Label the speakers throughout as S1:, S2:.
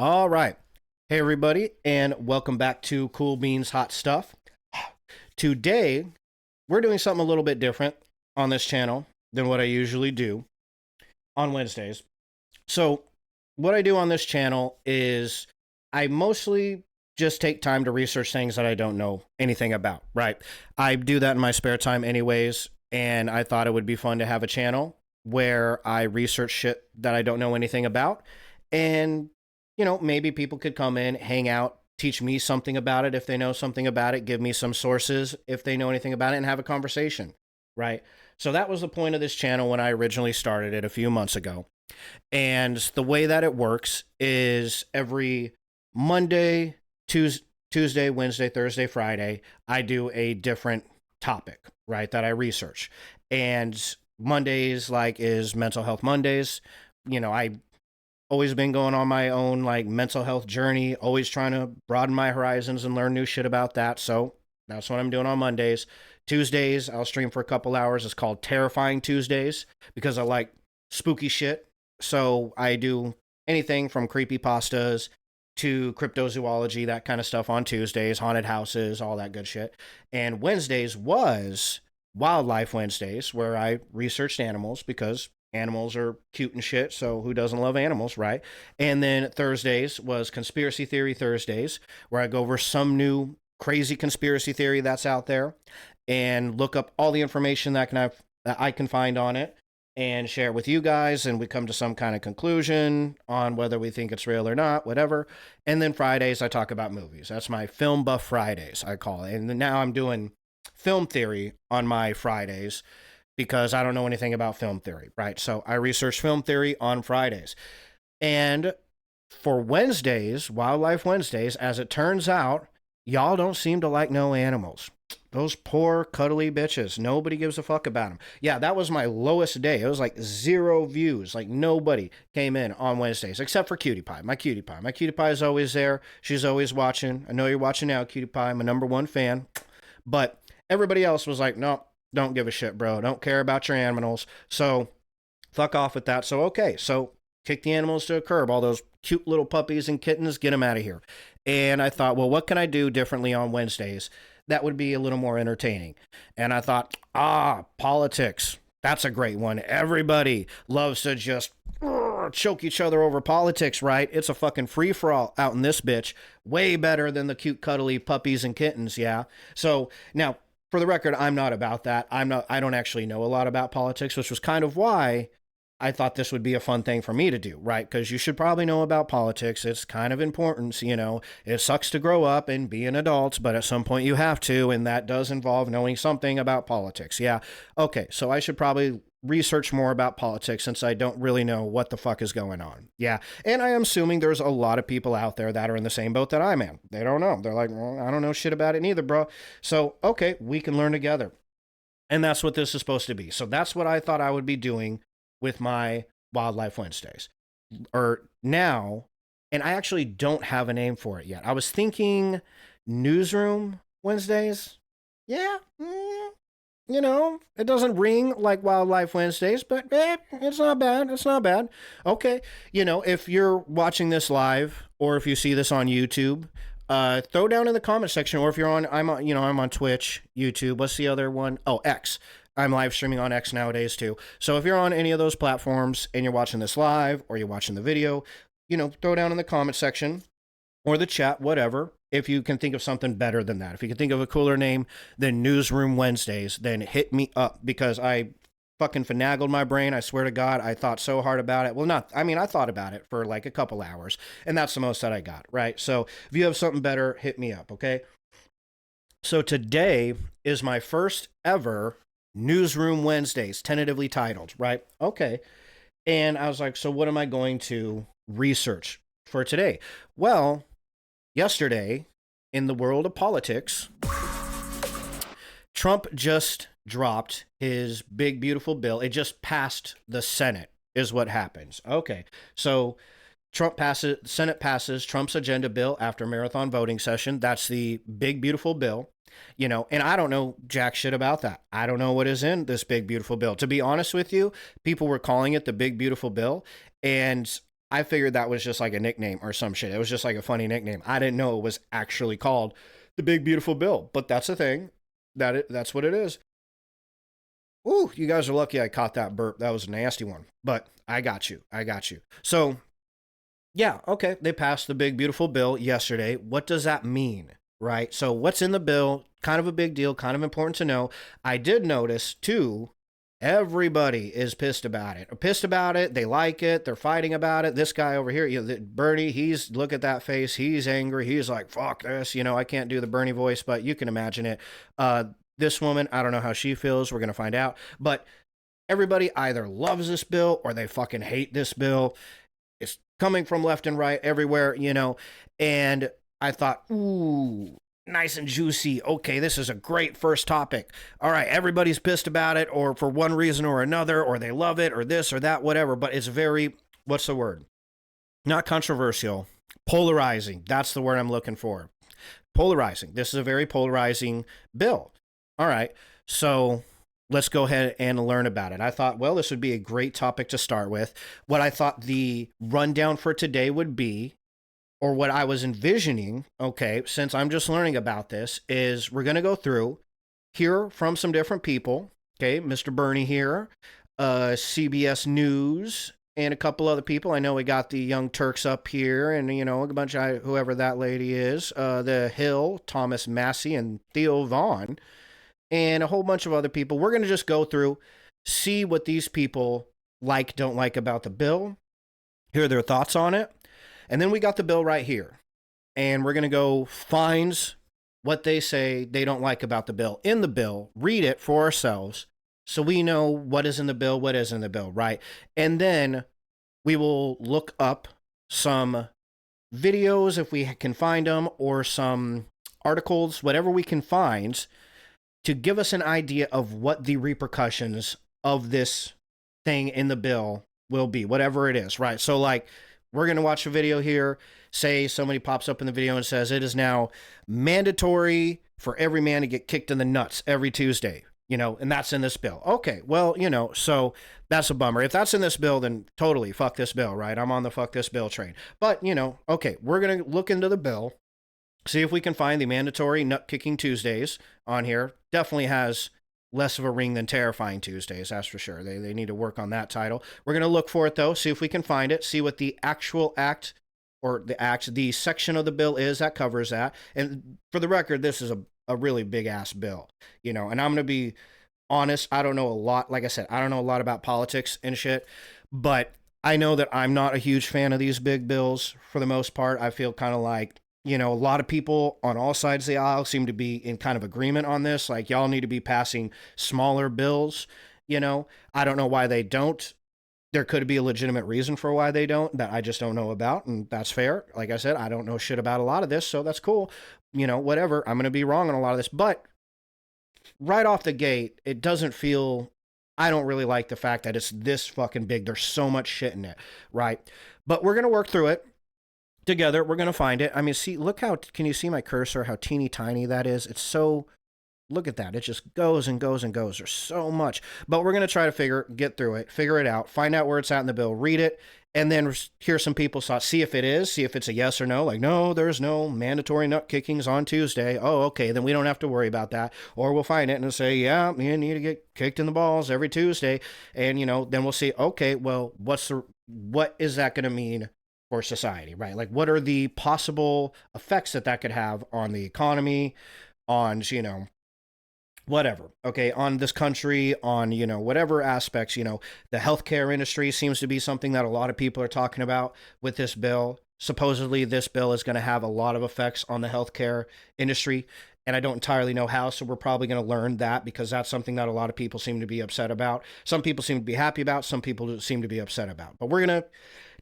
S1: All right. Hey, everybody, and welcome back to Cool Beans Hot Stuff. Today, we're doing something a little bit different on this channel than what I usually do on Wednesdays. So, what I do on this channel is I mostly just take time to research things that I don't know anything about, right? I do that in my spare time, anyways, and I thought it would be fun to have a channel where I research shit that I don't know anything about. And, maybe people could come in, hang out, teach me something about it if they know something about it, give me some sources if they know anything about it, and have a conversation, right? So that was the point of this channel when I originally started it a few months ago. And the way that it works is every Monday, Tuesday, Wednesday, Thursday, Friday, I do a different topic, right, that I research. And Mondays, like, is Mental Health Mondays. I always been going on my own, like, mental health journey, always trying to broaden my horizons and learn new shit about that. So that's what I'm doing on Mondays. Tuesdays, I'll stream for a couple hours. It's called Terrifying Tuesdays because I like spooky shit. So I do anything from creepy pastas to cryptozoology, that kind of stuff on Tuesdays, haunted houses, all that good shit. And Wednesdays was Wildlife Wednesdays, where I researched animals because animals are cute and shit. So who doesn't love animals, right? And then Thursdays was Conspiracy Theory Thursdays, where I go over some new crazy conspiracy theory that's out there and look up all the information that I can find on it and share it with you guys, and we come to some kind of conclusion on whether we think it's real or not, whatever. And then Fridays I talk about movies. That's my Film Buff Fridays, I call it. And now I'm doing film theory on my Fridays because I don't know anything about film theory, right? So I research film theory on Fridays. And for Wednesdays, Wildlife Wednesdays, as it turns out, y'all don't seem to like no animals. Those poor cuddly bitches. Nobody gives a fuck about them. Yeah, that was my lowest day. It was like 0 views. Like nobody came in on Wednesdays except for Cutie Pie. My Cutie Pie. My Cutie Pie is always there. She's always watching. I know you're watching now, Cutie Pie. I'm a #1 fan. But everybody else was like, no, don't give a shit, bro. Don't care about your animals. So fuck off with that. So, okay. So kick the animals to a curb. All those cute little puppies and kittens, get them out of here. And I thought, well, what can I do differently on Wednesdays that would be a little more entertaining? And I thought, politics. That's a great one. Everybody loves to just choke each other over politics, right? It's a fucking free for all out in this bitch. Way better than the cute, cuddly puppies and kittens, yeah? So now, for the record, I'm not about that. I don't actually know a lot about politics, which was kind of why I thought this would be a fun thing for me to do, right? Because you should probably know about politics. It's kind of important, It sucks to grow up and be an adult, but at some point you have to, and that does involve knowing something about politics. Yeah. Okay, so I should probably research more about politics since I don't really know what the fuck is going on. Yeah. And I am assuming there's a lot of people out there that are in the same boat that I'm in. They don't know. They're like, well, I don't know shit about it neither, bro. So, okay, we can learn together. And that's what this is supposed to be. So that's what I thought I would be doing with my Wildlife Wednesdays. Or now, and I actually don't have a name for it yet. I was thinking Newsroom Wednesdays. Yeah, it doesn't ring like Wildlife Wednesdays, but it's not bad. It's not bad. Okay, if you're watching this live or if you see this on YouTube, throw down in the comment section, or if you're on, I'm on Twitch, YouTube. What's the other one? Oh, X. I'm live streaming on X nowadays too. So if you're on any of those platforms and you're watching this live or you're watching the video, throw down in the comment section or the chat, whatever. If you can think of something better than that, if you can think of a cooler name than Newsroom Wednesdays, then hit me up because I fucking finagled my brain. I swear to God, I thought so hard about it. Well, I thought about it for like a couple hours, and that's the most that I got, right? So if you have something better, hit me up, okay? So today is my first ever Newsroom Wednesdays, tentatively titled, right? Okay. And I was like, so what am I going to research for today? Well, yesterday, in the world of politics, Trump just dropped his big, beautiful bill. It just passed the Senate, is what happens. Okay. So Senate passes Trump's agenda bill after marathon voting session. That's the big, beautiful bill. And I don't know jack shit about that. I don't know what is in this big, beautiful bill. To be honest with you, people were calling it the big, beautiful bill. And I figured that was just like a nickname or some shit. It was just like a funny nickname. I didn't know it was actually called the Big Beautiful Bill, but that's a thing. That's what it is. Ooh, you guys are lucky I caught that burp. That was a nasty one, but I got you. I got you. So yeah, okay. They passed the Big Beautiful Bill yesterday. What does that mean? Right. So what's in the bill? Kind of a big deal. Kind of important to know. I did notice too. Everybody is pissed about it. Pissed about it. They like it. They're fighting about it. This guy over here, Bernie, look at that face. He's angry. He's like, fuck this. I can't do the Bernie voice, but you can imagine it. This woman, I don't know how she feels. We're going to find out. But everybody either loves this bill or they fucking hate this bill. It's coming from left and right everywhere, And I thought, ooh, nice and juicy. Okay, this is a great first topic. All right, everybody's pissed about it, or for one reason or another, or they love it, or this or that, whatever. But it's very, what's the word? Not controversial. Polarizing. That's the word I'm looking for. Polarizing. This is a very polarizing bill. All right, so let's go ahead and learn about it. I thought, well, this would be a great topic to start with. What I thought the rundown for today would be, or what I was envisioning, okay, since I'm just learning about this, is we're going to go through, hear from some different people, okay, Mr. Bernie here, CBS News, and a couple other people. I know we got the Young Turks up here, and, a bunch of whoever that lady is, The Hill, Thomas Massey, and Theo Vaughn, and a whole bunch of other people. We're going to just go through, see what these people like, don't like about the bill, hear their thoughts on it. And then we got the bill right here. And we're going to go find what they say they don't like about the bill in the bill, read it for ourselves so we know what is in the bill, what is in the bill, right? And then we will look up some videos if we can find them, or some articles, whatever we can find, to give us an idea of what the repercussions of this thing in the bill will be, whatever it is, right? So like, we're going to watch a video here. Say somebody pops up in the video and says it is now mandatory for every man to get kicked in the nuts every Tuesday, and that's in this bill. Okay, well, so that's a bummer. If that's in this bill, then totally fuck this bill, right? I'm on the fuck this bill train. But, okay, we're going to look into the bill, see if we can find the mandatory nut kicking Tuesdays on here. Definitely has less of a ring than Terrifying Tuesdays, that's for sure. They need to work on that title. We're going to look for it, though, see if we can find it, see what the actual act, or the section of the bill is that covers that. And for the record, this is a really big-ass bill, and I'm going to be honest, I don't know a lot. Like I said, I don't know a lot about politics and shit, but I know that I'm not a huge fan of these big bills for the most part. I feel kind of like, a lot of people on all sides of the aisle seem to be in kind of agreement on this. Like, y'all need to be passing smaller bills. I don't know why they don't. There could be a legitimate reason for why they don't that I just don't know about, and that's fair. Like I said, I don't know shit about a lot of this, so that's cool. Whatever. I'm going to be wrong on a lot of this, but right off the gate, it doesn't feel, I don't really like the fact that it's this fucking big. There's so much shit in it, right? But we're going to work through it together. We're going to find it. I mean, see, look how, can you see my cursor, how teeny tiny that is? It's so, look at that. It just goes and goes and goes. There's so much. But we're going to try to get through it, figure it out, find out where it's at in the bill, read it, and then hear some people's thoughts, see if it's a yes or no. Like, no, there's no mandatory nut kickings on Tuesday. Oh, okay, then we don't have to worry about that. Or we'll find it and say, yeah, you need to get kicked in the balls every Tuesday. And, then we'll see, okay, well, what is that going to mean for society, right? Like, what are the possible effects that could have on the economy, on, whatever, okay, on this country, on, whatever aspects, the healthcare industry seems to be something that a lot of people are talking about with this bill. Supposedly, this bill is going to have a lot of effects on the healthcare industry, and I don't entirely know how, so we're probably going to learn that, because that's something that a lot of people seem to be upset about. Some people seem to be happy about, some people seem to be upset about. But we're going to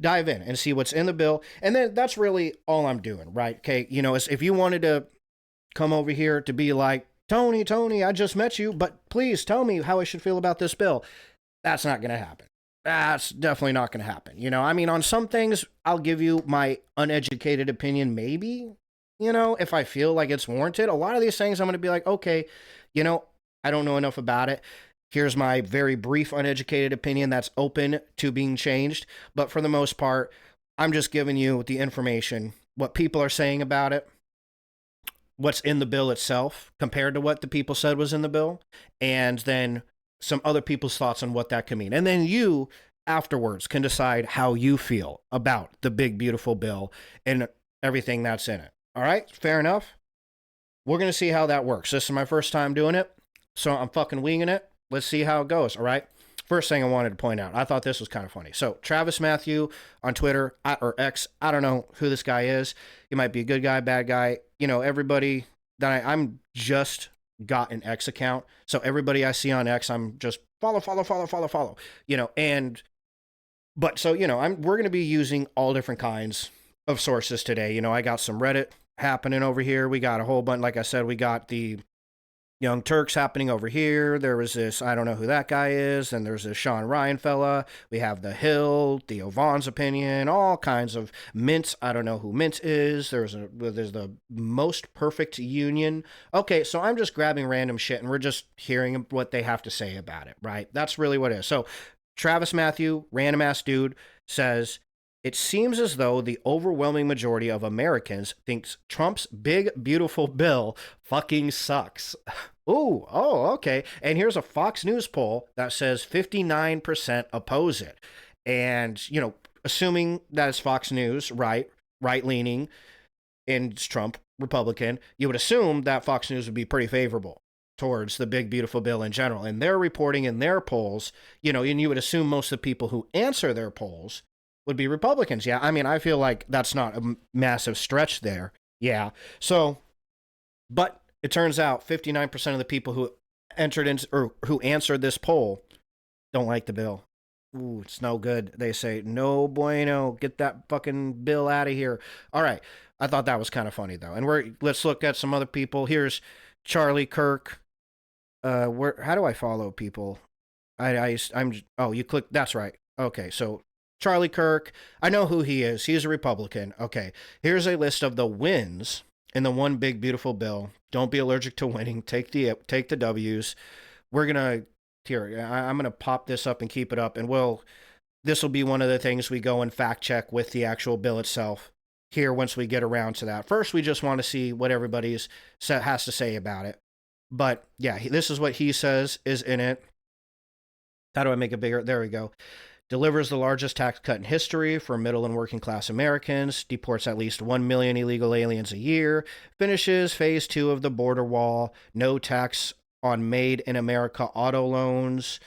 S1: dive in and see what's in the bill, and then that's really all I'm doing, right? Okay, if you wanted to come over here to be like, Tony, I just met you, but please tell me how I should feel about this bill. That's not going to happen. That's definitely not going to happen. I mean, on some things, I'll give you my uneducated opinion, maybe, if I feel like it's warranted. A lot of these things, I'm going to be like, okay, I don't know enough about it. Here's my very brief, uneducated opinion that's open to being changed. But for the most part, I'm just giving you the information, what people are saying about it, what's in the bill itself compared to what the people said was in the bill, and then some other people's thoughts on what that could mean. And then you afterwards can decide how you feel about the big, beautiful bill and everything that's in it. All right, fair enough. We're going to see how that works. This is my first time doing it, so I'm fucking winging it. Let's see how it goes, all right? First thing I wanted to point out, I thought this was kind of funny. So, Travis Matthew on Twitter, or X, I don't know who this guy is. He might be a good guy, bad guy. You know, everybody that I'm just got an X account. So, everybody I see on X, I'm just follow. You know, but so, you know, we're going to be using all different kinds of sources today. You know, I got some Reddit happening over here. We got a whole bunch, like I said, we got the Young Turks happening over here. There was this, I don't know who that guy is. And there's this Sean Ryan fella. We have The Hill, Theo Vaughn's opinion, all kinds of Mintz. I don't know who Mintz is. There's the Most Perfect Union. Okay, so I'm just grabbing random shit and we're just hearing what they have to say about it, right? That's really what it is. So Travis Matthew, random ass dude, says, it seems as though the overwhelming majority of Americans thinks Trump's big, beautiful bill fucking sucks. Ooh, oh, okay. And here's a Fox News poll that says 59% oppose it. And, you know, assuming that is Fox News, right-leaning, and it's Trump, Republican, you would assume that Fox News would be pretty favorable towards the big, beautiful bill in general. And they're reporting in their polls, you know, and you would assume most of the people who answer their polls would be Republicans. Yeah, I mean, I feel like that's not a massive stretch there. Yeah. So, but it turns out 59% of the people who entered in or who answered this poll don't like the bill. Ooh, it's no good. They say, no bueno, get that fucking bill out of here. All right. I thought that was kind of funny though. And let's look at some other people. Here's Charlie Kirk. How do I follow people? You click, that's right. Okay, so Charlie Kirk, I know who he is. He's a Republican. Okay, here's a list of the wins in the one big beautiful bill. Don't be allergic to winning. Take the W's. We're gonna I'm gonna pop this up and keep it up, and this will be one of the things we go and fact check with the actual bill itself here once we get around to that. First, we just want to see what everybody's has to say about it. But yeah, this is what he says is in it. How do I make it bigger? There we go. Delivers the largest tax cut in history for middle and working class Americans, deports at least 1 million illegal aliens a year, finishes phase 2 of the border wall, no tax on made in America auto loans.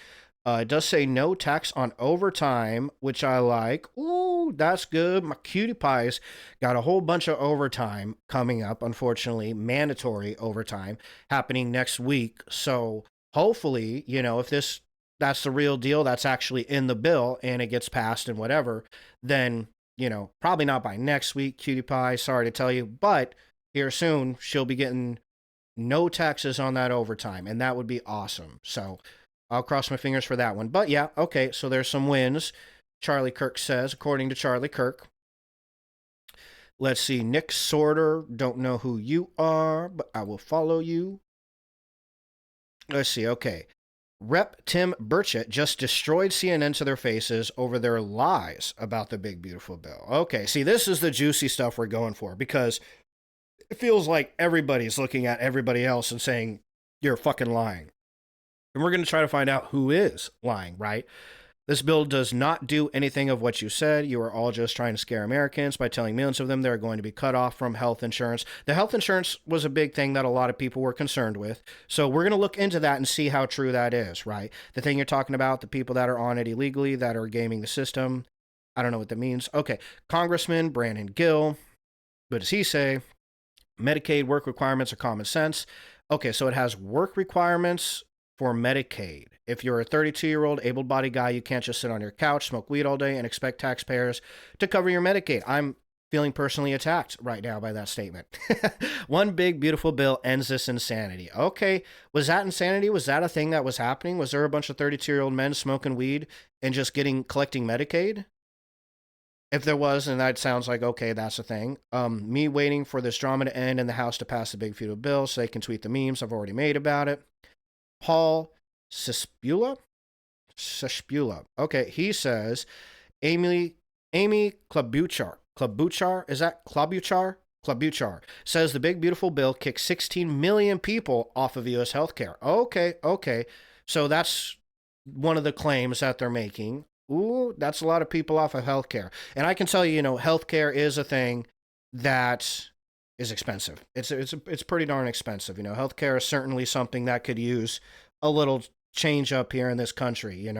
S1: It does say no tax on overtime, which I like. Ooh, that's good. My cutie pies got a whole bunch of overtime coming up, unfortunately, mandatory overtime happening next week. So hopefully, you know, if that's the real deal, that's actually in the bill and it gets passed and whatever, then, you know, probably not by next week, cutie pie, sorry to tell you, but here soon she'll be getting no taxes on that overtime, and that would be awesome. So I'll cross my fingers for that one. But yeah, okay, so there's some wins. Charlie Kirk says, according to Charlie Kirk. Let's see, Nick Sorter, don't know who you are, but I will follow you. Let's see, okay. Rep Tim Burchett just destroyed CNN to their faces over their lies about the big, beautiful bill. Okay, see, this is the juicy stuff we're going for, because it feels like everybody's looking at everybody else and saying, you're fucking lying. And we're going to try to find out who is lying, right? This bill does not do anything of what you said. You are all just trying to scare Americans by telling millions of them they're going to be cut off from health insurance. The health insurance was a big thing that a lot of people were concerned with. So we're going to look into that and see how true that is, right? The thing you're talking about, the people that are on it illegally, that are gaming the system. I don't know what that means. Okay, Congressman Brandon Gill. What does he say? Medicaid work requirements are common sense. Okay, so it has work requirements for Medicaid. If you're a 32-year-old able-bodied guy, you can't just sit on your couch, smoke weed all day, and expect taxpayers to cover your Medicaid. I'm feeling personally attacked right now by that statement. One big, beautiful bill ends this insanity. Okay, was that insanity? Was that a thing that was happening? Was there a bunch of 32-year-old men smoking weed and just collecting Medicaid? If there was, and that sounds like, okay, that's a thing. Me waiting for this drama to end and the House to pass the big, beautiful bill so they can tweet the memes I've already made about it. Paul Cispula. Okay, he says, Amy Amy Klobuchar, is that Klobuchar? Klobuchar says the big beautiful bill kicks 16 million people off of U.S. healthcare. Okay. So that's one of the claims that they're making. Ooh, that's a lot of people off of healthcare. And I can tell you, healthcare is a thing that is expensive. It's pretty darn expensive. Healthcare is certainly something that could use a little change up here in this country.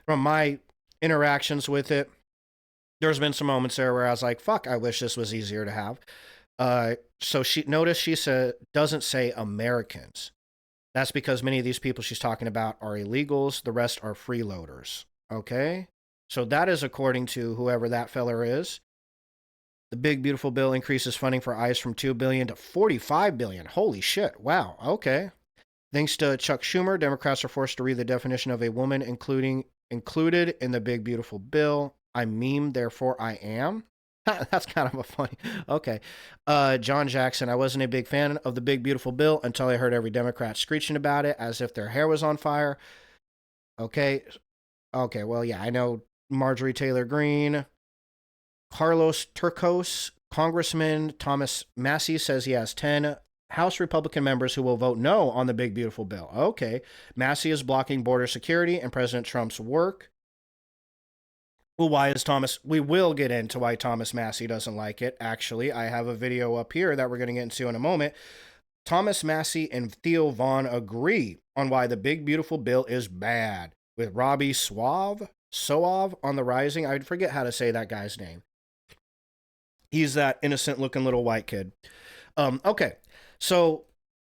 S1: From my interactions with it, there's been some moments there where I was like, fuck, I wish this was easier to have. So she said doesn't say Americans. That's because many of these people she's talking about are illegals. The rest are freeloaders. Okay? So that is according to whoever that feller is. The big beautiful bill increases funding for ICE from $2 billion to $45 billion. Holy shit. Wow. Okay. Thanks to Chuck Schumer, Democrats are forced to read the definition of a woman included in the big beautiful bill. I meme, therefore I am. That's kind of a funny. Okay. John Jackson, I wasn't a big fan of the big beautiful bill until I heard every Democrat screeching about it as if their hair was on fire. Okay. Well, yeah, I know Marjorie Taylor Greene. Carlos Turcos, Congressman Thomas Massey says he has 10 House Republican members who will vote no on the big beautiful bill. Okay. Massey is blocking border security and President Trump's work. Well, why is Thomas? We will get into why Thomas Massey doesn't like it. Actually, I have a video up here that we're going to get into in a moment. Thomas Massey and Theo Vaughn agree on why the big beautiful bill is bad, with Robbie Soave on the rising. I forget how to say that guy's name. He's that innocent looking little white kid. Okay, so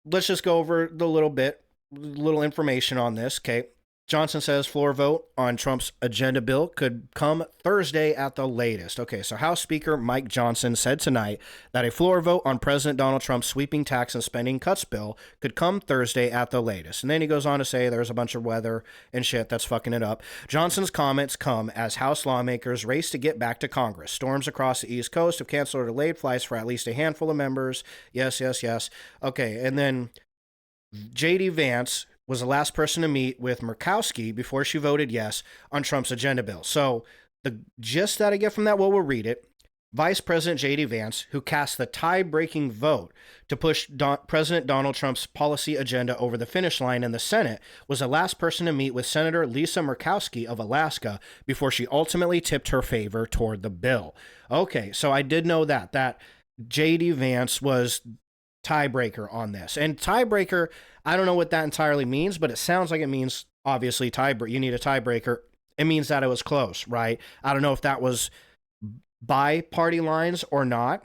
S1: let's just go over the little information on this. Okay. Johnson says floor vote on Trump's agenda bill could come Thursday at the latest. Okay, so House Speaker Mike Johnson said tonight that a floor vote on President Donald Trump's sweeping tax and spending cuts bill could come Thursday at the latest. And then he goes on to say there's a bunch of weather and shit that's fucking it up. Johnson's comments come as House lawmakers race to get back to Congress. Storms across the East Coast have canceled or delayed flights for at least a handful of members. Yes. Okay, and then J.D. Vance was the last person to meet with Murkowski before she voted yes on Trump's agenda bill. So the gist that I get from that, well, we'll read it. Vice President J.D. Vance, who cast the tie-breaking vote to push President Donald Trump's policy agenda over the finish line in the Senate, was the last person to meet with Senator Lisa Murkowski of Alaska before she ultimately tipped her favor toward the bill. Okay, so I did know that J.D. Vance was tiebreaker on this. And tiebreaker, I don't know what that entirely means, but it sounds like it means obviously you need a tiebreaker. It means that it was close, right? I don't know if that was by party lines or not.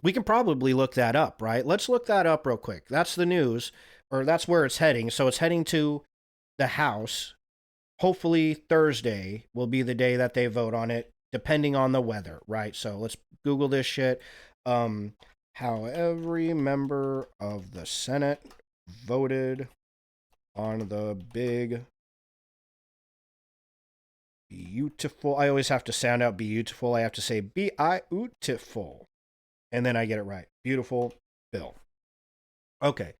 S1: We can probably look that up, right? Let's look that up real quick. That's the news, or that's where it's heading. So it's heading to the House. Hopefully Thursday will be the day that they vote on it, depending on the weather, right? So let's Google this shit. How every member of the Senate voted on the big beautiful. I always have to sound out beautiful. I have to say beautiful. And then I get it right. Beautiful bill. Okay.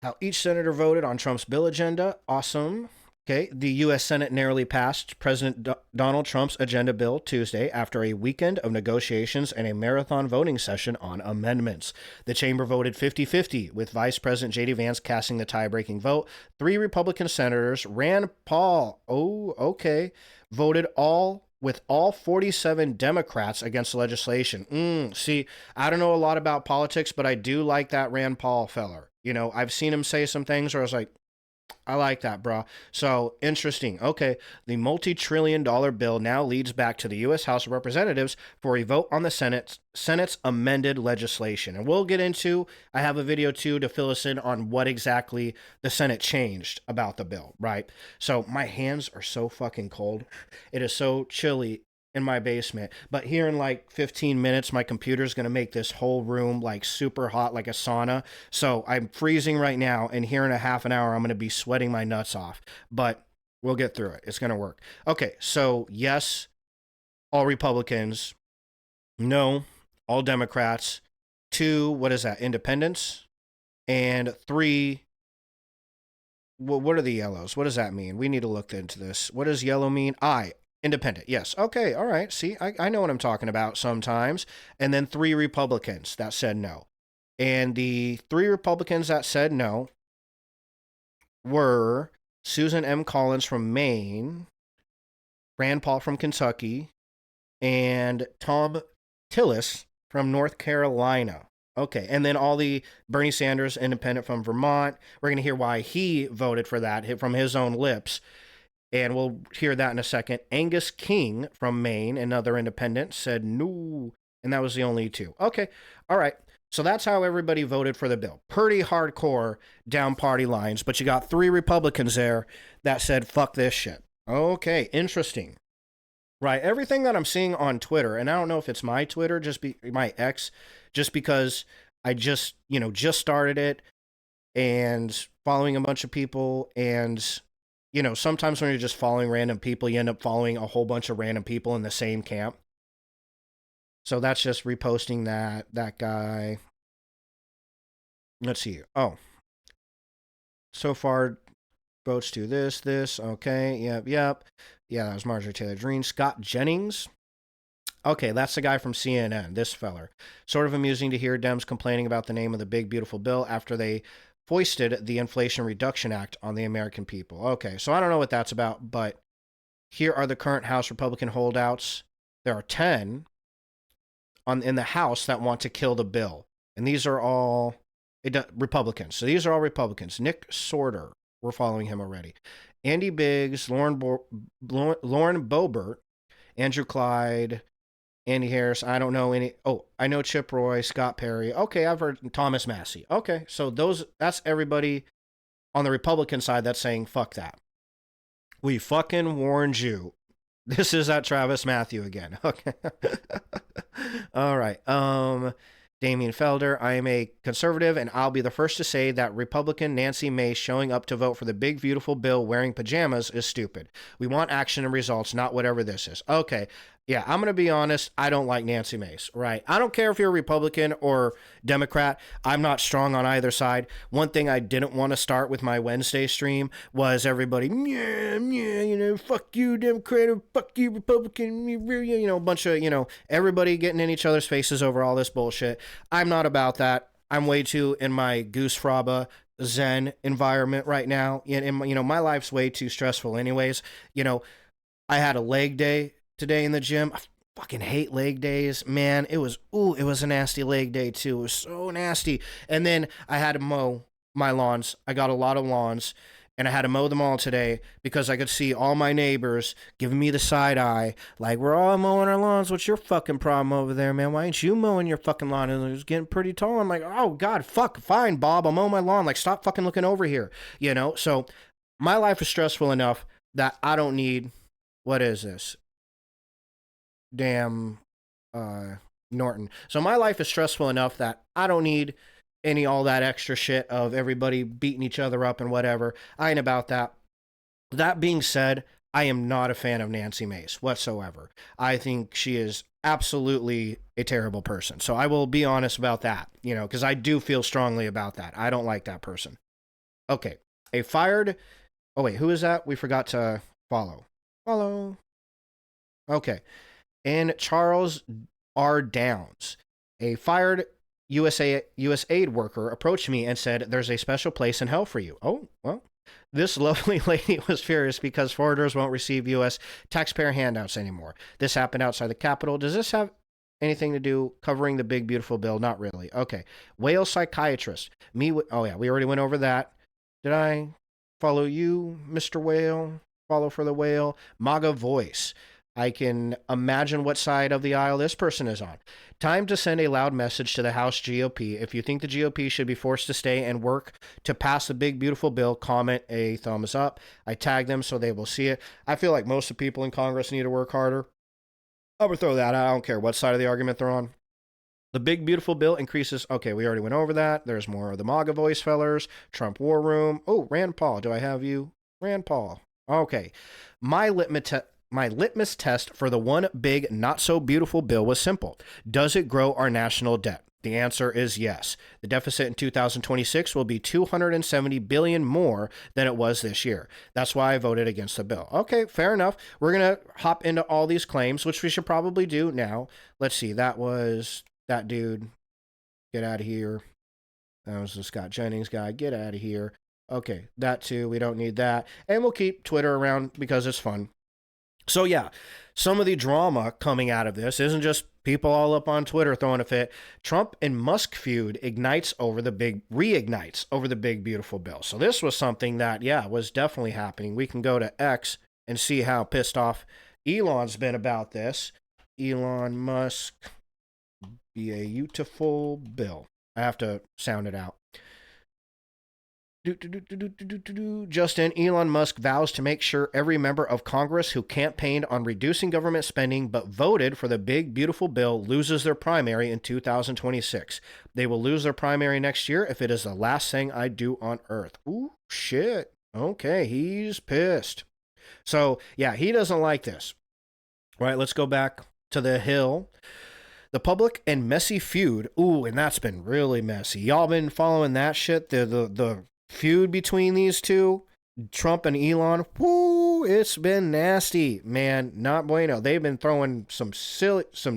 S1: How each senator voted on Trump's bill agenda. Awesome. Okay, the U.S. Senate narrowly passed President Donald Trump's agenda bill Tuesday after a weekend of negotiations and a marathon voting session on amendments. The chamber voted 50-50, with Vice President J.D. Vance casting the tie-breaking vote. 3 Republican senators, Rand Paul, voted with all 47 Democrats against the legislation. See, I don't know a lot about politics, but I do like that Rand Paul feller. I've seen him say some things where I was like, I like that, bro. So, interesting. Okay, the multi-trillion-dollar bill now leads back to the U.S. House of Representatives for a vote on the Senate's amended legislation. And we'll get into, I have a video too to fill us in on what exactly the Senate changed about the bill, right? So, my hands are so fucking cold. It is so chilly in my basement, but here in like 15 minutes my computer's going to make this whole room like super hot, like a sauna. So I'm freezing right now, and here in a half an hour I'm going to be sweating my nuts off, but we'll get through it. It's going to work. Okay, so yes, all Republicans. No, all Democrats. 2, what is that, independents? And 3, what are the yellows? What does that mean? We need to look into this. What does yellow mean? Independent, yes. Okay, all right. See, I know what I'm talking about sometimes. And then 3 Republicans that said no. And the 3 Republicans that said no were Susan M. Collins from Maine, Rand Paul from Kentucky, and Tom Tillis from North Carolina. Okay, and then all the Bernie Sanders independent from Vermont. We're going to hear why he voted for that from his own lips, and we'll hear that in a second. Angus King from Maine, another independent, said no, and that was the only two. Okay, all right. So that's how everybody voted for the bill. Pretty hardcore down party lines, but you got 3 Republicans there that said fuck this shit. Okay, interesting. Right. Everything that I'm seeing on Twitter, and I don't know if it's my Twitter, my ex, just because I just started it and following a bunch of people. And, sometimes when you're just following random people, you end up following a whole bunch of random people in the same camp. So that's just reposting that guy. Let's see. Oh, so far votes to this. Okay. Yep. Yeah, that was Marjorie Taylor Greene. Scott Jennings. Okay, that's the guy from CNN, this feller. Sort of amusing to hear Dems complaining about the name of the big, beautiful bill after they foisted the Inflation Reduction Act on the American people. Okay, so I don't know what that's about, but here are the current House Republican holdouts. There are 10 in the House that want to kill the bill. And these are all Republicans. So these are all Republicans. Nick Sorter, we're following him already. Andy Biggs, Lauren Boebert, Andrew Clyde, Andy Harris. I don't know any. Oh, I know Chip Roy, Scott Perry. Okay, I've heard Thomas Massey. Okay, so that's everybody on the Republican side that's saying fuck that. We fucking warned you. This is that Travis Matthew again. Okay. All right. Damian Felder, I am a conservative, and I'll be the first to say that Republican Nancy Mace showing up to vote for the big, beautiful bill wearing pajamas is stupid. We want action and results, not whatever this is. Okay, yeah, I'm going to be honest. I don't like Nancy Mace, right? I don't care if you're a Republican or Democrat. I'm not strong on either side. One thing I didn't want to start with my Wednesday stream was everybody, fuck you, Democrat, or fuck you, Republican, a bunch of, everybody getting in each other's faces over all this bullshit. I'm not about that. I'm way too in my Goose Fraba Zen environment right now. And, my life's way too stressful anyways. I had a leg day today in the gym. I fucking hate leg days, man. It was a nasty leg day too. It was so nasty. And then I had to mow my lawns. I got a lot of lawns, and I had to mow them all today because I could see all my neighbors giving me the side eye, like, we're all mowing our lawns. What's your fucking problem over there, man? Why ain't you mowing your fucking lawn? And it was getting pretty tall. I'm like, oh God, fuck, fine, Bob, I'll mow my lawn. Like, stop fucking looking over here, So my life is stressful enough that I don't need, what is this? Damn Norton. So my life is stressful enough that I don't need all that extra shit of everybody beating each other up and whatever. I ain't about that. That being said, I am not a fan of Nancy Mace whatsoever. I think she is absolutely a terrible person. So I will be honest about that, because I do feel strongly about that. I don't like that person. Okay. Oh wait, who is that? We forgot to follow. Okay. And Charles R. Downs, a fired U.S. aid worker, approached me and said, "There's a special place in hell for you." Oh, well, this lovely lady was furious because foreigners won't receive U.S. taxpayer handouts anymore. This happened outside the Capitol. Does this have anything to do covering the big, beautiful bill? Not really. Okay. Whale psychiatrist. Oh, yeah, we already went over that. Did I follow you, Mr. Whale? Follow for the whale. MAGA voice. I can imagine what side of the aisle this person is on. Time to send a loud message to the House GOP. If you think the GOP should be forced to stay and work to pass the big, beautiful bill, comment a thumbs up. I tag them so they will see it. I feel like most of the people in Congress need to work harder. I would throw that out. I don't care what side of the argument they're on. The big, beautiful bill increases. Okay, we already went over that. There's more of the MAGA voice fellers. Trump War Room. Oh, Rand Paul. Do I have you? Rand Paul. Okay. My litmus test for the one big, not so beautiful bill was simple. Does it grow our national debt? The answer is yes. The deficit in 2026 will be 270 billion more than it was this year. That's why I voted against the bill. Okay, fair enough. We're going to hop into all these claims, which we should probably do now. Let's see. That was that dude. Get out of here. That was the Scott Jennings guy. Get out of here. Okay, that too. We don't need that. And we'll keep Twitter around because it's fun. So yeah, some of the drama coming out of this isn't just people all up on Twitter throwing a fit. Trump and Musk feud reignites over the big beautiful bill. So this was something that was definitely happening. We can go to X and see how pissed off Elon's been about this. Elon Musk, beautiful bill. I have to sound it out. Justin, Elon Musk vows to make sure every member of Congress who campaigned on reducing government spending but voted for the big, beautiful bill loses their primary in 2026. They will lose their primary next year if it is the last thing I do on Earth. Ooh, shit. Okay, he's pissed. So, yeah, he doesn't like this. All right, let's go back to the Hill. The public and messy feud. Ooh, and that's been really messy. Y'all been following that shit? The feud between these two, Trump and Elon. Woo, it's been nasty, man. Not bueno. They've been throwing some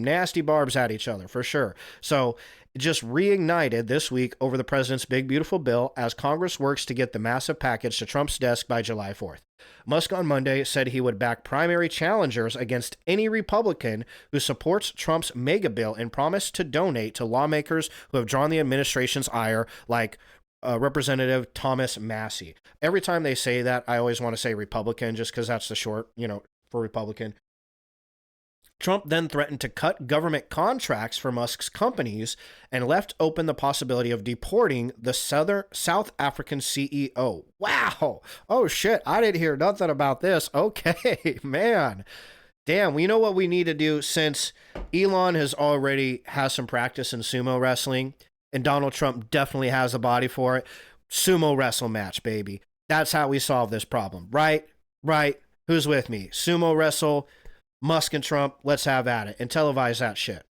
S1: nasty barbs at each other for sure. So it just reignited this week over the president's big beautiful bill as Congress works to get the massive package to Trump's desk by July 4th. Musk on Monday said he would back primary challengers against any Republican who supports Trump's mega bill and promised to donate to lawmakers who have drawn the administration's ire, like Representative Thomas Massie. Every time they say that, I always want to say Republican just because that's the short, for Republican. Trump then threatened to cut government contracts for Musk's companies and left open the possibility of deporting the South African CEO. Wow. Oh, shit. I didn't hear nothing about this. Okay, man. Damn, you know what we need to do, since Elon has some practice in sumo wrestling, and Donald Trump definitely has a body for it. Sumo wrestle match, baby. That's how we solve this problem. Right? Who's with me? Sumo wrestle, Musk and Trump, let's have at it. And televise that shit.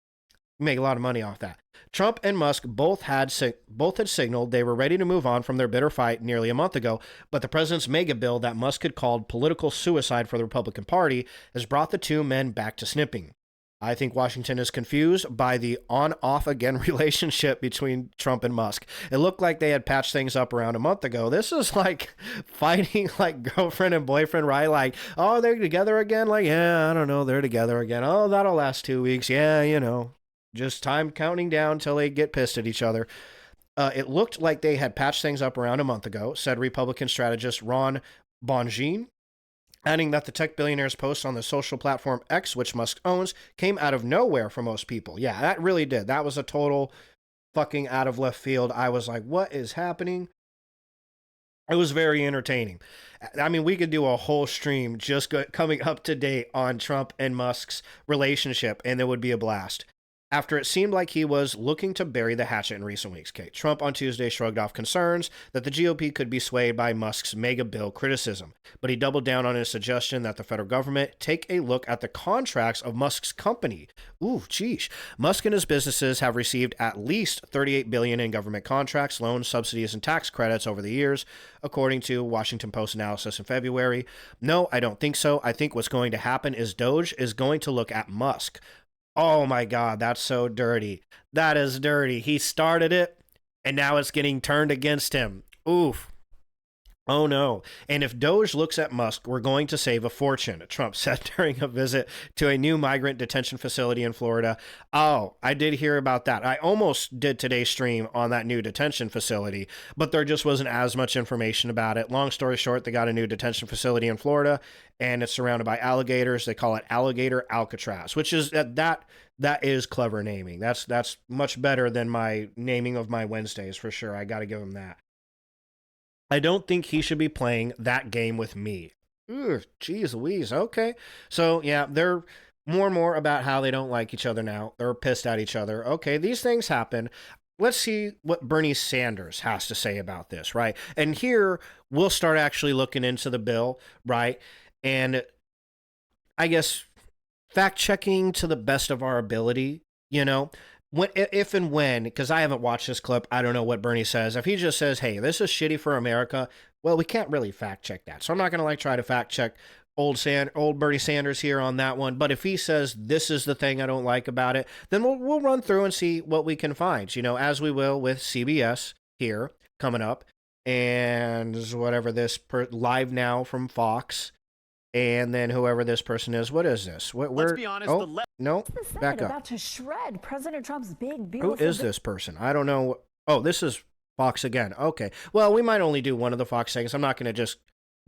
S1: Make a lot of money off that. Trump and Musk both had signaled they were ready to move on from their bitter fight nearly a month ago, but the president's mega bill that Musk had called political suicide for the Republican Party has brought the two men back to snipping. I think Washington is confused by the on-off-again relationship between Trump and Musk. It looked like they had patched things up around a month ago. This is like fighting like girlfriend and boyfriend, right? Like, oh, they're together again? Like, yeah, I don't know, they're together again. Oh, that'll last 2 weeks. Yeah, just time counting down till they get pissed at each other. It looked like they had patched things up around a month ago, said Republican strategist Ron Bongine, adding that the tech billionaire's post on the social platform X, which Musk owns, came out of nowhere for most people. Yeah, that really did. That was a total fucking out of left field. I was like, what is happening? It was very entertaining. I mean, we could do a whole stream just coming up to date on Trump and Musk's relationship, and it would be a blast. After it seemed like he was looking to bury the hatchet in recent weeks, Trump on Tuesday shrugged off concerns that the GOP could be swayed by Musk's mega bill criticism, but he doubled down on his suggestion that the federal government take a look at the contracts of Musk's company. Ooh, geez. Musk and his businesses have received at least $38 billion in government contracts, loans, subsidies, and tax credits over the years, according to Washington Post analysis in February. No, I don't think so. I think what's going to happen is Doge is going to look at Musk. Oh my God, that's so dirty. That is dirty. He started it, and now it's getting turned against him. Oof. Oh no. And if Doge looks at Musk, we're going to save a fortune, Trump said during a visit to a new migrant detention facility in Florida. Oh, I did hear about that. I almost did today's stream on that new detention facility, but there just wasn't as much information about it. Long story short, they got a new detention facility in Florida, and it's surrounded by alligators. They call it Alligator Alcatraz, which is that is clever naming. That's much better than my naming of my Wednesdays for sure. I got to give him that. I don't think he should be playing that game with me. Ugh, geez Louise. Okay. So, yeah, they're more and more about how they don't like each other now. They're pissed at each other. Okay, these things happen. Let's see what Bernie Sanders has to say about this, right? And here, we'll start actually looking into the bill, right? And I guess fact-checking to the best of our ability, when, if and when, because I haven't watched this clip, I don't know what Bernie says. If he just says, "Hey, this is shitty for America," well, we can't really fact check that. So I'm not going to like try to fact check old Bernie Sanders here on that one. But if he says this is the thing I don't like about it, then we'll run through and see what we can find. You know, as we will with CBS here coming up, and whatever this live now from Fox. And then whoever this person is, what is this?
S2: Let's be honest.
S1: Oh, no, back up.
S3: About to shred President Trump's big,
S1: Who
S3: beautiful.
S1: is this person? I don't know. Oh, this is Fox again. Okay. Well, we might only do one of the Fox things. I'm not going to just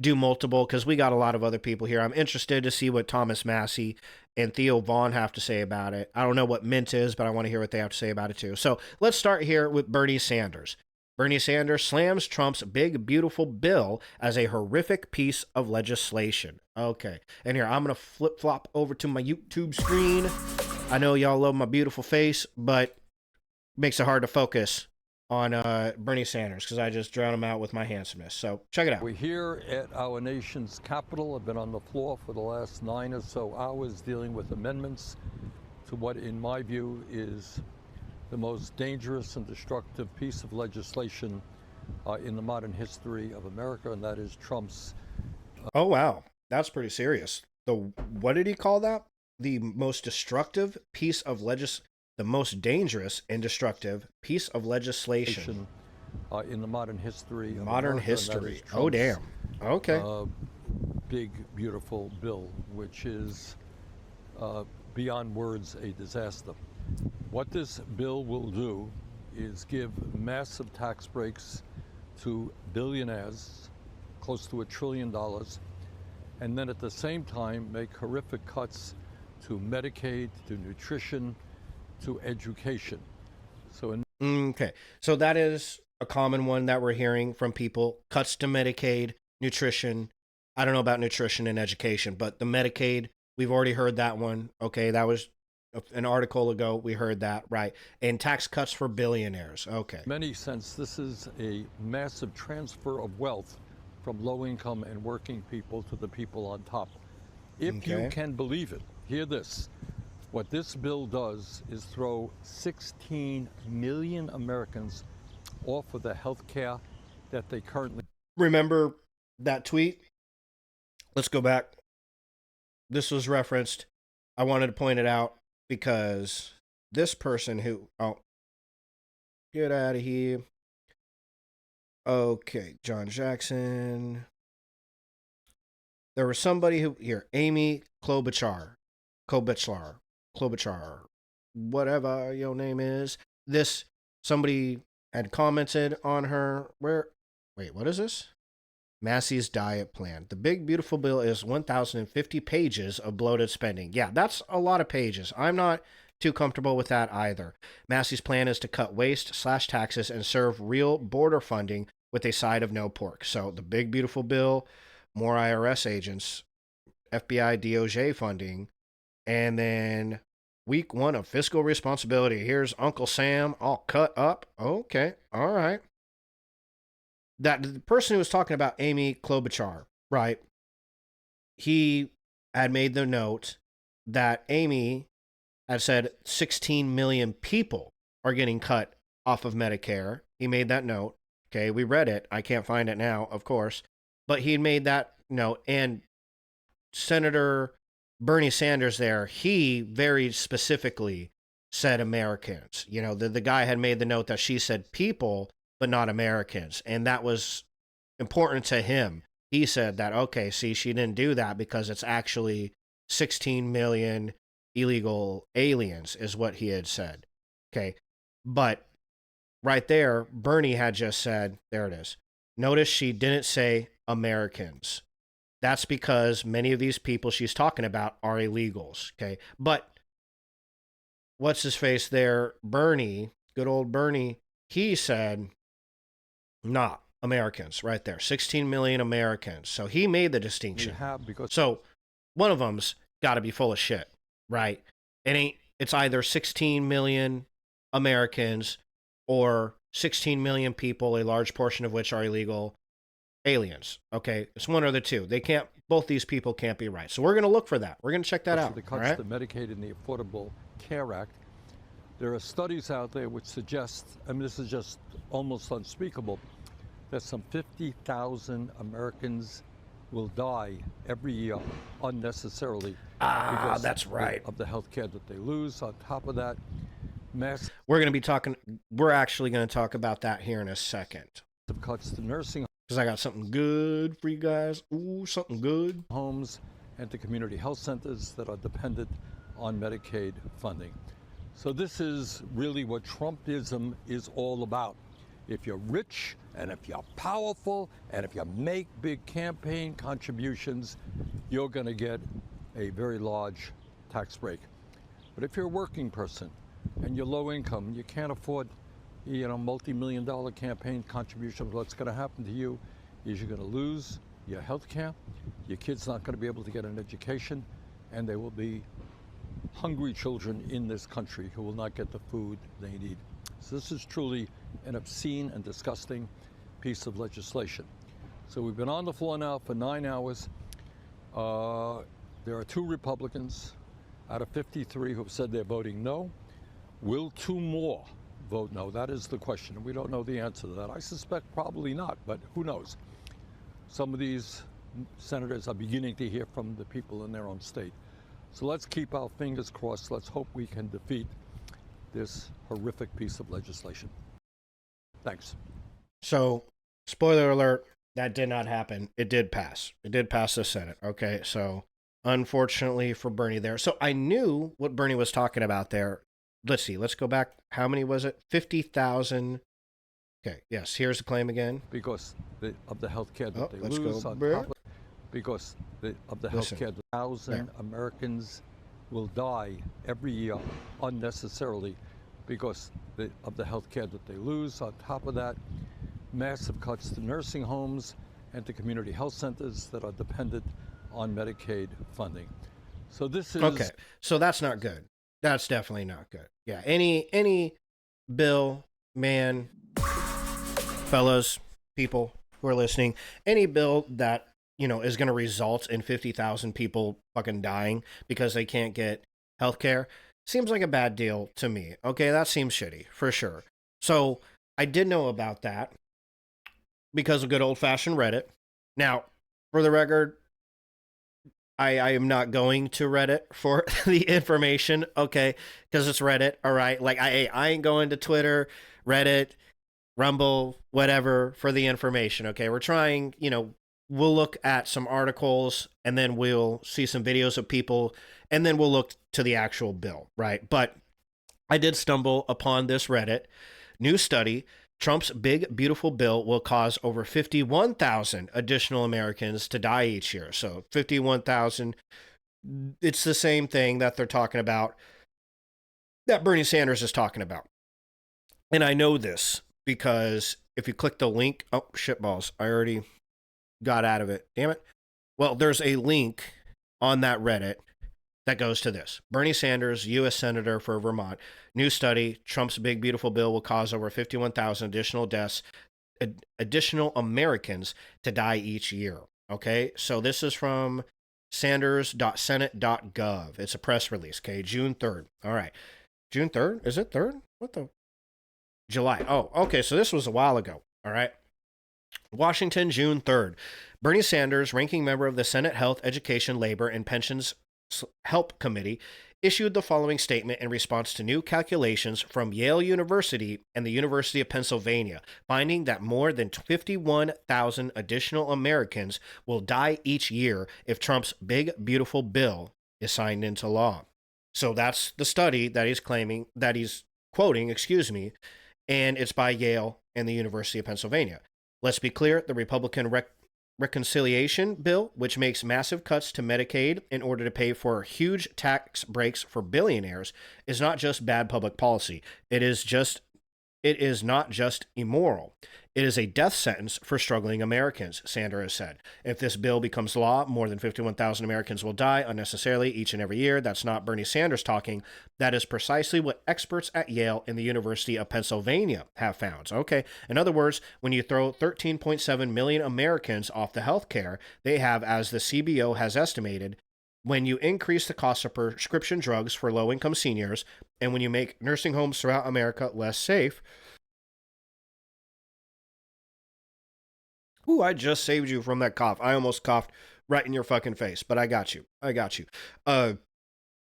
S1: do multiple because we got a lot of other people here. I'm interested to see what Thomas Massey and Theo Vaughn have to say about it. I don't know what Mint is, but I want to hear what they have to say about it too. So let's start here with Bernie Sanders. Bernie Sanders slams Trump's big, beautiful bill as a horrific piece of legislation. Okay. And here, I'm going to flip-flop over to my YouTube screen. I know y'all love my beautiful face, but it makes it hard to focus on Bernie Sanders because I just drown him out with my handsomeness. So check it out.
S4: We're here at our nation's capital. I've been on the floor for the last 9 or so hours dealing with amendments to what, in my view, is the most dangerous and destructive piece of legislation in the modern history of America, and that is Trump's.
S1: Oh, wow. That's pretty serious. What did he call that? The most destructive piece of the most dangerous and destructive piece of legislation
S4: In the modern history of
S1: modern
S4: America,
S1: history. Oh, damn. Okay.
S4: Big, beautiful bill, which is beyond words a disaster. What this bill will do is give massive tax breaks to billionaires, close to $1 trillion, and then at the same time make horrific cuts to Medicaid, to nutrition, to education. So
S1: Okay. So that is a common one that we're hearing from people. Cuts to Medicaid, nutrition. I don't know about nutrition and education, but the Medicaid, we've already heard that one. Okay, that was an article ago. We heard that, right? And tax cuts for billionaires. Okay.
S4: in many sense, this is a massive transfer of wealth from low-income and working people to the people on top. If you can believe it, hear this. What this bill does is throw 16 million Americans off of the health care that they currently...
S1: Remember that tweet? Let's go back. This was referenced. I wanted to point it out because this person who... Oh, get out of here. Okay, John Jackson. There was somebody who... Here, Amy Klobuchar, whatever your name is. Somebody had commented on her. Wait, what is this? Massey's diet plan. The big, beautiful bill is 1,050 pages of bloated spending. Yeah, that's a lot of pages. I'm not too comfortable with that either. Massey's plan is to cut waste, slash taxes, and serve real border funding with a side of no pork. So the big, beautiful bill, more IRS agents, FBI, DOJ funding, and then week 1 of fiscal responsibility. Here's Uncle Sam all cut up. Okay, all right. That the person who was talking about Amy Klobuchar, right? He had made the note that Amy had said 16 million people are getting cut off of Medicare. He made that note. Okay, we read it. I can't find it now, of course. But he made that note. And Senator Bernie Sanders there, he very specifically said Americans. You know, the guy had made the note that she said people, but not Americans. And that was important to him. He said that, okay, see, she didn't do that because it's actually 16 million illegal aliens is what he had said. Okay. But right there, Bernie had just said, there it is. Notice she didn't say Americans. That's because many of these people she's talking about are illegals. Okay. But what's his face there? Bernie, good old Bernie, he said, not Americans right there. 16 million Americans. So he made the distinction. So one of them's got to be full of shit, right? It's either 16 million Americans or 16 million people, a large portion of which are illegal aliens. Okay, it's one or the two. Both these people can't be right. So we're going to look for that. We're going to check that out.
S4: The cuts to Medicaid and the Affordable Care Act There are studies out there which suggest, I mean, this is just almost unspeakable, that some 50,000 Americans will die every year unnecessarily because
S1: that's right.
S4: of the health care that they lose. On top of that,
S1: We're actually going to talk about that here in a second.
S4: cuts to nursing
S1: Because I got something good for you guys. Ooh, something good.
S4: homes and to community health centers that are dependent on Medicaid funding. So this is really what Trumpism is all about. If you're rich and if you're powerful and if you make big campaign contributions, you're going to get a very large tax break. But if you're a working person and you're low income, you can't afford, multi-million-dollar campaign contributions, what's going to happen to you is you're going to lose your health care, your kid's not going to be able to get an education, and there will be hungry children in this country who will not get the food they need. So this is truly an obscene and disgusting piece of legislation. So we've been on the floor now for 9 hours. There are 2 Republicans out of 53 who have said they're voting no. Will 2 more vote no? That is the question. We don't know the answer to that. I suspect probably not, but who knows? Some of these senators are beginning to hear from the people in their own state. So let's keep our fingers crossed. Let's hope we can defeat this horrific piece of legislation. Thanks.
S1: So, spoiler alert, that did not happen. It did pass. It did pass the Senate. Okay, so unfortunately for Bernie there. So I knew what Bernie was talking about there. Let's see. Let's go back. How many was it? 50,000. Okay, yes. Here's the claim again.
S4: Because of the health care that they
S1: let's
S4: lose
S1: go
S4: on
S1: back.
S4: top of, because of the health care, 1,000 Americans will die every year unnecessarily because of the health care that they lose. On top of that, massive cuts to nursing homes and to community health centers that are dependent on Medicaid funding. So this is
S1: Okay. So that's not good. That's definitely not good. Yeah. Any bill, man, fellas, people who are listening, any bill that, is going to result in 50,000 people fucking dying because they can't get health care seems like a bad deal to me. Okay. That seems shitty for sure. So I did know about that because of good old fashioned Reddit. Now, for the record, I am not going to Reddit for the information, okay, because it's Reddit, all right? Like, I ain't going to Twitter, Reddit, Rumble, whatever, for the information, okay? We're trying, we'll look at some articles, and then we'll see some videos of people, and then we'll look to the actual bill, right? But I did stumble upon this Reddit new study. Trump's big, beautiful bill will cause over 51,000 additional Americans to die each year. So 51,000, it's the same thing that they're talking about, that Bernie Sanders is talking about. And I know this because if you click the link, oh, shitballs, I already got out of it. Damn it. Well, there's a link on that Reddit that goes to this. Bernie Sanders, U.S. Senator for Vermont. New study, Trump's big, beautiful bill will cause over 51,000 additional deaths, additional Americans to die each year. Okay, so this is from sanders.senate.gov. It's a press release, okay, June 3rd. All right, June 3rd? Is it 3rd? What the? July. Oh, okay, so this was a while ago. All right. Washington, June 3rd. Bernie Sanders, ranking member of the Senate Health, Education, Labor, and Pensions Help Committee, issued the following statement in response to new calculations from Yale University and the University of Pennsylvania, finding that more than 51,000 additional Americans will die each year if Trump's big, beautiful bill is signed into law. So that's the study that he's claiming, that he's quoting, and it's by Yale and the University of Pennsylvania. Let's be clear, the Republican reconciliation bill, which makes massive cuts to Medicaid in order to pay for huge tax breaks for billionaires, is not just bad public policy. It is not just immoral. It is a death sentence for struggling Americans, Sanders said. If this bill becomes law, more than 51,000 Americans will die unnecessarily each and every year. That's not Bernie Sanders talking. That is precisely what experts at Yale and the University of Pennsylvania have found. Okay. In other words, when you throw 13.7 million Americans off the health care they have, as the CBO has estimated, when you increase the cost of prescription drugs for low-income seniors and when you make nursing homes throughout America less safe. Ooh, I just saved you from that cough. I almost coughed right in your fucking face, but I got you. I got you. Now,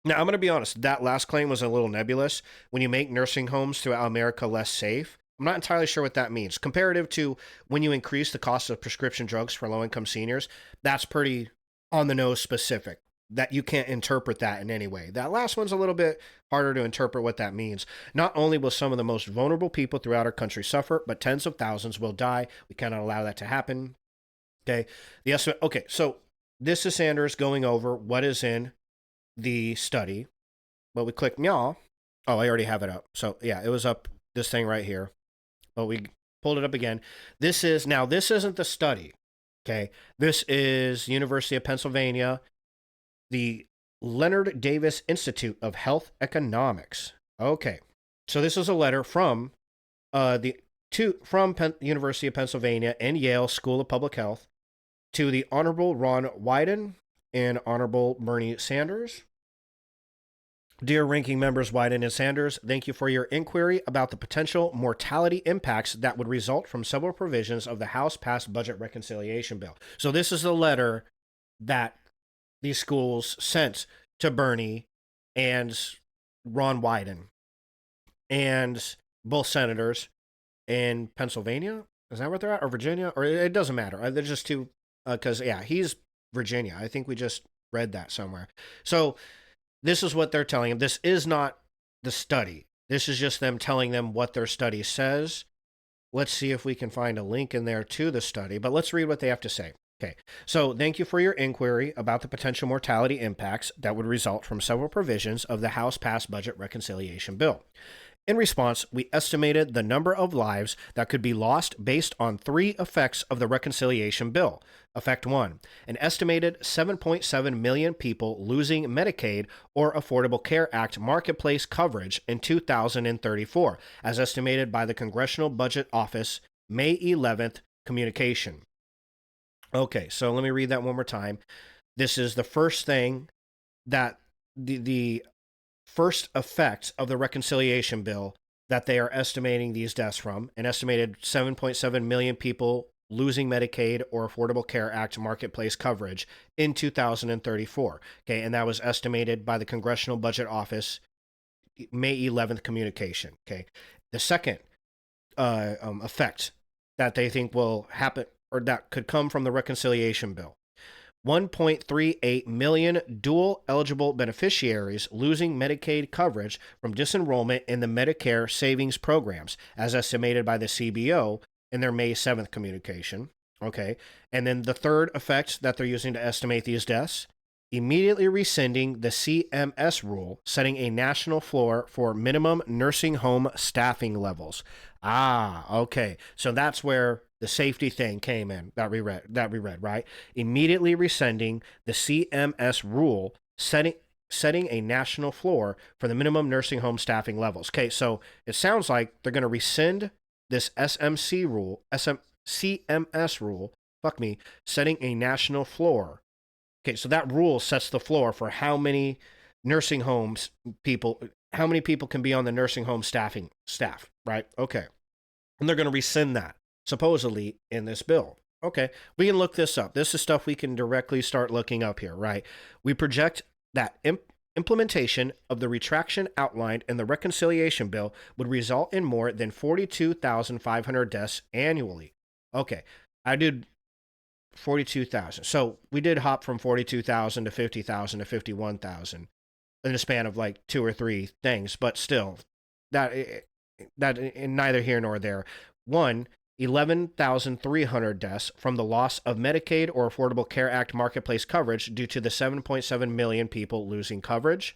S1: I'm going to be honest. That last claim was a little nebulous. When you make nursing homes throughout America less safe, I'm not entirely sure what that means. Comparative to when you increase the cost of prescription drugs for low-income seniors, that's pretty on-the-nose specific. That you can't interpret that in any way. That last one's a little bit harder to interpret what that means. Not only will some of the most vulnerable people throughout our country suffer, but tens of thousands will die. We cannot allow that to happen. Okay. The estimate. Okay. So this is Sanders going over what is in the study. But we click meow. Oh, I already have it up. So yeah, it was up this thing right here. But we pulled it up again. This isn't the study. Okay. This is University of Pennsylvania, the Leonard Davis Institute of Health Economics. Okay. So this is a letter from University of Pennsylvania and Yale School of Public Health to the Honorable Ron Wyden and Honorable Bernie Sanders. Dear ranking members Wyden and Sanders, thank you for your inquiry about the potential mortality impacts that would result from several provisions of the House-passed budget reconciliation bill. So this is the letter that these schools sent to Bernie and Ron Wyden and both senators in Pennsylvania. Is that where they're at? Or Virginia? Or it doesn't matter. They're just two, because, yeah, he's Virginia. I think we just read that somewhere. So this is what they're telling him. This is not the study. This is just them telling them what their study says. Let's see if we can find a link in there to the study, but let's read what they have to say. Okay, so thank you for your inquiry about the potential mortality impacts that would result from several provisions of the House-passed budget reconciliation bill. In response, we estimated the number of lives that could be lost based on three effects of the reconciliation bill. Effect 1, an estimated 7.7 million people losing Medicaid or Affordable Care Act marketplace coverage in 2034, as estimated by the Congressional Budget Office May 11th communication. Okay, so let me read that one more time. This is the first thing that the first effect of the reconciliation bill that they are estimating these deaths from. An estimated 7.7 million people losing Medicaid or Affordable Care Act marketplace coverage in 2034. Okay, and that was estimated by the Congressional Budget Office May 11th communication. Okay, the second effect that they think will happen or that could come from the reconciliation bill. 1.38 million dual eligible beneficiaries losing Medicaid coverage from disenrollment in the Medicare savings programs, as estimated by the CBO in their May 7th communication. Okay. And then the third effect that they're using to estimate these deaths, immediately rescinding the CMS rule, setting a national floor for minimum nursing home staffing levels. Okay. So that's where the safety thing came in that we read, right? Immediately rescinding the CMS rule, setting a national floor for the minimum nursing home staffing levels. Okay, so it sounds like they're going to rescind this CMS rule, setting a national floor. Okay, so that rule sets the floor for how many people can be on the nursing home staff, right? Okay. And they're going to rescind that, supposedly, in this bill. Okay, we can look this up. This is stuff we can directly start looking up here, right? We project that implementation of the retraction outlined in the reconciliation bill would result in more than 42,500 deaths annually. Okay, I did 42,000. So we did hop from 42,000 to 50,000 to 51,000 in a span of like 2 or 3 things, but still, that neither here nor there. 11,300 deaths from the loss of Medicaid or Affordable Care Act marketplace coverage due to the 7.7 million people losing coverage.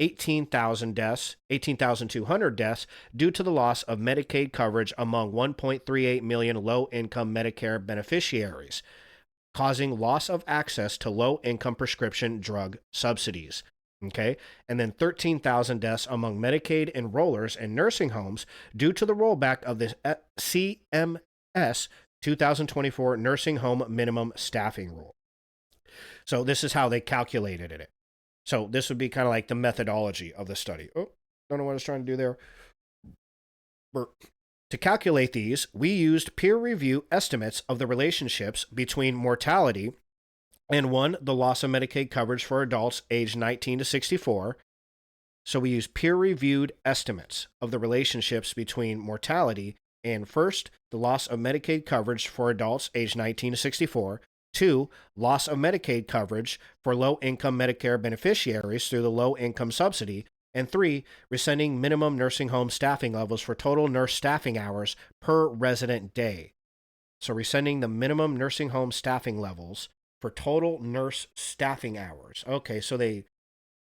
S1: 18,200 deaths due to the loss of Medicaid coverage among 1.38 million low-income Medicare beneficiaries, causing loss of access to low-income prescription drug subsidies. Okay, and then 13,000 deaths among Medicaid enrollers in nursing homes due to the rollback of the CMS 2024 nursing home minimum staffing rule. So this is how they calculated it. So this would be kind of like the methodology of the study. Oh, don't know what I was trying to do there. To calculate these, we used peer review estimates of the relationships between mortality and one, the loss of Medicaid coverage for adults aged 19 to 64. So we use peer-reviewed estimates of the relationships between mortality and first, the loss of Medicaid coverage for adults aged 19 to 64. Two, loss of Medicaid coverage for low-income Medicare beneficiaries through the low-income subsidy. And three, rescinding minimum nursing home staffing levels for total nurse staffing hours per resident day. So rescinding the minimum nursing home staffing levels for total nurse staffing hours. Okay, so they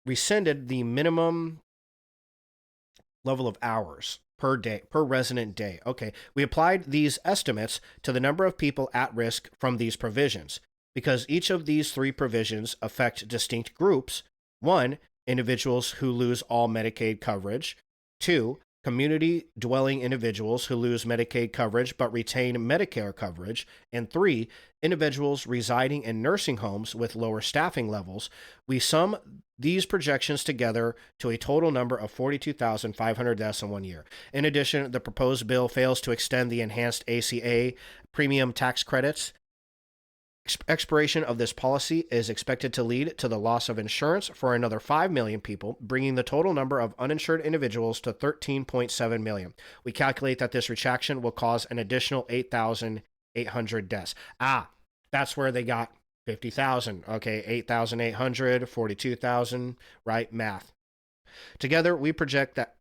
S1: rescinded the minimum level of hours per day, per resident day. Okay, we applied these estimates to the number of people at risk from these provisions because each of these three provisions affect distinct groups. One, individuals who lose all Medicaid coverage. Two, community dwelling individuals who lose Medicaid coverage but retain Medicare coverage. And three, individuals residing in nursing homes with lower staffing levels. We sum these projections together to a total number of 42,500 deaths in 1 year. In addition, the proposed bill fails to extend the enhanced ACA premium tax credits. Expiration of this policy is expected to lead to the loss of insurance for another 5 million people, bringing the total number of uninsured individuals to 13.7 million. We calculate that this retraction will cause an additional 8,800 deaths. That's where they got 50,000. Okay, 8,800, 42,000, right? Math. Together, we project that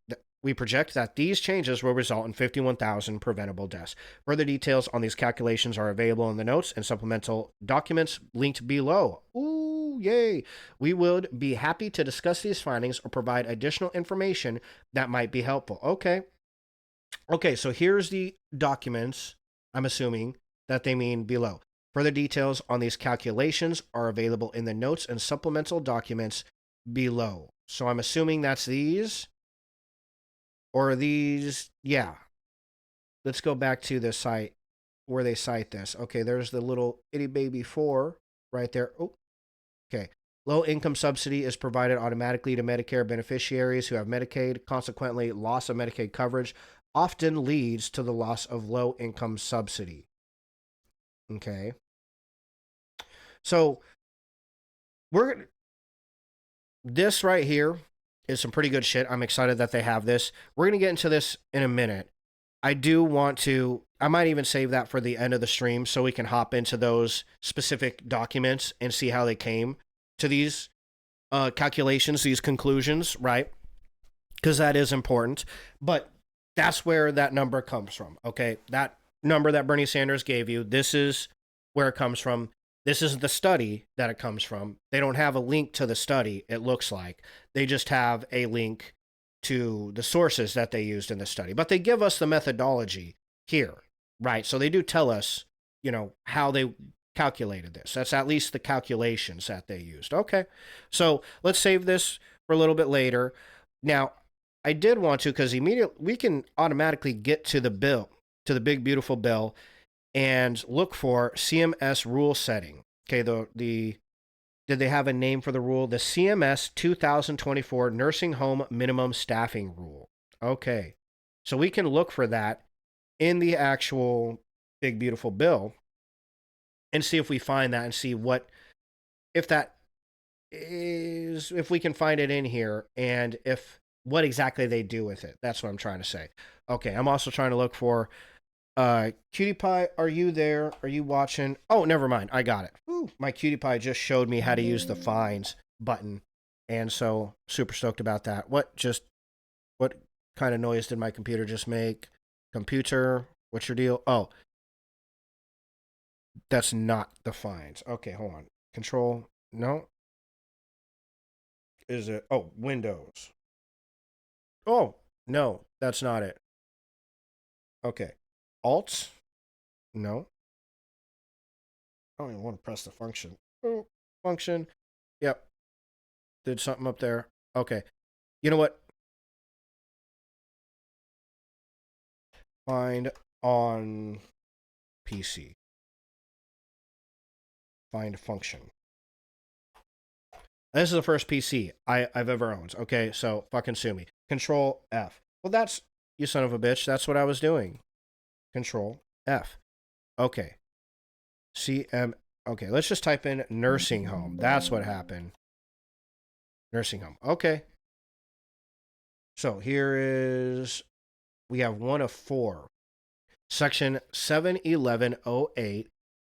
S1: these changes will result in 51,000 preventable deaths. Further details on these calculations are available in the notes and supplemental documents linked below. Ooh, yay! We would be happy to discuss these findings or provide additional information that might be helpful. Okay, so here's the documents, I'm assuming, that they mean below. Further details on these calculations are available in the notes and supplemental documents below. So I'm assuming that's these. Or these, yeah. Let's go back to the site where they cite this. Okay, there's the little itty baby 4 right there. Oh, okay. Low income subsidy is provided automatically to Medicare beneficiaries who have Medicaid. Consequently, loss of Medicaid coverage often leads to the loss of low income subsidy. Okay. So this right here is some pretty good shit. I'm excited that they have this. We're going to get into this in a minute. I might even save that for the end of the stream so we can hop into those specific documents and see how they came to these calculations, these conclusions, right? Because that is important. But that's where that number comes from, okay? That number that Bernie Sanders gave you, this is where it comes from. This is the study that it comes from. They don't have a link to the study, it looks like. They just have a link to the sources that they used in the study. But they give us the methodology here, right? So they do tell us, how they calculated this. That's at least the calculations that they used. Okay, so let's save this for a little bit later. Now, I did want to, because immediately we can automatically get to the bill, to the big, beautiful bill, and look for CMS rule setting. Okay, did they have a name for the rule? The CMS 2024 Nursing Home Minimum Staffing Rule. Okay, so we can look for that in the actual big, beautiful bill and see if we find that and see if we can find it in here and what exactly they do with it. That's what I'm trying to say. Okay, I'm also trying to look for Cutie Pie, are you there? Are you watching? Oh, never mind. I got it. Ooh, my Cutie Pie just showed me how to use the finds button. And so super stoked about that. What kind of noise did my computer just make? Computer, what's your deal? Oh, that's not the finds. Okay, hold on. Control, no. Is it? Oh, Windows. Oh, no, that's not it. Okay. Alt? No. I don't even want to press the function. Oh, function. Yep. Did something up there. Okay. You know what? Find on PC. Find function. This is the first PC I've ever owned. Okay, so fucking sue me. Control F. Well, that's, you son of a bitch. That's what I was doing. Control F. Okay. CM. Okay, let's just type in nursing home. That's what happened. Nursing home. Okay. So here is, we have one of four. Section 71108,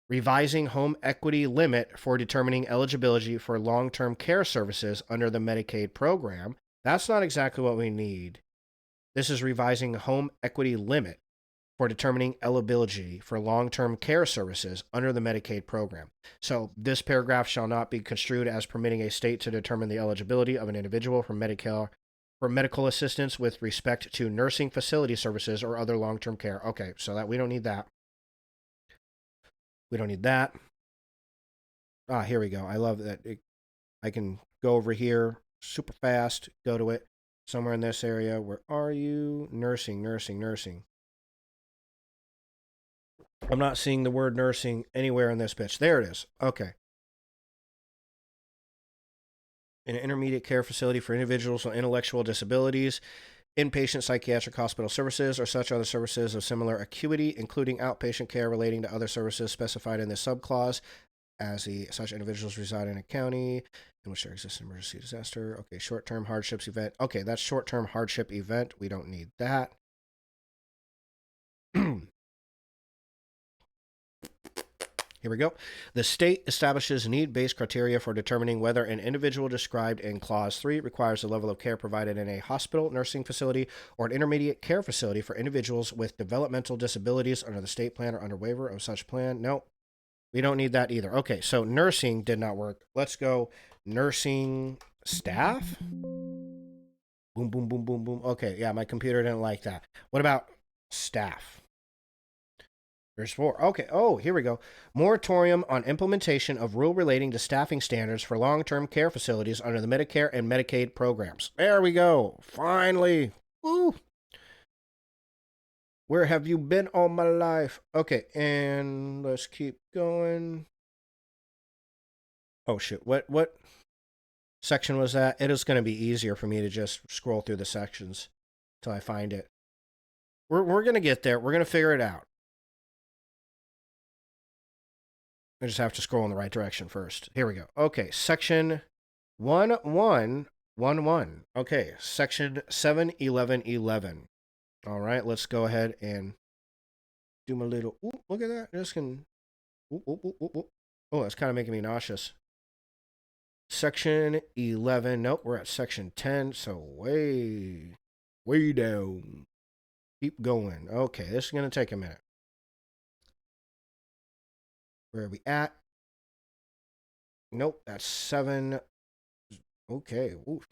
S1: revising home equity limit for determining eligibility for long-term care services under the Medicaid program. That's not exactly what we need. This is revising home equity limit for determining eligibility for long-term care services under the Medicaid program. So this paragraph shall not be construed as permitting a state to determine the eligibility of an individual for Medicare for medical assistance with respect to nursing facility services or other long-term care. Okay, so that we don't need that. We don't need that. Ah, here we go. I love that. I can go over here super fast, go to it. Somewhere in this area. Where are you? Nursing, nursing, nursing. I'm not seeing the word nursing anywhere in this bitch. There it is. Okay. An intermediate care facility for individuals with intellectual disabilities, inpatient psychiatric hospital services, or such other services of similar acuity, including outpatient care relating to other services specified in this subclause, as such individuals reside in a county in which there exists an emergency disaster. Okay, short-term hardships event. Okay, that's short-term hardship event. We don't need that. Here we go. The state establishes need-based criteria for determining whether an individual described in Clause 3 requires the level of care provided in a hospital, nursing facility, or an intermediate care facility for individuals with developmental disabilities under the state plan or under waiver of such plan. No, we don't need that either. Okay, so nursing did not work. Let's go nursing staff. Boom, boom, boom, boom, boom. Okay, yeah, my computer didn't like that. What about staff? There's four. Okay. Oh, here we go. Moratorium on implementation of rule relating to staffing standards for long-term care facilities under the Medicare and Medicaid programs. There we go. Finally. Woo. Where have you been all my life? Okay, and let's keep going. Oh shit. What section was that? It is going to be easier for me to just scroll through the sections until I find it. We're going to get there. We're going to figure it out. I just have to scroll in the right direction first. Here we go. Okay, section 1111. Okay, section 71111. All right, let's go ahead and do my little. Ooh, look at that. This can. Ooh, ooh, ooh, ooh, ooh. Oh, that's kind of making me nauseous. Section 11. Nope, we're at section 10. So way down. Keep going. Okay, this is going to take a minute. Where are we at? Nope, that's 7. Okay. Oof.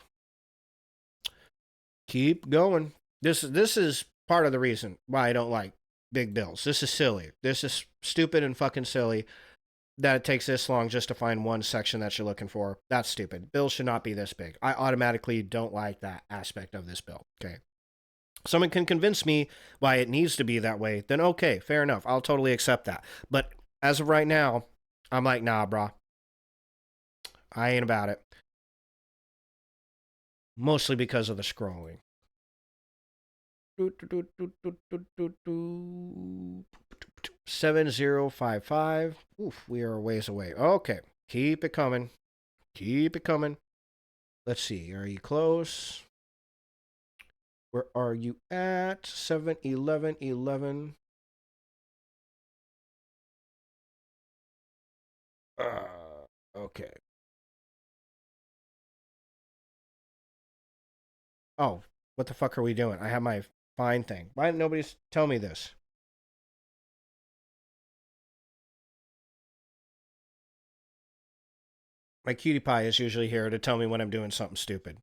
S1: Keep going. This is part of the reason why I don't like big bills. This is silly. This is stupid and fucking silly that it takes this long just to find one section that you're looking for. That's stupid. Bills should not be this big. I automatically don't like that aspect of this bill. Okay. Someone can convince me why it needs to be that way, then okay, fair enough. I'll totally accept that. But as of right now, I'm like, nah, brah. I ain't about it. Mostly because of the scrolling. 7055. Oof, we are a ways away. Okay, keep it coming. Keep it coming. Let's see, are you close? Where are you at? 71111. Okay. Oh, what the fuck are we doing? I have my fine thing. Why didn't nobody tell me this? My cutie pie is usually here to tell me when I'm doing something stupid.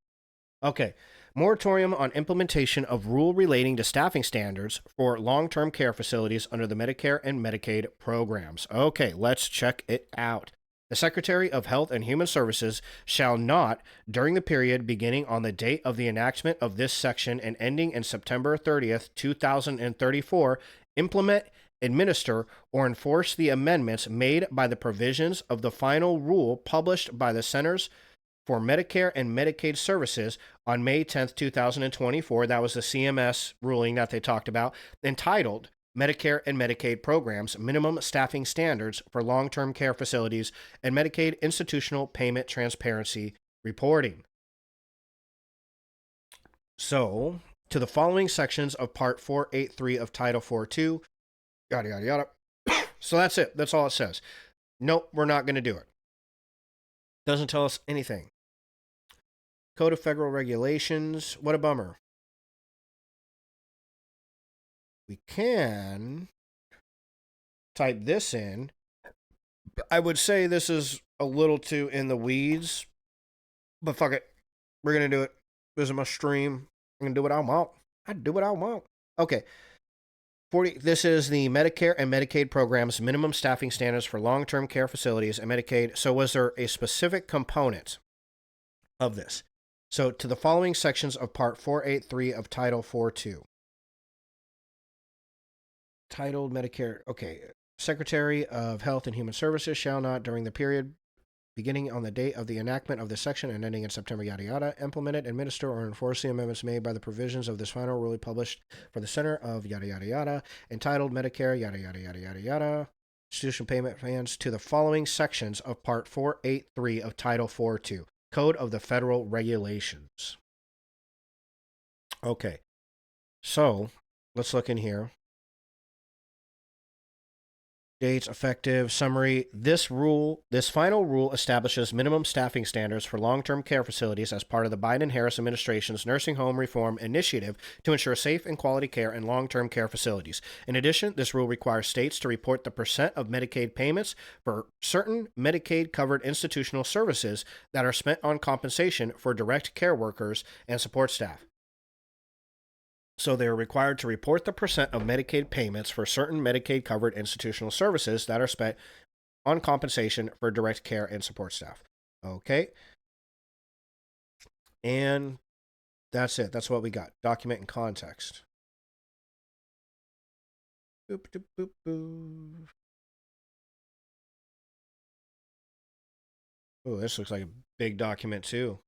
S1: Okay. Moratorium on implementation of rule relating to staffing standards for long-term care facilities under the Medicare and Medicaid programs. Okay, let's check it out. The Secretary of Health and Human Services shall not, during the period beginning on the date of the enactment of this section and ending in September 30th, 2034, implement, administer, or enforce the amendments made by the provisions of the final rule published by the Centers for Medicare and Medicaid services on May 10th, 2024. That was the CMS ruling that they talked about, entitled Medicare and Medicaid Programs Minimum Staffing Standards for Long-Term Care Facilities and Medicaid Institutional Payment Transparency Reporting. So, to the following sections of Part 483 of Title 42, yada, yada, yada. So that's it. That's all it says. Nope, we're not going to do it. Doesn't tell us anything. Code of Federal Regulations. What a bummer. We can type this in. I would say this is a little too in the weeds, but fuck it. We're going to do it. This is my stream. I'm going to do what I want. I do what I want. Okay. This is the Medicare and Medicaid programs, minimum staffing standards for long-term care facilities and Medicaid. So was there a specific component of this? So to the following sections of Part 483 of Title 42. Titled Medicare. Okay. Secretary of Health and Human Services shall not, during the period beginning on the date of the enactment of this section and ending in September, yada, yada, implement, administer, or enforce the amendments made by the provisions of this final ruling published for the Center of yada, yada, yada, entitled Medicare, yada, yada, yada, yada, yada, institutional payment plans to the following sections of Part 483 of Title 42, Code of the Federal Regulations. Okay, so let's look in here. Dates, effective, summary. This final rule establishes minimum staffing standards for long-term care facilities as part of the Biden-Harris administration's nursing home reform initiative to ensure safe and quality care in long-term care facilities. In addition, this rule requires states to report the percent of Medicaid payments for certain Medicaid-covered institutional services that are spent on compensation for direct care workers and support staff. So they are required to report the percent of Medicaid payments for certain Medicaid-covered institutional services that are spent on compensation for direct care and support staff. Okay. And that's it. That's what we got. Document and context. Boop, boop, boop, boop. Oh, this looks like a big document too.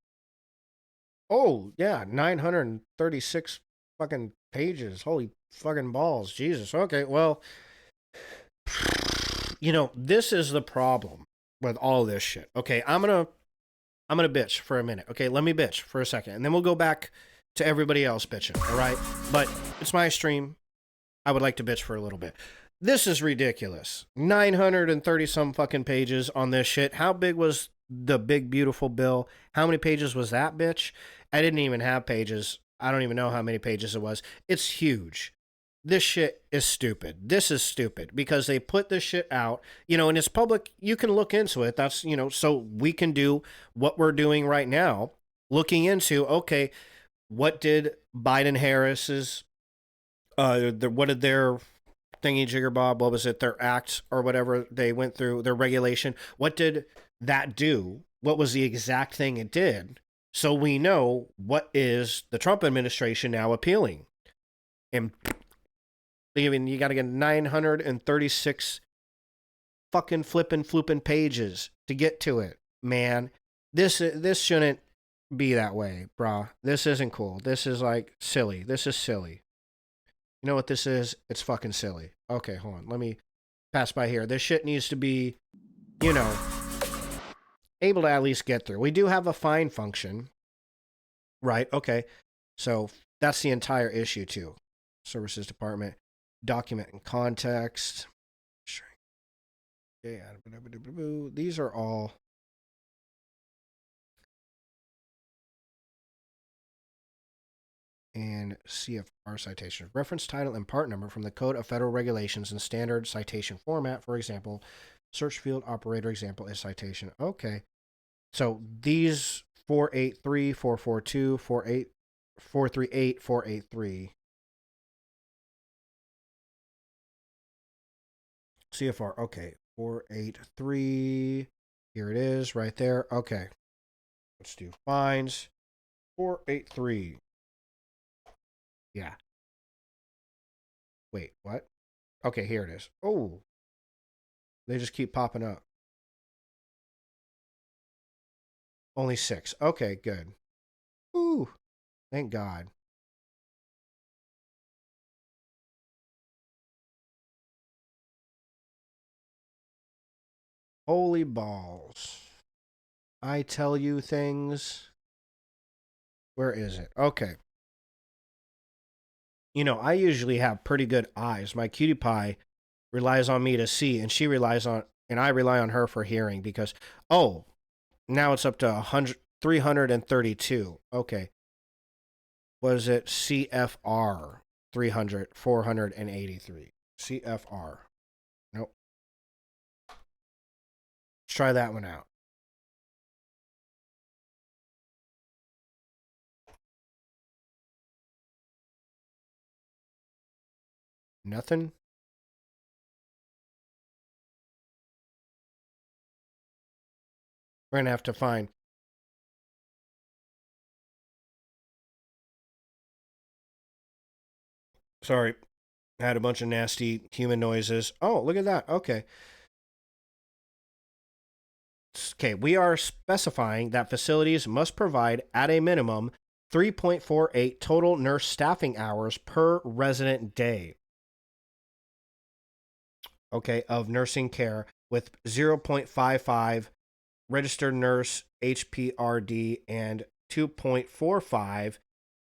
S1: Oh, yeah, 936 fucking pages. Holy fucking balls. Jesus. Okay, well, you know, this is the problem with all this shit. Okay, I'm gonna bitch for a minute. Okay, let me bitch for a second, and then we'll go back to everybody else bitching, all right? But it's my stream. I would like to bitch for a little bit. This is ridiculous. 930 some fucking pages on this shit. How big was the big beautiful bill? How many pages was that, bitch? I didn't even have pages. I don't even know how many pages it was. It's huge. This shit is stupid. This is stupid because they put this shit out, you know, and it's public. You can look into it. That's, you know, so we can do what we're doing right now, looking into, okay, what did Biden-Harris's, what did their thingy jigger bob, what was it, their act or whatever they went through, their regulation, what did that do? What was the exact thing it did? So we know what is the Trump administration now appealing. And I mean, you got to get 936 fucking flippin' pages to get to it, man. This shouldn't be that way, brah. This isn't cool. This is like silly. This is silly. You know what this is? It's fucking silly. Okay, hold on. Let me pass by here. This shit needs to be, you know, able to at least get through. We do have a find function, right? Okay, so that's the entire issue too. Services Department, document and context. Yeah, these are all. And CFR citation. Reference title and part number from the Code of Federal Regulations and standard citation format. For example, search field operator example is citation. Okay. So these 483, 442, 438, 483. CFR. Okay. 483. Here it is right there. Okay. Let's do finds. 483. Yeah. Wait, what? Okay, here it is. Oh. They just keep popping up. Only 6. Okay, good. Ooh, thank God. Holy balls. I tell you things. Where is it? Okay. You know, I usually have pretty good eyes. My cutie pie relies on me to see, and I rely on her for hearing because, oh, now it's up to 332. Okay. Was it CFR 300, 483? CFR. Nope. Let's try that one out. Nothing? We're going to have to find. Sorry. I had a bunch of nasty human noises. Oh, look at that. Okay. Okay, we are specifying that facilities must provide at a minimum 3.48 total nurse staffing hours per resident day. Okay, of nursing care with 0.55 registered nurse HPRD and 2.45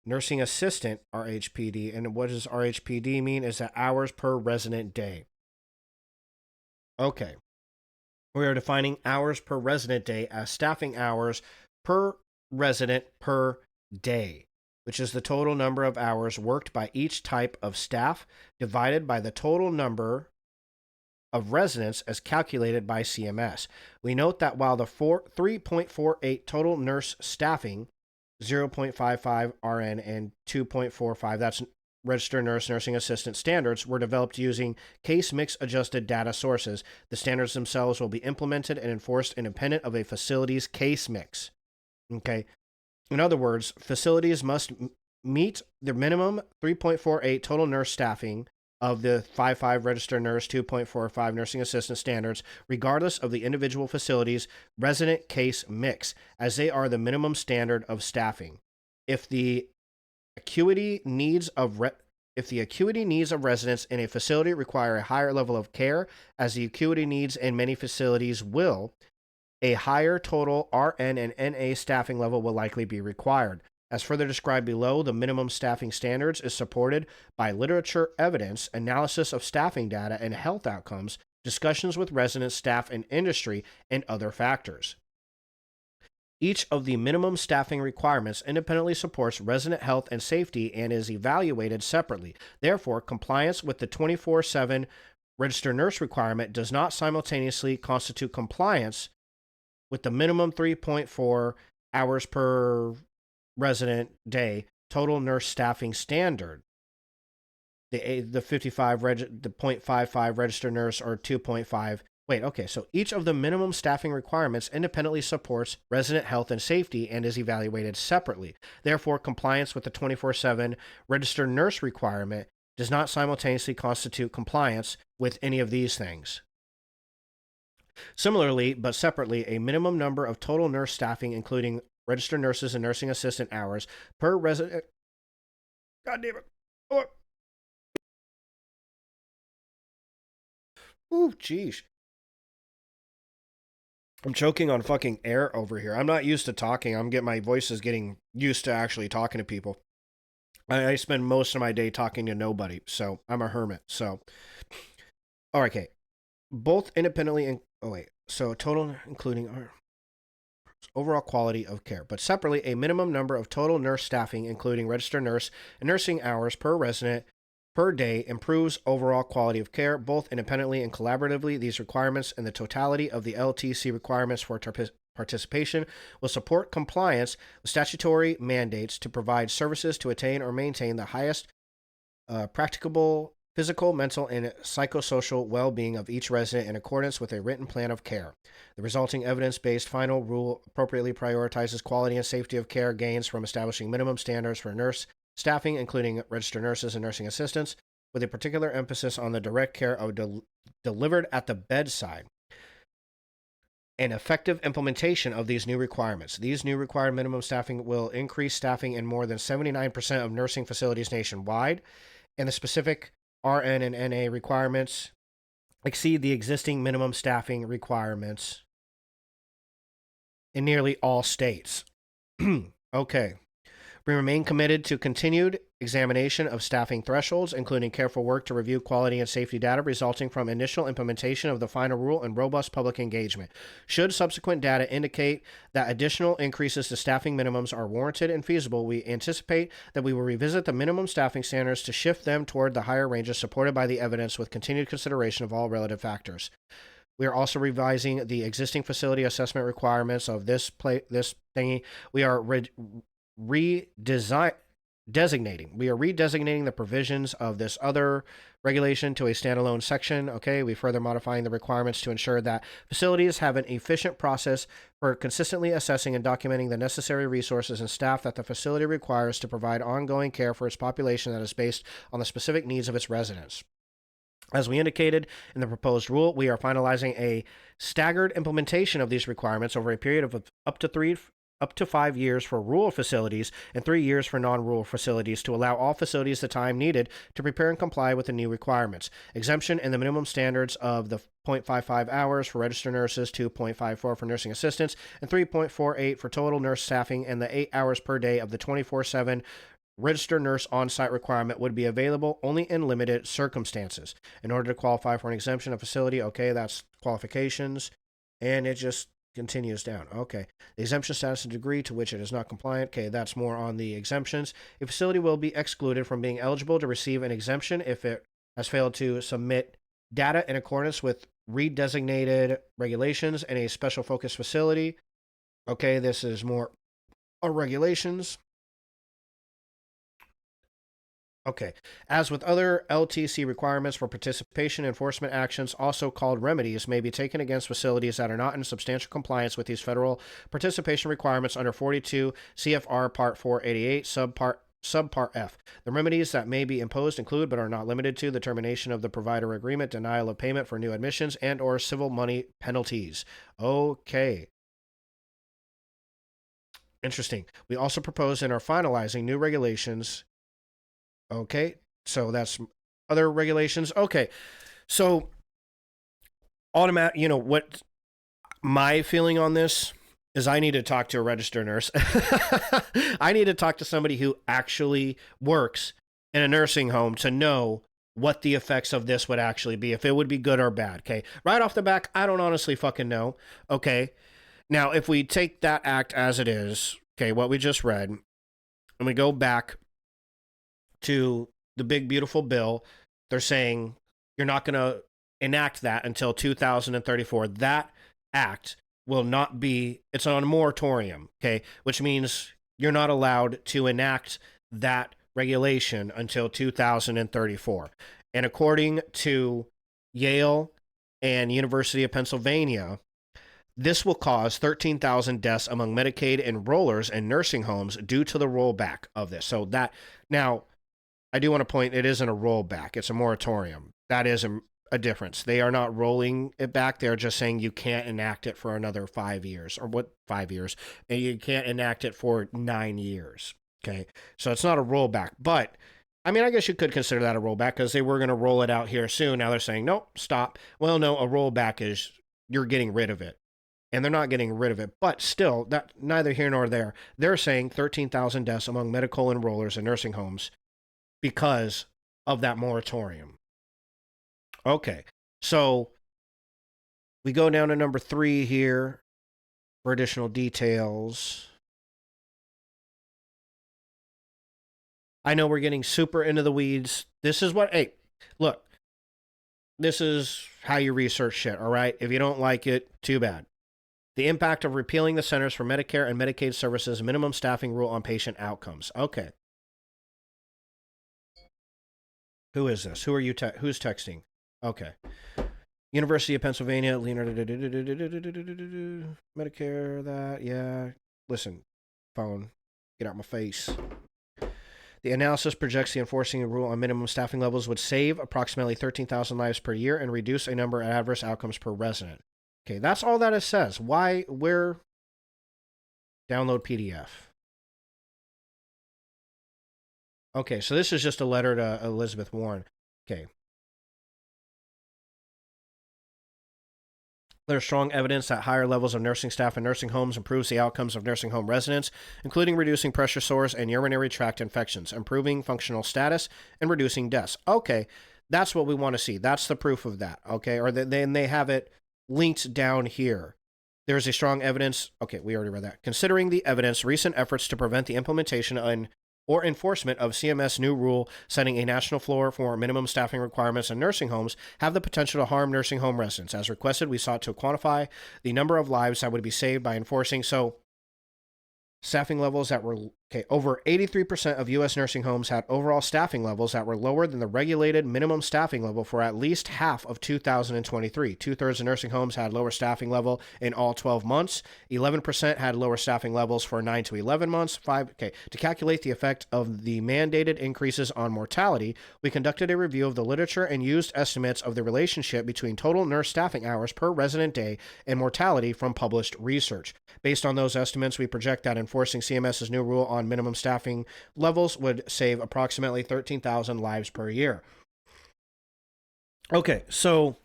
S1: nursing assistant RHPD. And what does RHPD mean? Is that hours per resident day. Okay. We are defining hours per resident day as staffing hours per resident per day, which is the total number of hours worked by each type of staff divided by the total number of residents as calculated by CMS. We note that while the 3.48 total nurse staffing, 0.55 RN and 2.45, that's registered nurse nursing assistant standards, were developed using case mix adjusted data sources. The standards themselves will be implemented and enforced independent of a facility's case mix. Okay. In other words, facilities must meet the minimum 3.48 total nurse staffing of the 5.5 registered nurse, 2.45 nursing assistant standards, regardless of the individual facility's resident case mix, as they are the minimum standard of staffing. If the acuity needs of residents in a facility require a higher level of care, as the acuity needs in many facilities will, a higher total RN and NA staffing level will likely be required. As further described below, the minimum staffing standards is supported by literature evidence, analysis of staffing data and health outcomes, discussions with residents, staff, and industry, and other factors. Each of the minimum staffing requirements independently supports resident health and safety and is evaluated separately. Therefore, compliance with the 24/7 registered nurse requirement does not simultaneously constitute compliance with the minimum 3.4 hours per resident day total nurse staffing standard. The 0.55 registered nurse or 2.5. Wait, okay, so each of the minimum staffing requirements independently supports resident health and safety and is evaluated separately. Therefore, compliance with the 24/7 registered nurse requirement does not simultaneously constitute compliance with any of these things. Similarly, but separately, a minimum number of total nurse staffing, including registered nurses and nursing assistant hours per resident. God damn it. Oh. Ooh, jeez. I'm choking on fucking air over here. I'm not used to talking. My voice is getting used to actually talking to people. I spend most of my day talking to nobody, so I'm a hermit. So, all right, okay. Both independently so total including our overall quality of care, but separately a minimum number of total nurse staffing, including registered nurse and nursing hours per resident per day, improves overall quality of care. Both independently and collaboratively, these requirements and the totality of the LTC requirements for participation will support compliance with statutory mandates to provide services to attain or maintain the highest practicable physical, mental, and psychosocial well-being of each resident in accordance with a written plan of care. The resulting evidence-based final rule appropriately prioritizes quality and safety of care gains from establishing minimum standards for nurse staffing, including registered nurses and nursing assistants, with a particular emphasis on the direct care of delivered at the bedside. and effective implementation of these new requirements. These new required minimum staffing will increase staffing in more than 79% of nursing facilities nationwide, and the specific RN and NA requirements exceed the existing minimum staffing requirements in nearly all states. Okay. We remain committed to continued examination of staffing thresholds, including careful work to review quality and safety data resulting from initial implementation of the final rule and robust public engagement. Should subsequent data indicate that additional increases to staffing minimums are warranted and feasible, we anticipate that we will revisit the minimum staffing standards to shift them toward the higher ranges supported by the evidence with continued consideration of all relative factors. We are also revising the existing facility assessment requirements of this thingy. We are redesignating the provisions of this other regulation to a standalone section. Okay, we further modifying the requirements to ensure that facilities have an efficient process for consistently assessing and documenting the necessary resources and staff that the facility requires to provide ongoing care for its population that is based on the specific needs of its residents. As we indicated in the proposed rule, we are finalizing a staggered implementation of these requirements over a period of up to 5 years for rural facilities and 3 years for non-rural facilities to allow all facilities the time needed to prepare and comply with the new requirements. Exemption in the minimum standards of the 0.55 hours for registered nurses, 2.54 for nursing assistants, and 3.48 for total nurse staffing, and the 8 hours per day of the 24/7 registered nurse on-site requirement would be available only in limited circumstances. In order to qualify for an exemption, a facility, okay, that's qualifications, and it just continues down. Okay. The exemption status and degree to which it is not compliant. Okay, that's more on the exemptions. A facility will be excluded from being eligible to receive an exemption if it has failed to submit data in accordance with redesignated regulations in a special focus facility. Okay, this is more regulations. Okay. As with other LTC requirements for participation, enforcement actions, also called remedies, may be taken against facilities that are not in substantial compliance with these federal participation requirements under 42 CFR Part 488, Subpart F. The remedies that may be imposed include, but are not limited to, the termination of the provider agreement, denial of payment for new admissions, and or civil money penalties. Okay. Interesting. We also propose and are finalizing new regulations. Okay, so that's other regulations. Okay, so what my feeling on this is, I need to talk to a registered nurse. I need to talk to somebody who actually works in a nursing home to know what the effects of this would actually be, if it would be good or bad. Okay, right off the back, I don't honestly fucking know. Okay, now if we take that act as it is, okay, what we just read, and we go back to the big beautiful bill, they're saying you're not going to enact that until 2034. That act will not be, it's on a moratorium, okay, which means you're not allowed to enact that regulation until 2034. And according to Yale and University of Pennsylvania, this will cause 13,000 deaths among Medicaid enrollers in nursing homes due to the rollback of this. So that, now, I do want to point, it isn't a rollback. It's a moratorium. That is a difference. They are not rolling it back. They're just saying you can't enact it for another 5 years. Or what, 5 years? And you can't enact it for 9 years. Okay? So it's not a rollback. But, I mean, I guess you could consider that a rollback because they were going to roll it out here soon. Now they're saying, nope, stop. Well, no, a rollback is you're getting rid of it. And they're not getting rid of it. But still, that neither here nor there. They're saying 13,000 deaths among medical enrollers in nursing homes because of that moratorium. Okay, so we go down to number 3 here for additional details. I know we're getting super into the weeds. This is what, hey, look, this is how you research shit, all right? If you don't like it, too bad. The impact of repealing the Centers for Medicare and Medicaid Services minimum staffing rule on patient outcomes. Okay. Who is this? Who are you? Who's texting? Okay. University of Pennsylvania, Medicare, that, yeah. Listen, phone, get out my face. The analysis projects the enforcing a rule on minimum staffing levels would save approximately 13,000 lives per year and reduce a number of adverse outcomes per resident. Okay, that's all that it says. Where, download PDF. Okay, so this is just a letter to Elizabeth Warren. Okay. There's strong evidence that higher levels of nursing staff in nursing homes improves the outcomes of nursing home residents, including reducing pressure sores and urinary tract infections, improving functional status, and reducing deaths. Okay, that's what we want to see. That's the proof of that. Okay, or then they have it linked down here. There's a strong evidence. Okay, we already read that. Considering the evidence, recent efforts to prevent the implementation or enforcement of CMS new rule setting a national floor for minimum staffing requirements in nursing homes have the potential to harm nursing home residents. As requested, we sought to quantify the number of lives that would be saved by enforcing. So staffing levels that were over 83% of U.S. nursing homes had overall staffing levels that were lower than the regulated minimum staffing level for at least half of 2023. 2/3 of nursing homes had lower staffing level in all 12 months. 11% had lower staffing levels for 9 to 11 months. To calculate the effect of the mandated increases on mortality, we conducted a review of the literature and used estimates of the relationship between total nurse staffing hours per resident day and mortality from published research. Based on those estimates, we project that enforcing CMS's new rule on minimum staffing levels would save approximately 13,000 lives per year. Okay, so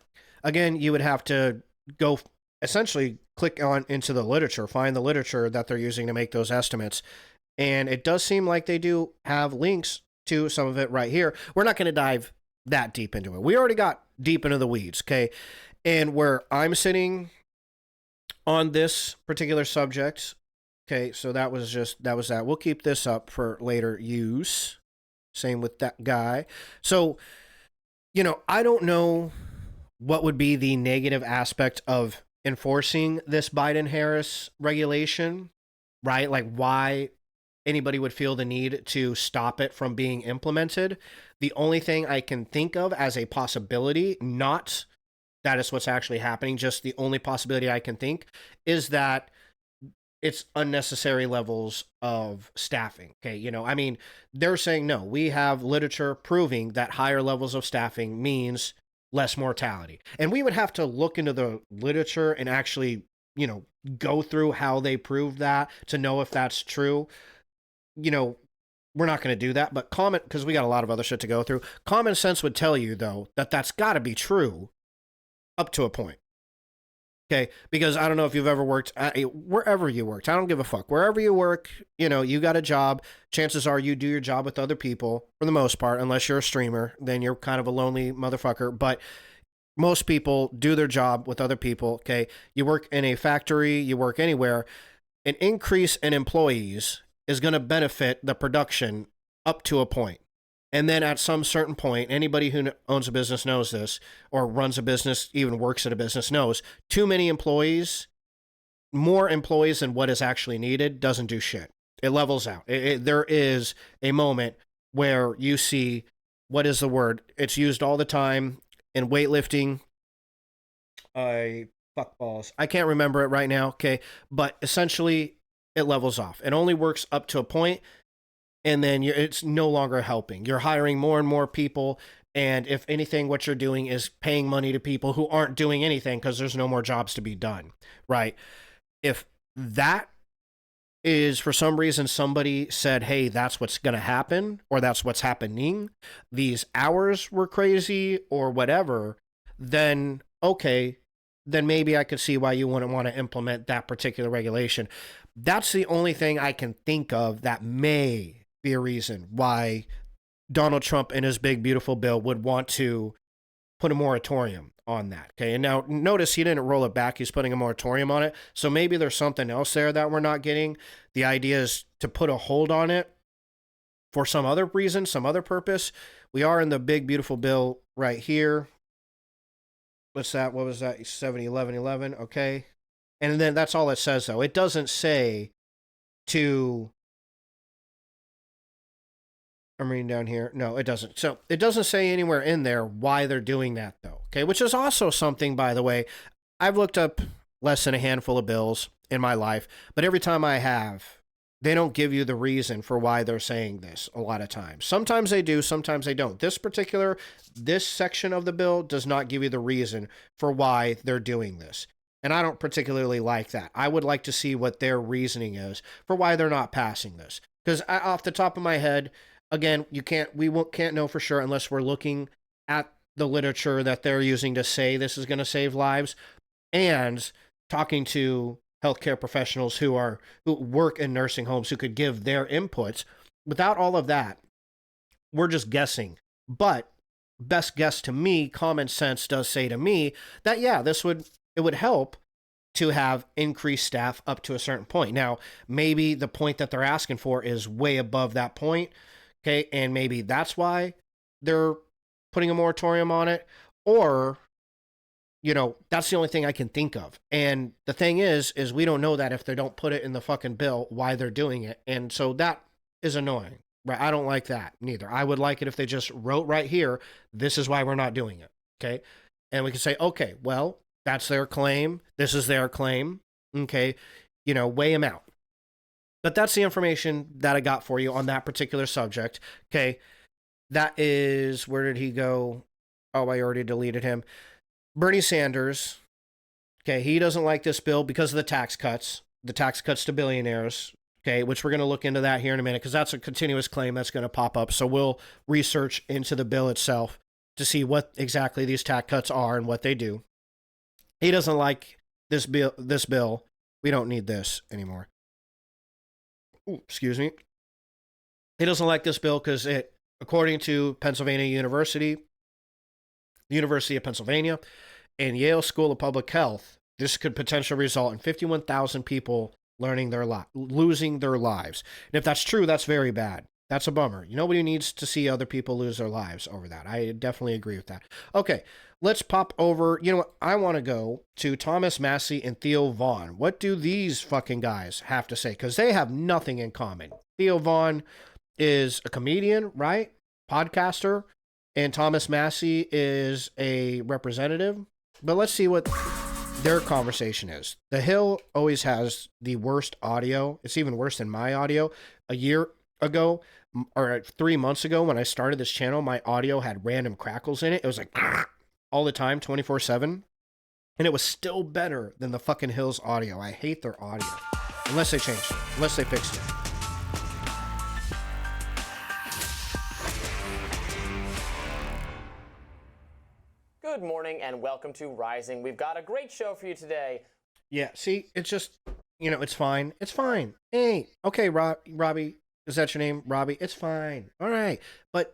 S1: again, you would have to go essentially click on into the literature, find the literature that they're using to make those estimates. And it does seem like they do have links to some of it right here. We're not going to dive that deep into it. We already got deep into the weeds, okay? And where I'm sitting on this particular subject, okay, so that was that. We'll keep this up for later use. Same with that guy. So, I don't know what would be the negative aspect of enforcing this Biden-Harris regulation, right? Like why anybody would feel the need to stop it from being implemented. The only thing I can think of as a possibility, not that is what's actually happening, just the only possibility I can think is that it's unnecessary levels of staffing. Okay. They're saying, no, we have literature proving that higher levels of staffing means less mortality. And we would have to look into the literature and actually, go through how they proved that to know if that's true. We're not going to do that, but because we got a lot of other shit to go through. Common sense would tell you, though, that that's got to be true up to a point. Okay, because I don't know if you've ever worked wherever you worked. I don't give a fuck. Wherever you work, you got a job. Chances are you do your job with other people for the most part, unless you're a streamer, then you're kind of a lonely motherfucker. But most people do their job with other people. Okay, you work in a factory, you work anywhere. An increase in employees is going to benefit the production up to a point. And then at some certain point, anybody who owns a business knows this, or runs a business, even works at a business knows, too many employees, more employees than what is actually needed doesn't do shit. It levels out. There is a moment where you see, what is the word? It's used all the time in weightlifting. Fuck balls. I can't remember it right now. Okay. But essentially, it levels off. It only works up to a point. And then it's no longer helping. You're hiring more and more people. And if anything, what you're doing is paying money to people who aren't doing anything because there's no more jobs to be done, right? If that is, for some reason, somebody said, hey, that's what's going to happen, or that's what's happening, these hours were crazy or whatever, then okay, then maybe I could see why you wouldn't want to implement that particular regulation. That's the only thing I can think of that may be a reason why Donald Trump in his big, beautiful bill would want to put a moratorium on that. Okay. And now notice he didn't roll it back. He's putting a moratorium on it. So maybe there's something else there that we're not getting. The idea is to put a hold on it for some other reason, some other purpose. We are in the big, beautiful bill right here. What's that? What was that? 701111. Okay. And then that's all it says, though. It doesn't say to... I'm reading down here. No, it doesn't. So it doesn't say anywhere in there why they're doing that, though. Okay, which is also something, by the way, I've looked up less than a handful of bills in my life, but every time I have, they don't give you the reason for why they're saying this a lot of times. Sometimes they do, sometimes they don't. This section of the bill does not give you the reason for why they're doing this. And I don't particularly like that. I would like to see what their reasoning is for why they're not passing this. Because off the top of my head, again, can't know for sure unless we're looking at the literature that they're using to say this is going to save lives, and talking to healthcare professionals who work in nursing homes who could give their inputs. Without all of that, we're just guessing. But best guess to me, common sense does say to me that yeah, it would help to have increased staff up to a certain point. Now, maybe the point that they're asking for is way above that point, okay? And maybe that's why they're putting a moratorium on it, or that's the only thing I can think of. And the thing is we don't know that if they don't put it in the fucking bill, why they're doing it. And so that is annoying, right? I don't like that neither. I would like it if they just wrote right here, this is why we're not doing it, okay? And we can say, okay, well, that's their claim. This is their claim. Okay. Weigh them out. But that's the information that I got for you on that particular subject. Okay. That is, where did he go? Oh, I already deleted him. Bernie Sanders. Okay. He doesn't like this bill because of the tax cuts to billionaires. Okay. Which we're going to look into that here in a minute, because that's a continuous claim that's going to pop up. So we'll research into the bill itself to see what exactly these tax cuts are and what they do. He doesn't like this bill. We don't need this anymore. Ooh, excuse me. He doesn't like this bill because according to Pennsylvania University, the University of Pennsylvania, and Yale School of Public Health, this could potentially result in 51,000 people losing their lives. And if that's true, that's very bad. That's a bummer. Nobody needs to see other people lose their lives over that. I definitely agree with that. Okay, let's pop over. You know what? I want to go to Thomas Massie and Theo Vaughn. What do these fucking guys have to say? Because they have nothing in common. Theo Vaughn is a comedian, right? Podcaster. And Thomas Massie is a representative. But let's see what their conversation is. The Hill always has the worst audio. It's even worse than my audio. A year ago, or 3 months ago, when I started this channel, my audio had random crackles in it. It was like all the time, 24/7. And it was still better than the fucking Hills audio. I hate their audio. Unless they changed it. Unless they fixed it.
S2: Good morning and welcome to Rising. We've got a great show for you today.
S1: Yeah, see, it's just, it's fine. It's fine. Hey, okay, Robbie. Is that your name, Robbie? It's fine. All right. But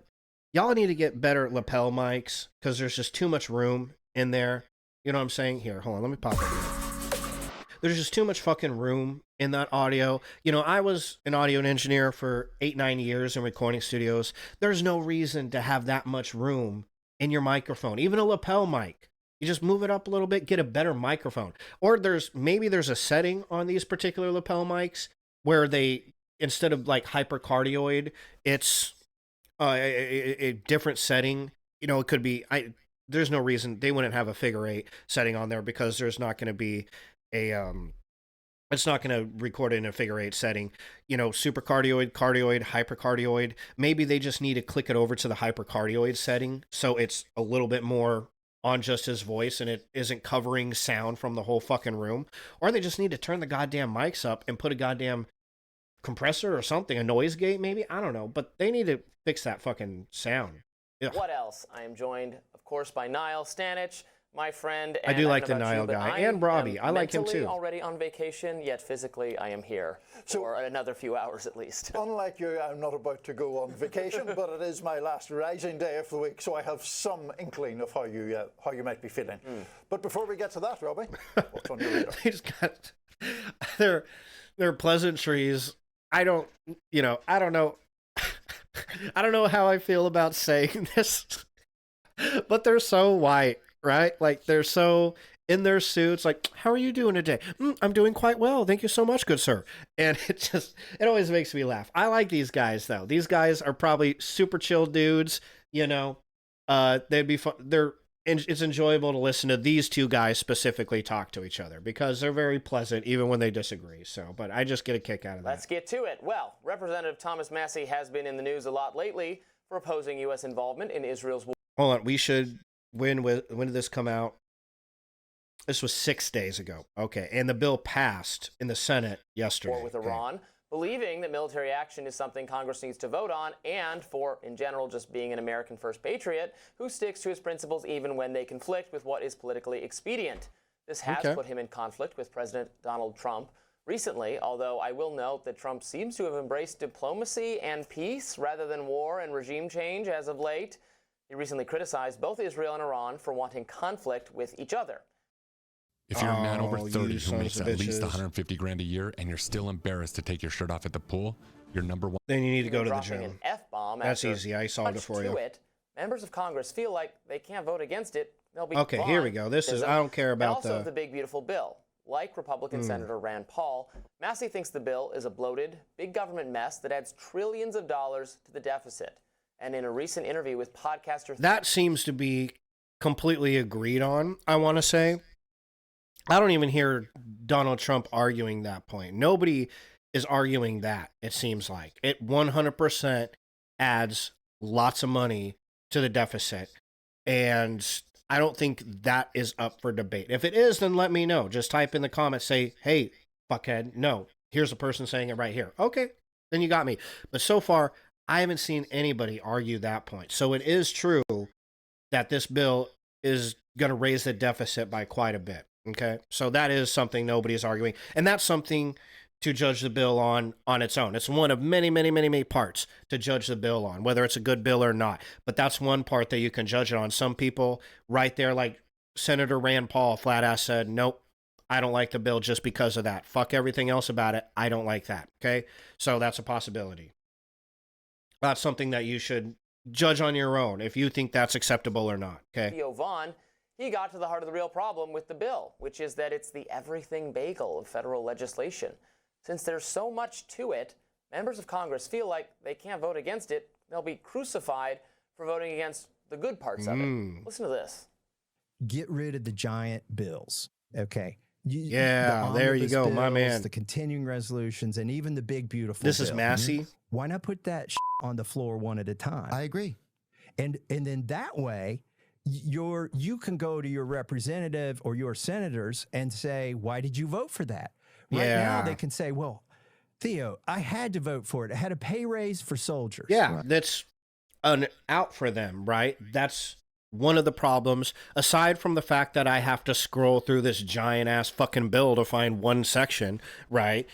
S1: y'all need to get better lapel mics, because there's just too much room in there. You know what I'm saying? Here, hold on. Let me pop it. There's just too much fucking room in that audio. I was an audio engineer for 8-9 years in recording studios. There's no reason to have that much room in your microphone, even a lapel mic. You just move it up a little bit, get a better microphone. Or there's a setting on these particular lapel mics where they, instead of like hypercardioid, it's a different setting. It could be, there's no reason they wouldn't have a figure 8 setting on there, because there's not going to be it's not going to record it in a figure 8 setting. Supercardioid, cardioid, hypercardioid. Maybe they just need to click it over to the hypercardioid setting, so it's a little bit more on just his voice and it isn't covering sound from the whole fucking room. Or they just need to turn the goddamn mics up and put a goddamn compressor or something, a noise gate maybe. I don't know, but they need to fix that fucking sound. Ugh.
S2: What else? I am joined, of course, by Niall Stanich, my friend.
S1: And I do like the Niall guy, and Robbie. I like him too.
S2: Already on vacation, yet physically I am here for another few hours at least.
S5: Unlike you, I'm not about to go on vacation, but it is my last Rising day of the week, so I have some inkling of how you might be feeling. But before we get to that, Robbie, what's on your radar?
S1: They just got their pleasantries. I don't know. I don't know how I feel about saying this, but they're so white, right? Like, they're so in their suits. Like, how are you doing today? I'm doing quite well. Thank you so much, good sir. And it always makes me laugh. I like these guys, though. These guys are probably super chill dudes. They'd be fun. It's enjoyable to listen to these two guys specifically talk to each other, because they're very pleasant even when they disagree. So, but I just get a kick out of that.
S2: Let's get to it. Well, Representative Thomas Massie has been in the news a lot lately for opposing U.S. involvement in Israel's war.
S1: Hold on. We should, when did this come out? This was 6 days ago. Okay. And the bill passed in the Senate yesterday.
S2: Or with Iran, believing that military action is something Congress needs to vote on, and for, in general, just being an American first patriot who sticks to his principles even when they conflict with what is politically expedient. This has put him in conflict with President Donald Trump recently, although I will note that Trump seems to have embraced diplomacy and peace rather than war and regime change as of late. He recently criticized both Israel and Iran for wanting conflict with each other.
S6: If you're a man over 30 who
S1: sons
S6: makes
S1: of
S6: at least
S1: bitches.
S6: 150 grand a year and you're still embarrassed to take your shirt off at the pool, you're number one.
S1: Then you need to go to the
S2: Dropping
S1: gym.
S2: an F-bomb
S1: That's
S2: after
S1: easy. I solved it for you.
S2: It, members of Congress feel like they can't vote against it. They'll be
S1: Okay, here we go. This is, I don't care about
S2: also the big beautiful bill. Like Republican Senator Rand Paul, Massey thinks the bill is a bloated, big government mess that adds trillions of dollars to the deficit. And in a recent interview with podcaster...
S1: That seems to be completely agreed on, I want to say. I don't even hear Donald Trump arguing that point. Nobody is arguing that, it seems like. It 100% adds lots of money to the deficit. And I don't think that is up for debate. If it is, then let me know. Just type in the comments, say, hey, fuckhead, no. Here's a person saying it right here. Okay, then you got me. But so far, I haven't seen anybody argue that point. So it is true that this bill is going to raise the deficit by quite a bit. Okay, so that is something nobody is arguing. And that's something to judge the bill on its own. It's one of many, many, many, many parts to judge the bill on, whether it's a good bill or not. But that's one part that you can judge it on. Some people right there, like Senator Rand Paul, flat ass said, nope, I don't like the bill just because of that. Fuck everything else about it. I don't like that. Okay, so that's a possibility. That's something that you should judge on your own if you think that's acceptable or not. Okay.
S2: Theo Vaughn, he got to the heart of the real problem with the bill, which is that it's the everything bagel of federal legislation. Since there's so much to it, members of Congress feel like they can't vote against it. They'll be crucified for voting against the good parts of it. Listen to this.
S7: Get rid of the giant bills. Okay.
S1: Yeah, there you go, my man.
S7: The continuing resolutions and even the big, beautiful
S1: This
S7: bill.
S1: is Massey.
S7: Why not put that on the floor one at a time?
S8: I agree.
S7: And then that way, you can go to your representative or your senators and say, why did you vote for that? Right now, they can say, well, Theo, I had to vote for it. I had a pay raise for soldiers.
S1: Yeah, that's an out for them, right? That's one of the problems, aside from the fact that I have to scroll through this giant ass fucking bill to find one section, right?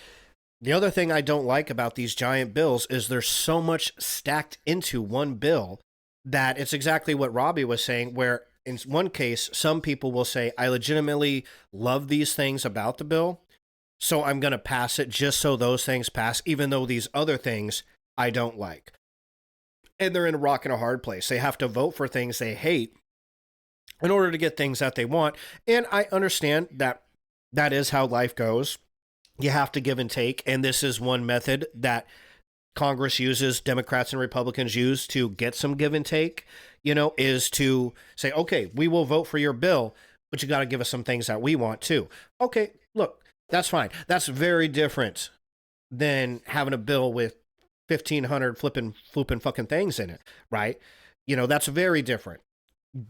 S1: The other thing I don't like about these giant bills is there's so much stacked into one bill that it's exactly what Robbie was saying, where in one case, some people will say, I legitimately love these things about the bill, so I'm going to pass it just so those things pass, even though these other things I don't like. And they're in a rock and a hard place. They have to vote for things they hate in order to get things that they want. And I understand that that is how life goes. You have to give and take. And this is one method that Congress uses, Democrats and Republicans use to get some give and take, is to say, okay, we will vote for your bill, but you got to give us some things that we want too. Okay, look, that's fine. That's very different than having a bill with 1,500 flipping fucking things in it, right? That's very different.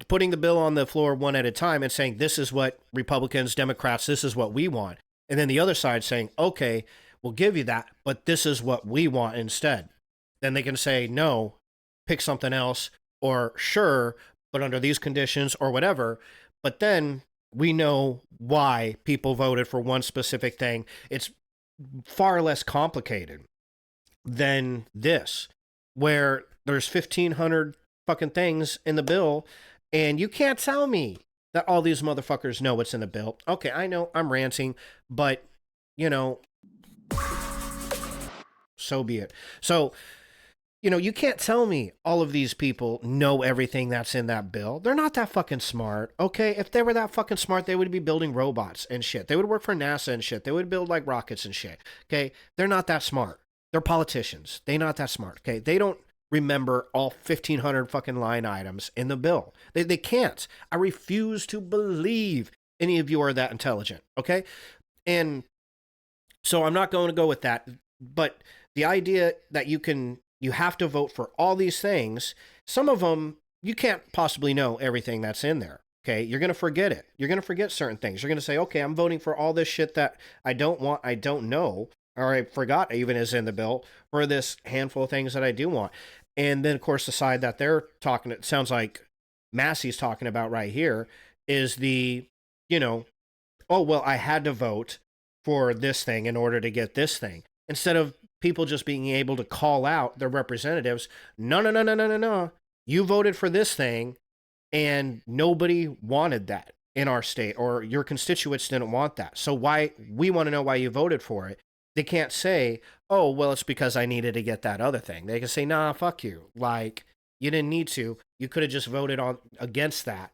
S1: Putting the bill on the floor one at a time and saying, this is what Republicans, Democrats, this is what we want. And then the other side saying, okay, we'll give you that, but this is what we want instead. Then they can say, no, pick something else, or sure, but under these conditions or whatever. But then we know why people voted for one specific thing. It's far less complicated than this, where there's 1,500 fucking things in the bill, and you can't tell me that all these motherfuckers know what's in the bill. Okay, I know I'm ranting, but, so be it. So, you can't tell me all of these people know everything that's in that bill. They're not that fucking smart, okay? If they were that fucking smart, they would be building robots and shit. They would work for NASA and shit. They would build, rockets and shit, okay? They're not that smart. They're politicians. They're not that smart, okay? They don't remember all 1,500 fucking line items in the bill. They can't. I refuse to believe any of you are that intelligent, okay? And so I'm not going to go with that. But the idea that you have to vote for all these things, some of them, you can't possibly know everything that's in there. Okay, you're going to forget it. You're going to forget certain things. You're going to say, okay, I'm voting for all this shit that I don't want, I don't know, or I forgot even is in the bill, for this handful of things that I do want. And then, of course, the side that they're talking, it sounds like Massey's talking about right here, is the, you know, oh, well, I had to vote for this thing in order to get this thing. Instead of people just being able to call out their representatives, no, no, no, no, no, no, no. You voted for this thing, and nobody wanted that in our state, or your constituents didn't want that. So why, we want to know why you voted for it. They can't say, oh, well, it's because I needed to get that other thing. They can say, nah, fuck you. Like, you didn't need to. You could have just voted on against that,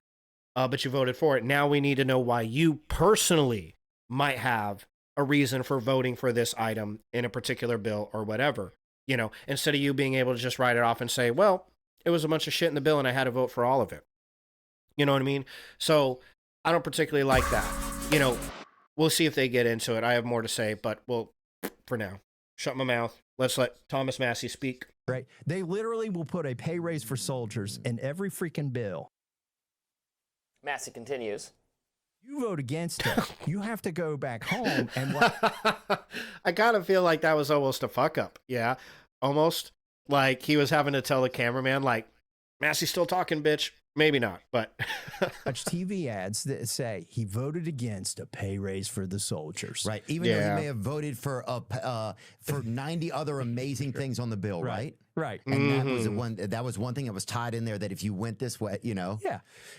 S1: but you voted for it. Now we need to know why you personally might have a reason for voting for this item in a particular bill or whatever. You know, instead of you being able to just write it off and say, well, it was a bunch of shit in the bill and I had to vote for all of it. You know what I mean? So I don't particularly like that. You know, we'll see if they get into it. I have more to say, but we'll, for now, shut my mouth. Let's let Thomas Massey speak.
S7: Right. They literally will put a pay raise for soldiers in every freaking bill.
S2: Massey continues.
S7: You vote against it. You have to go back home and
S1: I gotta feel like that was almost a fuck up. Yeah. Almost like he was having to tell the cameraman, like, Massey's still talking, bitch. Maybe not, but
S7: watch TV ads that say he voted against a pay raise for the soldiers.
S8: Right. Even though he may have voted for 90 other amazing things on the bill, right?
S7: Right.
S8: And that was one thing that was tied in there, that if you went this way, you know,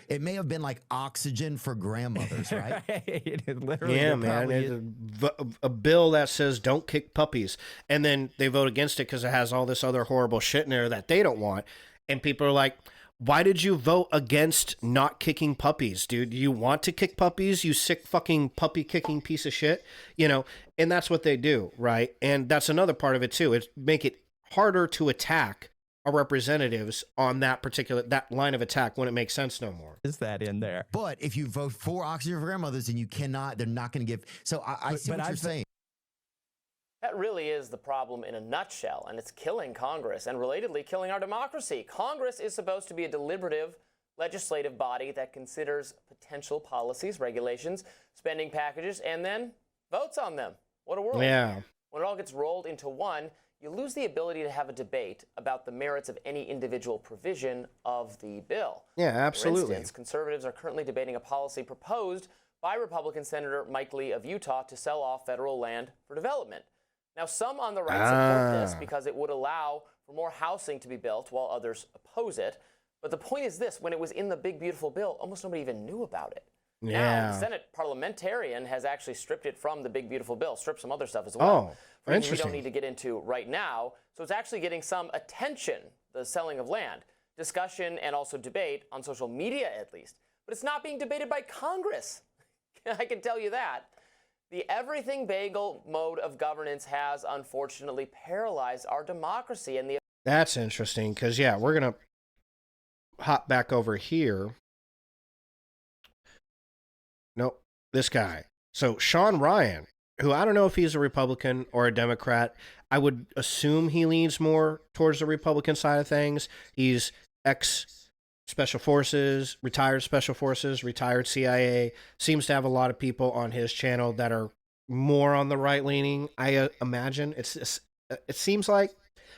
S8: it may have been like oxygen for grandmothers, right?
S7: It literally,
S1: yeah, man. It's a bill that says don't kick puppies, and then they vote against it because it has all this other horrible shit in there that they don't want, and people are like, why did you vote against not kicking puppies, dude? Do you want to kick puppies, you sick fucking puppy kicking piece of shit? You know, and that's what they do, right? And that's another part of it too. It's make it harder to attack our representatives on that line of attack when it makes sense no more.
S7: Is that in there?
S8: But if you vote for oxygen for grandmothers, then you cannot, they're not going to give. So I see what you're saying.
S2: That really is the problem in a nutshell, and it's killing Congress and, relatedly, killing our democracy. Congress is supposed to be a deliberative legislative body that considers potential policies, regulations, spending packages, and then votes on them. What a world.
S1: Yeah.
S2: When it all gets rolled into one, you lose the ability to have a debate about the merits of any individual provision of the bill.
S1: Yeah, absolutely.
S2: For instance, conservatives are currently debating a policy proposed by Republican Senator Mike Lee of Utah to sell off federal land for development. Now, some on the right support this because it would allow for more housing to be built, while others oppose it. But the point is this: when it was in the big, beautiful bill, almost nobody even knew about it.
S1: Yeah.
S2: Now, the Senate parliamentarian has actually stripped it from the big, beautiful bill, stripped some other stuff as well.
S1: Oh, interesting.
S2: We don't need to get into right now. So it's actually getting some attention, the selling of land, discussion, and also debate on social media, at least. But it's not being debated by Congress. I can tell you that. The everything bagel mode of governance has unfortunately paralyzed our democracy. And
S1: that's interesting because, yeah, we're going to hop back over here. Nope, this guy. So Sean Ryan, who I don't know if he's a Republican or a Democrat. I would assume he leans more towards the Republican side of things. He's Special Forces, retired Special Forces, retired CIA, seems to have a lot of people on his channel that are more on the right leaning. I imagine it seems like,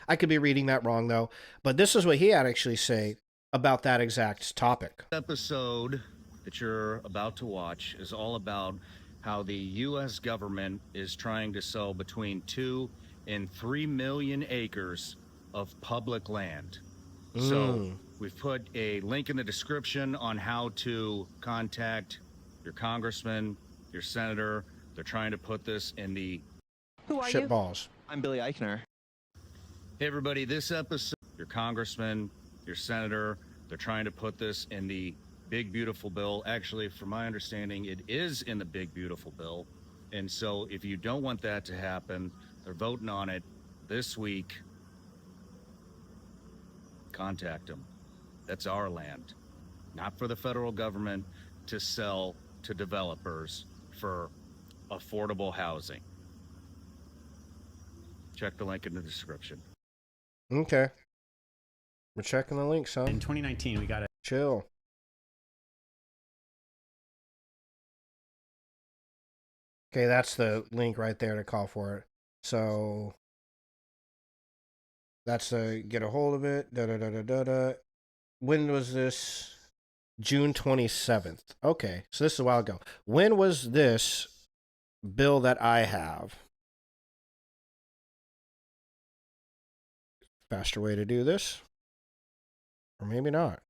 S1: I could be reading that wrong though, but this is what he had actually say about that exact topic.
S9: Episode that you're about to watch is all about how the U.S. government is trying to sell between 2 and 3 million acres of public land. So we've put a link in the description on how to contact your congressman, your senator. They're trying to put this in the...
S10: Who are
S1: shit
S10: you?
S1: balls.
S10: I'm Billy Eichner.
S9: Hey, everybody, this episode, your congressman, your senator, they're trying to put this in the big, beautiful bill. Actually, from my understanding, it is in the big, beautiful bill. And so if you don't want that to happen, they're voting on it this week. Contact them. That's our land, not for the federal government to sell to developers for affordable housing. Check the link in the description.
S1: Okay. We're checking the link, son.
S11: In 2019, we got a
S1: chill. Okay, that's the link right there to call for it. So that's get a hold of it. Da da da da da da. When was this? June 27th. Okay, so this is a while ago. When was this bill that I have? Faster way to do this. Or maybe not.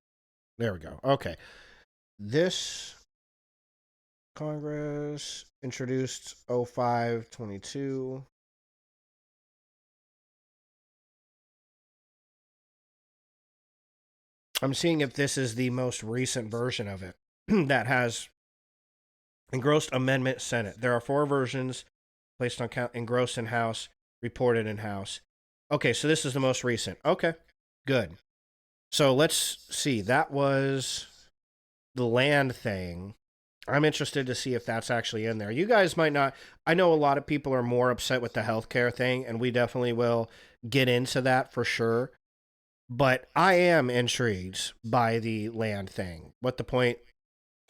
S1: There we go. Okay. This Congress introduced 0522. I'm seeing if this is the most recent version of it that has engrossed amendment Senate. There are 4 versions placed on count, engrossed in House, reported in House. Okay, so this is the most recent. Okay, good. So let's see. That was the land thing. I'm interested to see if that's actually in there. You guys might not. I know a lot of people are more upset with the healthcare thing, and we definitely will get into that for sure. But I am intrigued by the land thing. What the point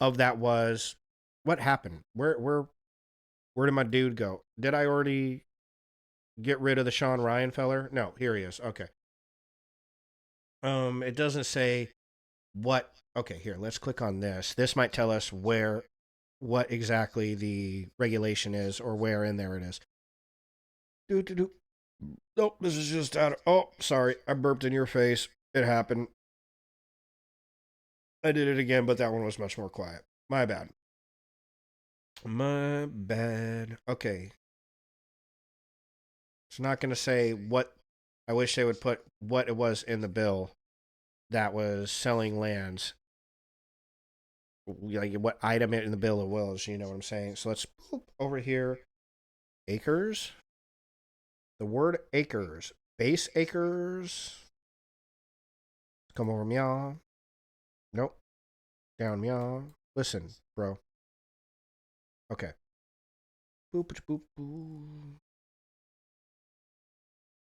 S1: of that was? What happened? Where did my dude go? Did I already get rid of the Sean Ryan feller? No, here he is. Okay. It doesn't say what. Okay, here, let's click on this. This might tell us what exactly the regulation is or where in there it is. Nope, this is just out of. Oh, sorry, I burped in your face. It happened. I did it again, but that one was much more quiet. My bad. My bad. Okay. It's not going to say what. I wish they would put what it was in the bill that was selling lands. Like what item in the bill it was, you know what I'm saying? So let's over here. Acres. The word acres. Base acres. Come over, meow. Nope. Down, meow. Listen, bro. Okay. Boop, boop, boop.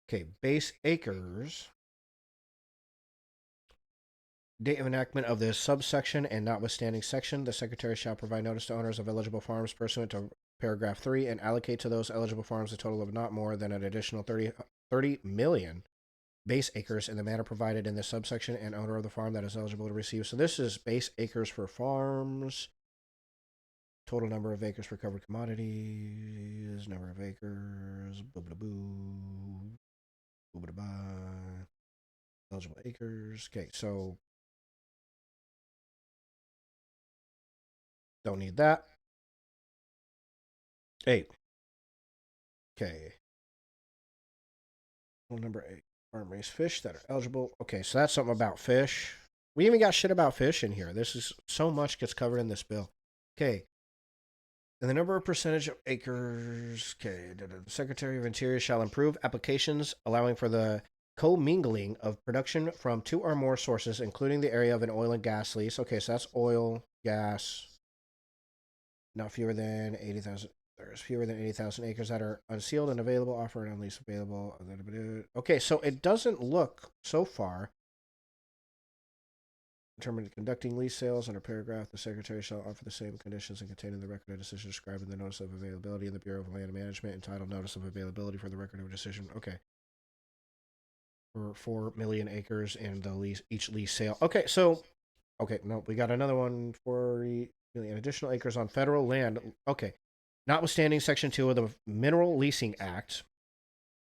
S1: Okay, base acres. Date of enactment of this subsection and notwithstanding section, the Secretary shall provide notice to owners of eligible farms pursuant to paragraph 3 and allocate to those eligible farms a total of not more than an additional 30 million base acres in the manner provided in this subsection and owner of the farm that is eligible to receive. So this is base acres for farms. Total number of acres for covered commodities. Number of acres. Boo-ba-da-boo. Boo-ba-da-ba. Eligible acres. Okay, so don't need that. 8. Okay. Number 8. Farm raised fish that are eligible. Okay, so that's something about fish. We even got shit about fish in here. This is so much gets covered in this bill. Okay. And the number of percentage of acres. Okay. The Secretary of Interior shall improve applications allowing for the commingling of production from 2 or more sources, including the area of an oil and gas lease. Okay, so that's oil, gas. Not fewer than 80,000. There's fewer than 80,000 acres that are unsealed and available, offered on lease available. Okay, so it doesn't look so far. Determined conducting lease sales under paragraph, the Secretary shall offer the same conditions and contain in the record of decision described in the notice of availability in the Bureau of Land Management entitled Notice of Availability for the record of decision. Okay. For 4 million acres in the lease, each lease sale. Okay, so, okay, no, we got another one for million additional acres on federal land. Okay. Notwithstanding Section 2 of the Mineral Leasing Act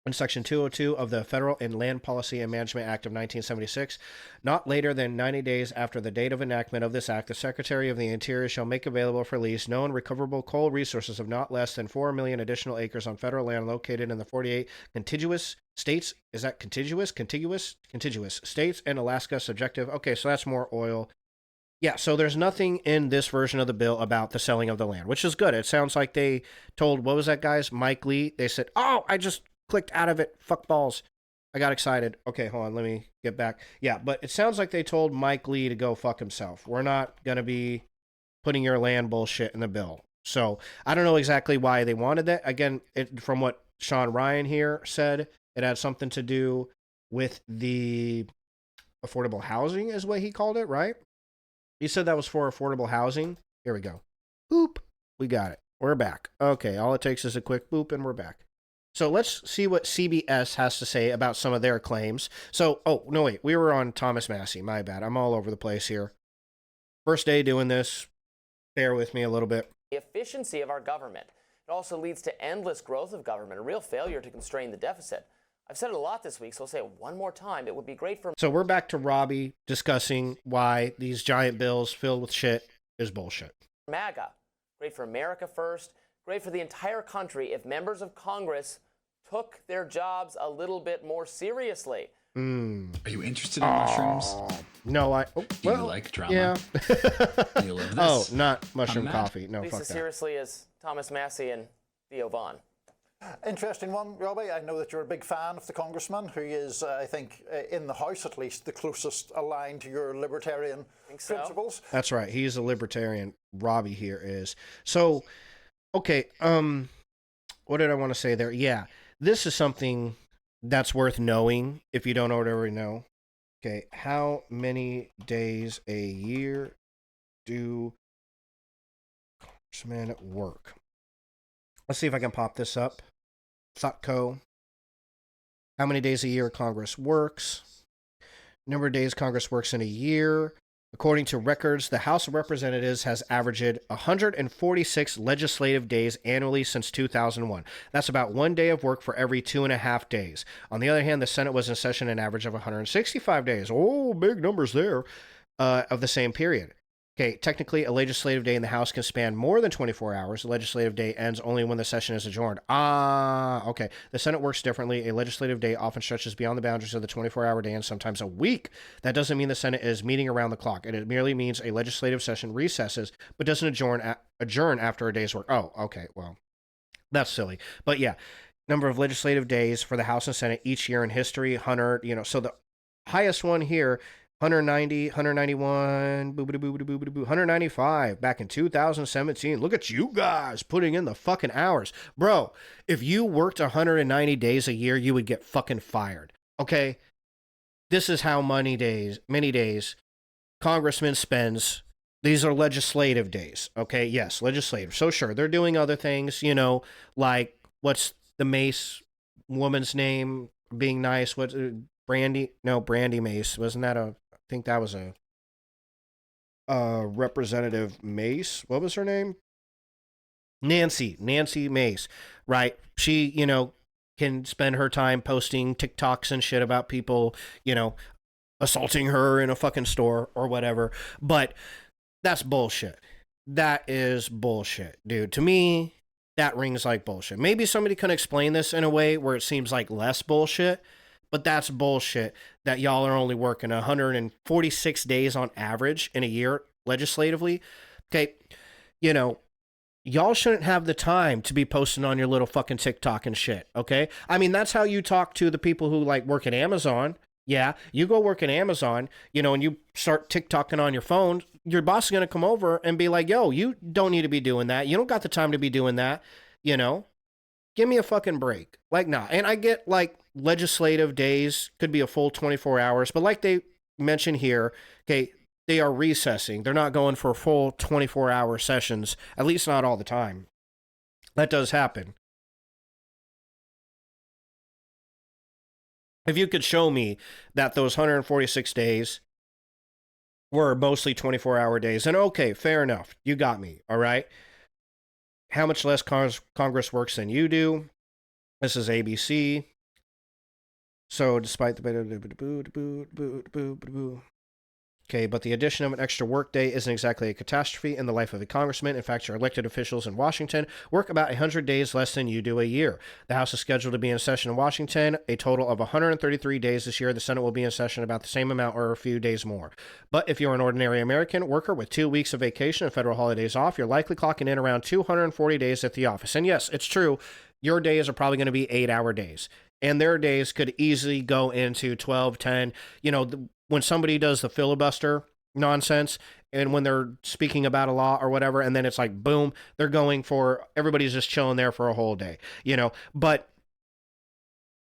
S1: and Section 202 of the Federal and Land Policy and Management Act of 1976, not later than 90 days after the date of enactment of this act, the Secretary of the Interior shall make available for lease known recoverable coal resources of not less than 4 million additional acres on federal land located in the 48 contiguous states. Is that contiguous? Contiguous states and Alaska subjective. Okay, so that's more oil. Yeah, so there's nothing in this version of the bill about the selling of the land, which is good. It sounds like they told, what was that guy's, Mike Lee? They said, oh, I just clicked out of it. Fuck balls. I got excited. Okay, hold on. Let me get back. Yeah, but it sounds like they told Mike Lee to go fuck himself. We're not going to be putting your land bullshit in the bill. So I don't know exactly why they wanted that. Again, from what Sean Ryan here said, it had something to do with the affordable housing is what he called it, right? He said that was for affordable housing. Here we go. Boop. We got it. We're back. Okay, all it takes is a quick boop and we're back. So let's see what CBS has to say about some of their claims. So, oh, no, wait. We were on Thomas Massey. My bad. I'm all over the place here. First day doing this. Bear with me a little bit.
S2: The efficiency of our government. It also leads to endless growth of government, a real failure to constrain the deficit. I've said it a lot this week, so I'll say it one more time. It would be great for...
S1: So we're back to Robbie discussing why these giant bills filled with shit is bullshit.
S2: MAGA. Great for America first. Great for the entire country if members of Congress took their jobs a little bit more seriously.
S10: Are you interested in mushrooms?
S1: No,
S10: Do you like drama?
S1: Yeah.
S10: Do you love this?
S1: Oh, not mushroom coffee. No,
S2: At least
S1: fuck
S2: as
S1: that.
S2: seriously as Thomas Massey and Theo Vaughn.
S5: Interesting one, Robbie. I know that you're a big fan of the congressman who is, I think, in the House at least, the closest aligned to your libertarian principles.
S1: That's right. He's a libertarian. Robbie here is. So, okay. What did I want to say there? Yeah, this is something that's worth knowing if you don't already know. Okay, how many days a year do congressmen work? Let's see if I can pop this up. ThoughtCo. How many days a year Congress works? Number of days Congress works in a year. According to records, the House of Representatives has averaged 146 legislative days annually since 2001. That's about 1 day of work for every 2.5 days. On the other hand, the Senate was in session an average of 165 days. Oh, big numbers there, of the same period. Okay, technically, a legislative day in the House can span more than 24 hours. The legislative day ends only when the session is adjourned. Okay. The Senate works differently. A legislative day often stretches beyond the boundaries of the 24-hour day and sometimes a week. That doesn't mean the Senate is meeting around the clock. It merely means a legislative session recesses, but doesn't adjourn after a day's work. Oh, okay. Well, that's silly. But yeah, number of legislative days for the House and Senate each year in history, 100, so the highest one here, 190, 191, 195 back in 2017. Look at you guys putting in the fucking hours. Bro, if you worked 190 days a year, you would get fucking fired. Okay? This is how many days Congressman spends. These are legislative days. Okay? Yes, legislative. So sure, they're doing other things, like what's the Mace woman's name being nice? What Brandy Mace. Wasn't that I think that was a Representative Mace. What was her name? Nancy Mace, right? She, can spend her time posting TikToks and shit about people, assaulting her in a fucking store or whatever. But that's bullshit. That is bullshit, dude. To me, that rings like bullshit. Maybe somebody can explain this in a way where it seems like less bullshit. But that's bullshit that y'all are only working 146 days on average in a year legislatively. Okay, y'all shouldn't have the time to be posting on your little fucking TikTok and shit, okay? I mean, that's how you talk to the people who, work at Amazon. Yeah, you go work at Amazon, and you start TikToking on your phone, your boss is going to come over and be like, yo, you don't need to be doing that. You don't got the time to be doing that, Give me a fucking break. Nah. And I get, legislative days could be a full 24 hours, but like they mentioned here, okay, they are recessing. They're not going for full 24-hour sessions, at least not all the time. That does happen. If you could show me that those 146 days were mostly 24-hour days, then okay, fair enough. You got me, all right? How much less Congress works than you do? This is ABC. So despite the okay, but the addition of an extra workday isn't exactly a catastrophe in the life of a congressman. In fact, your elected officials in Washington work about 100 days less than you do a year. The House is scheduled to be in session in Washington a total of 133 days this year. The Senate will be in session about the same amount or a few days more. But if you're an ordinary American worker with 2 weeks of vacation and federal holidays off, you're likely clocking in around 240 days at the office. And yes, it's true. Your days are probably going to be 8-hour days. And their days could easily go into 12, 10. When somebody does the filibuster nonsense and when they're speaking about a law or whatever, and then it's like, boom, they're going for, everybody's just chilling there for a whole day, But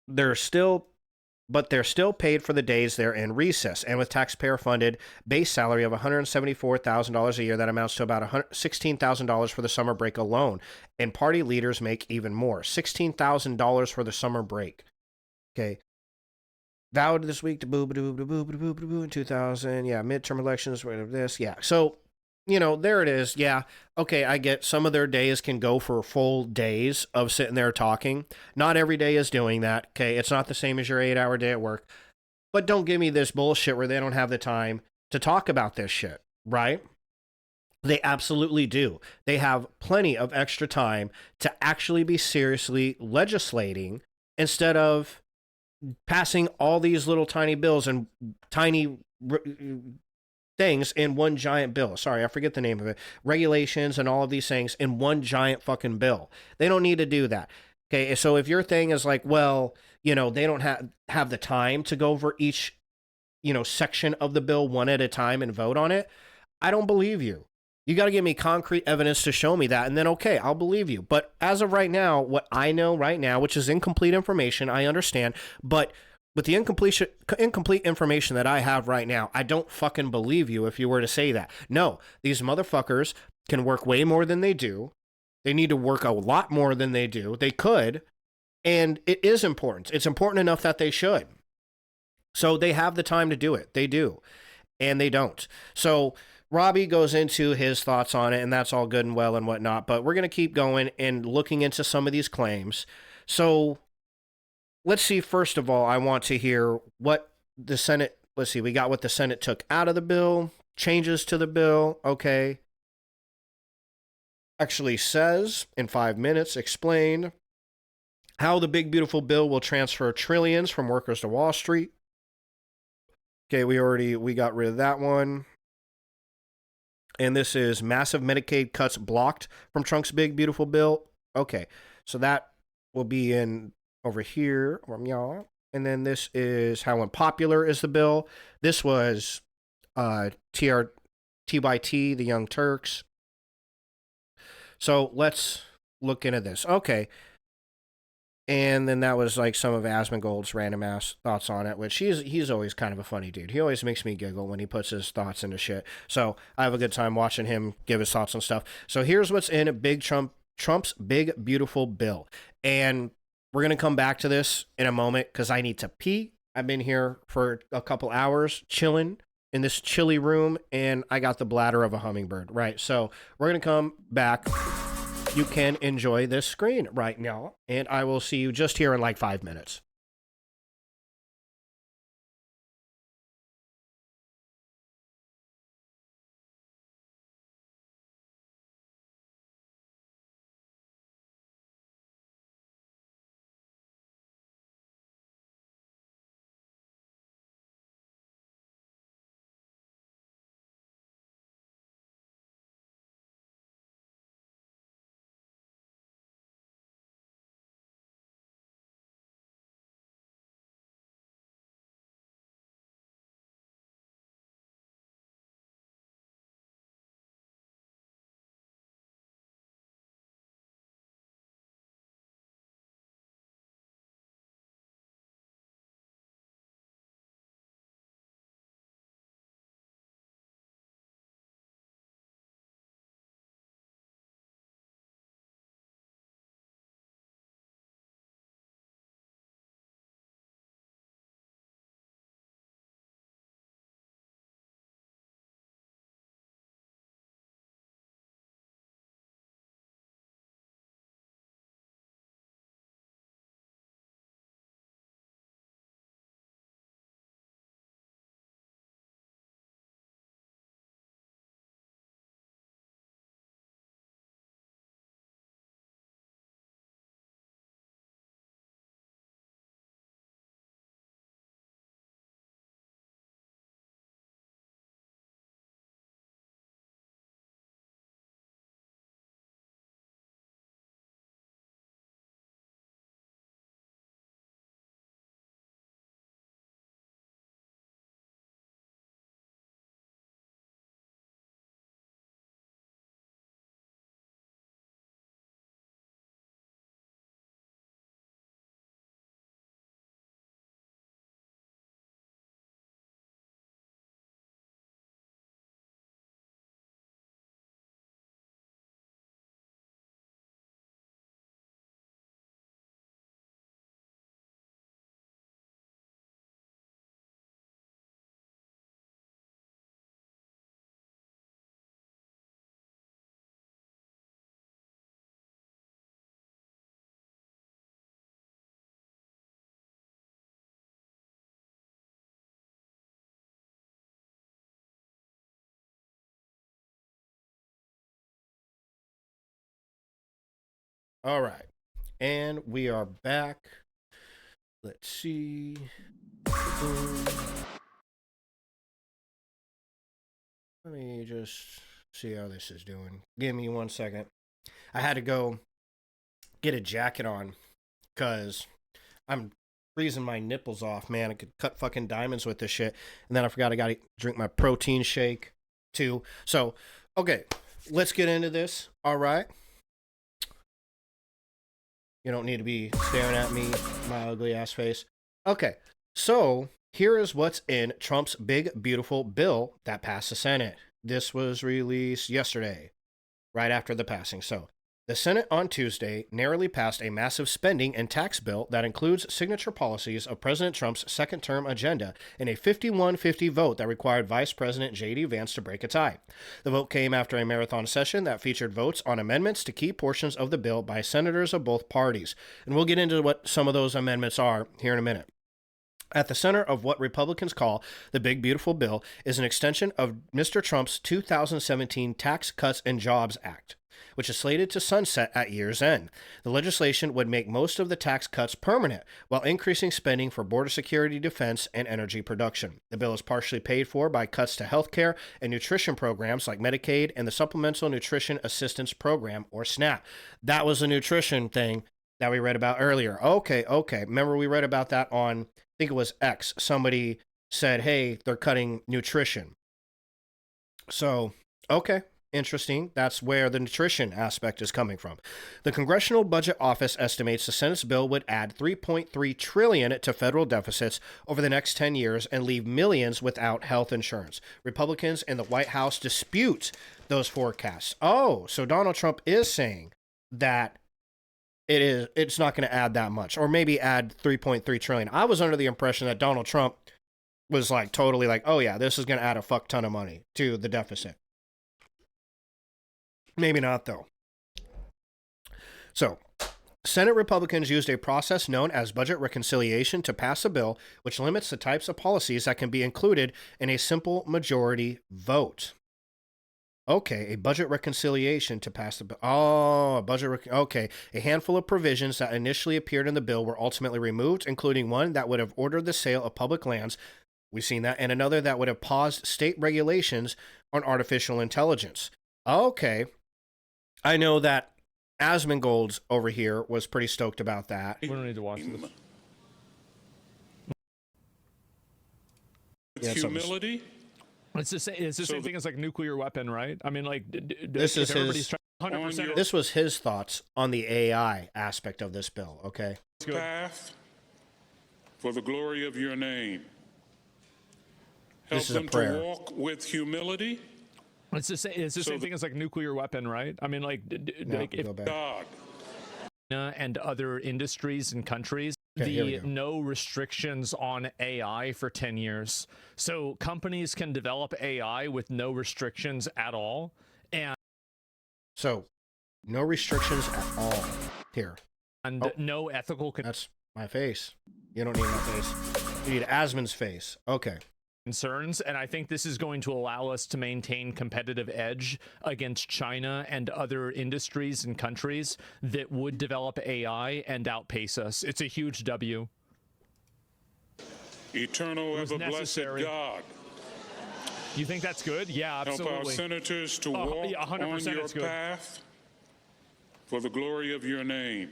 S1: they're still but they're still paid for the days they're in recess. And with taxpayer-funded base salary of $174,000 a year, that amounts to about $16,000 for the summer break alone. And party leaders make even more. $16,000 for the summer break. Okay. Vowed this week to in 2000. Yeah, midterm elections, whatever this. Yeah. So, you know, there it is. Yeah. Okay, I get some of their days can go for full days of sitting there talking. Not every day is doing that. Okay, it's not the same as your 8-hour day at work. But don't give me this bullshit where they don't have the time to talk about this shit, right? They absolutely do. They have plenty of extra time to actually be seriously legislating instead of passing all these little tiny bills and tiny things in one giant bill. Sorry, I forget the name of it. Regulations and all of these things in one giant fucking bill. They don't need to do that. Okay, so if your thing is like, well, you know, they don't have the time to go over each, you know, section of the bill one at a time and vote on it, I don't believe you. You got to give me concrete evidence to show me that, and then, okay, I'll believe you. But as of right now, what I know right now, which is incomplete information, I understand, but with the incomplete information that I have right now, I don't fucking believe you if you were to say that. No, these motherfuckers can work way more than they do. They need to work a lot more than they do. They could, and it is important. It's important enough that they should. So they have the time to do it. They do, and they don't. So Robbie goes into his thoughts on it, and that's all good and well and whatnot, but we're going to keep going and looking into some of these claims. So let's see, first of all, I want to hear what the Senate, let's see, we got what the Senate took out of the bill, changes to the bill, okay. Actually says, in 5 minutes, explained how the big beautiful bill will transfer trillions from workers to Wall Street. Okay, we got rid of that one. And this is massive Medicaid cuts blocked from Trump's big, beautiful bill. Okay, so that will be in over here from y'all. And then this is how unpopular is the bill. This was TYT, the Young Turks. So let's look into this. Okay. And then that was like some of Asmongold's random ass thoughts on it, which he's always kind of a funny dude. He always makes me giggle when he puts his thoughts into shit. So I have a good time watching him give his thoughts on stuff. So here's what's in Trump's big beautiful bill. And we're going to come back to this in a moment because I need to pee. I've been here for a couple hours chilling in this chilly room, and I got the bladder of a hummingbird, right? So we're going to come back. You can enjoy this screen right now, and I will see you just here in like 5 minutes. All right. And we are back. Let's see. Let me just see how this is doing. Give me 1 second. I had to go get a jacket on because I'm freezing my nipples off, man. I could cut fucking diamonds with this shit. And then I forgot I got to drink my protein shake too. So, okay, let's get into this. All right. You don't need to be staring at me, my ugly ass face. Okay, so here is what's in Trump's big, beautiful bill that passed the Senate. This was released yesterday, right after the passing. So, the Senate on Tuesday narrowly passed a massive spending and tax bill that includes signature policies of President Trump's second-term agenda in a 51-50 vote that required Vice President J.D. Vance to break a tie. The vote came after a marathon session that featured votes on amendments to key portions of the bill by senators of both parties. And we'll get into what some of those amendments are here in a minute. At the center of what Republicans call the Big Beautiful Bill is an extension of Mr. Trump's 2017 Tax Cuts and Jobs Act, which is slated to sunset at year's end. The legislation would make most of the tax cuts permanent, while increasing spending for border security, defense, and energy production. The bill is partially paid for by cuts to health care and nutrition programs like Medicaid and the Supplemental Nutrition Assistance Program, or SNAP. That was a nutrition thing that we read about earlier. Okay. Remember we read about that on, I think it was X. Somebody said, hey, they're cutting nutrition. So, okay. Interesting. That's where the nutrition aspect is coming from. The Congressional Budget Office estimates the Senate's bill would add $3.3 trillion to federal deficits over the next 10 years and leave millions without health insurance. Republicans in the White House dispute those forecasts. Oh, so Donald Trump is saying that it's not going to add that much, or maybe add 3.3 trillion. I was under the impression that Donald Trump was like totally like, oh yeah, this is going to add a fuck ton of money to the deficit. Maybe not, though. So, Senate Republicans used a process known as budget reconciliation to pass a bill which limits the types of policies that can be included in a simple majority vote. Okay, a budget reconciliation to pass the bill. Oh, okay. A handful of provisions that initially appeared in the bill were ultimately removed, including one that would have ordered the sale of public lands. We've seen that. And another that would have paused state regulations on artificial intelligence. Okay. I know that Asmongold's over here was pretty stoked about that.
S11: We don't need to watch this.
S1: Yeah,
S11: humility. It's the same thing as like nuclear weapon, right? I mean, like
S1: this is his.
S11: 100%.
S1: This was his thoughts on the AI aspect of this bill. Okay.
S11: Path for the glory of your name. Help
S1: This is a
S11: them
S1: prayer.
S11: to walk with humility. It's the same thing as like nuclear weapon, right? I mean, like if God and other industries and countries,
S1: Okay,
S11: no restrictions on AI for 10 years. So companies can develop AI with no restrictions at all. And
S1: so no restrictions at all here.
S11: And no ethical
S1: That's my face. You don't need my face. You need Asmon's face. Okay.
S11: Concerns, and I think this is going to allow us to maintain competitive edge against China and other industries and countries that would develop AI and outpace us. It's a huge W.
S12: Eternal, ever-blessed God.
S11: You think that's good? Yeah, absolutely.
S12: Help our senators to walk
S11: yeah, 100%
S12: on your
S11: it's good.
S12: path for the glory of your name.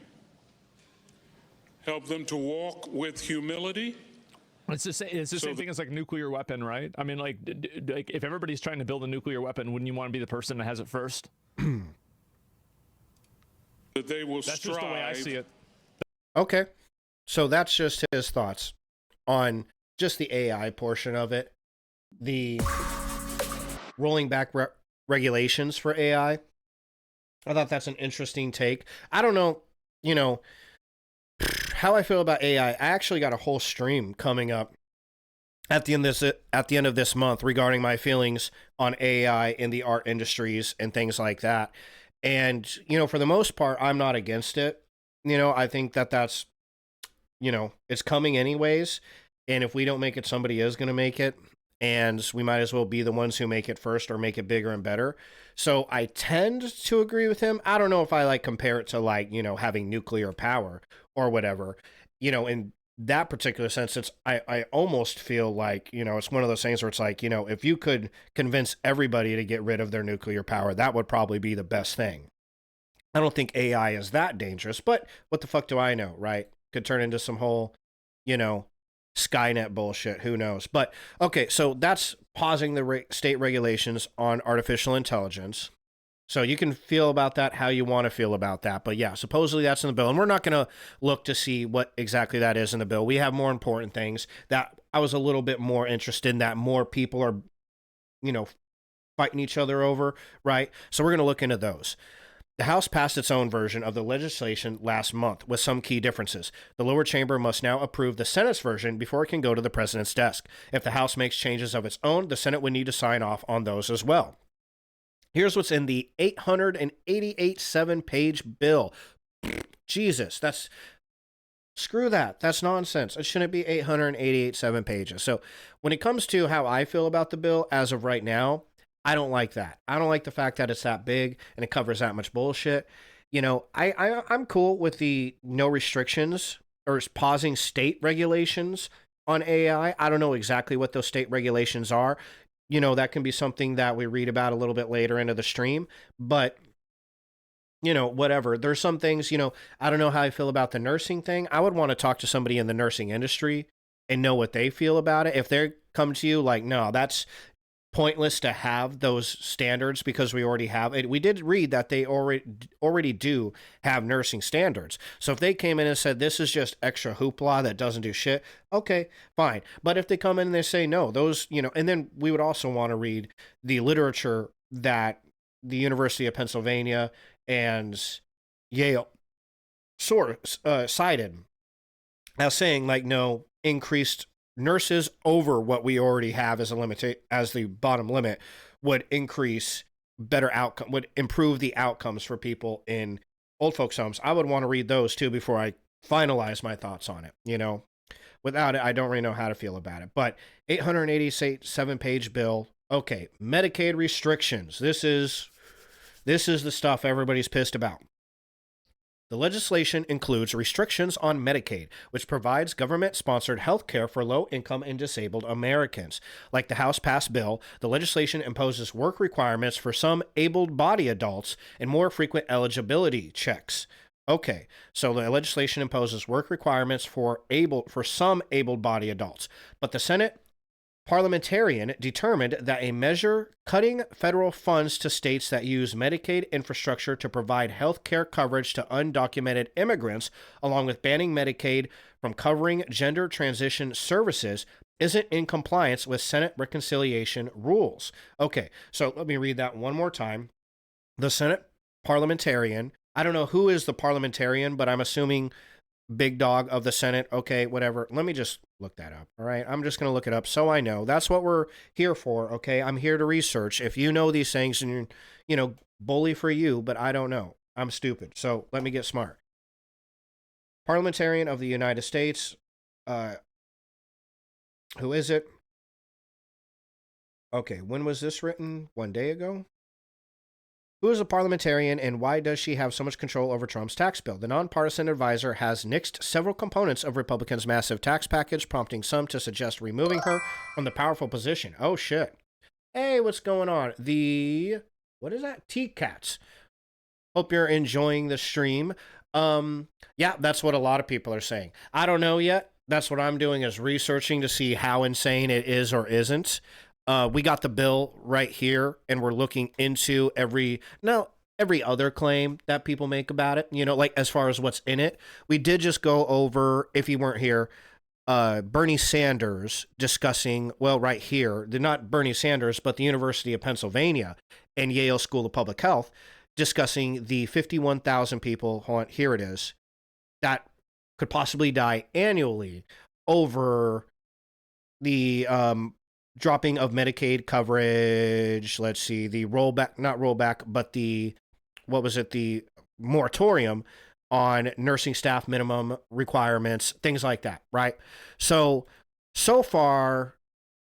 S12: Help them to walk with humility.
S11: It's the same thing as like nuclear weapon, right? I mean, like if everybody's trying to build a nuclear weapon, wouldn't you want to be the person that has it first?
S12: That they will
S11: That's just the way I see it.
S1: Okay. So that's just his thoughts on just the AI portion of it. The rolling back regulations for AI. I thought that's an interesting take. I don't know, how I feel about AI. I actually got a whole stream coming up at the end of this month regarding my feelings on AI in the art industries and things like that. And, for the most part, I'm not against it. I think that's, it's coming anyways. And if we don't make it, somebody is going to make it. and we might as well be the ones who make it first or make it bigger and better. So I tend to agree with him. I don't know if I like compare it to like, you know, having nuclear power or whatever, you know, in that particular sense. I almost feel like, you know, it's one of those things where it's like, you know, if you could convince everybody to get rid of their nuclear power, that would probably be the best thing. I don't think AI is that dangerous, but what the fuck do I know, right? Could turn into some whole, you know, Skynet bullshit. Who knows? But okay, so that's pausing the state regulations on artificial intelligence. So you can feel about that how you want to feel about that. But yeah, supposedly that's in the bill. And we're not going to look to see what exactly that is in the bill. We have more important things that I was a little bit more interested in, that more people are, you know, fighting each other over, right? So we're going to look into those. The House passed its own version of the legislation last month with some key differences. The lower chamber must now approve the Senate's version before it can go to the president's desk. If the House makes changes of its own, the Senate would need to sign off on those as well. Here's what's in the 888 7-page bill. Jesus, screw that. That's nonsense. It shouldn't be 888 7 pages. So when it comes to how I feel about the bill as of right now, I don't like that. I don't like the fact that it's that big and it covers that much bullshit. You know, I'm cool with the no restrictions or pausing state regulations on AI. I don't know exactly what those state regulations are. You know, that can be something that we read about a little bit later into the stream, but you know, whatever. There's some things, you know, I don't know how I feel about the nursing thing. I would want to talk to somebody in the nursing industry and know what they feel about it. If they come to you like, no, that's pointless to have those standards because we already have it. We did read that they already do have nursing standards. So if they came in and said this is just extra hoopla that doesn't do shit, okay, fine. But if they come in and they say no, those, you know, and then we would also want to read the literature that the University of Pennsylvania and Yale cited as saying like no, increased nurses over what we already have as a limit, as the bottom limit, would increase better outcome, would improve the outcomes for people in old folks homes. I would want to read those too before I finalize my thoughts on it. You know, without it, I don't really know how to feel about it. But 887 7-page bill. Okay, Medicaid restrictions. This is the stuff everybody's pissed about. The legislation includes restrictions on Medicaid, which provides government-sponsored health care for low-income and disabled Americans. Like the House-passed bill, the legislation imposes work requirements for some able-bodied adults and more frequent eligibility checks. Okay, so the legislation imposes work requirements for some able-bodied adults, but the Senate parliamentarian determined that a measure cutting federal funds to states that use Medicaid infrastructure to provide health care coverage to undocumented immigrants, along with banning Medicaid from covering gender transition services, isn't in compliance with Senate reconciliation rules. Okay, so let me read that one more time. The Senate parliamentarian, I don't know who is the parliamentarian, but I'm assuming big dog of the Senate. Okay, whatever. Let me just look that up. All right. I'm just going to look it up so I know. That's what we're here for. Okay. I'm here to research. If you know these things and you know, bully for you, but I don't know. I'm stupid. So let me get smart. Parliamentarian of the United States. Who is it? Okay. When was this written? 1 day ago? Who is a parliamentarian and why does she have so much control over Trump's tax bill? The nonpartisan advisor has nixed several components of Republicans' massive tax package, prompting some to suggest removing her from the powerful position. Oh, shit. Hey, what's going on? What is that? T-Cats. Hope you're enjoying the stream. Yeah, that's what a lot of people are saying. I don't know yet. That's what I'm doing is researching to see how insane it is or isn't. We got the bill right here, and we're looking into every other claim that people make about it, you know, like as far as what's in it. We did just go over, if you weren't here, Bernie Sanders discussing, well, right here, not Bernie Sanders, but the University of Pennsylvania and Yale School of Public Health discussing the 51,000 people, hold on, here it is, that could possibly die annually over the dropping of Medicaid coverage. Let's see, the not rollback, but the moratorium on nursing staff minimum requirements, things like that, right? So far,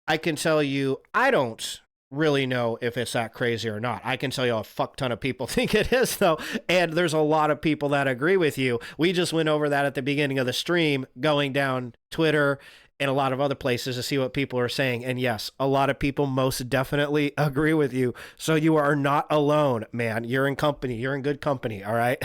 S1: I can tell you, I don't really know if it's that crazy or not. I can tell you a fuck ton of people think it is, though, and there's a lot of people that agree with you. We just went over that at the beginning of the stream, going down Twitter and a lot of other places to see what people are saying. And yes, a lot of people most definitely agree with you. So you are not alone, man. You're in company. You're in good company, all right?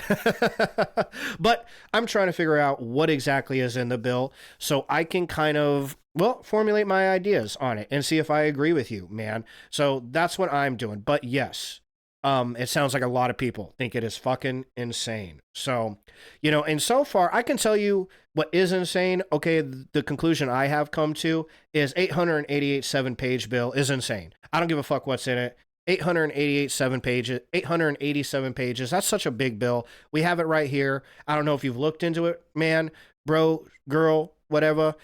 S1: But I'm trying to figure out what exactly is in the bill so I can kind of, well, formulate my ideas on it and see if I agree with you, man. So that's what I'm doing. But yes, it sounds like a lot of people think it is fucking insane. So, you know, and so far I can tell you what is insane. Okay, the conclusion I have come to is 888 page bill is insane. I don't give a fuck what's in it. 887 pages. That's such a big bill. We have it right here. I don't know if you've looked into it, man, bro, girl, whatever.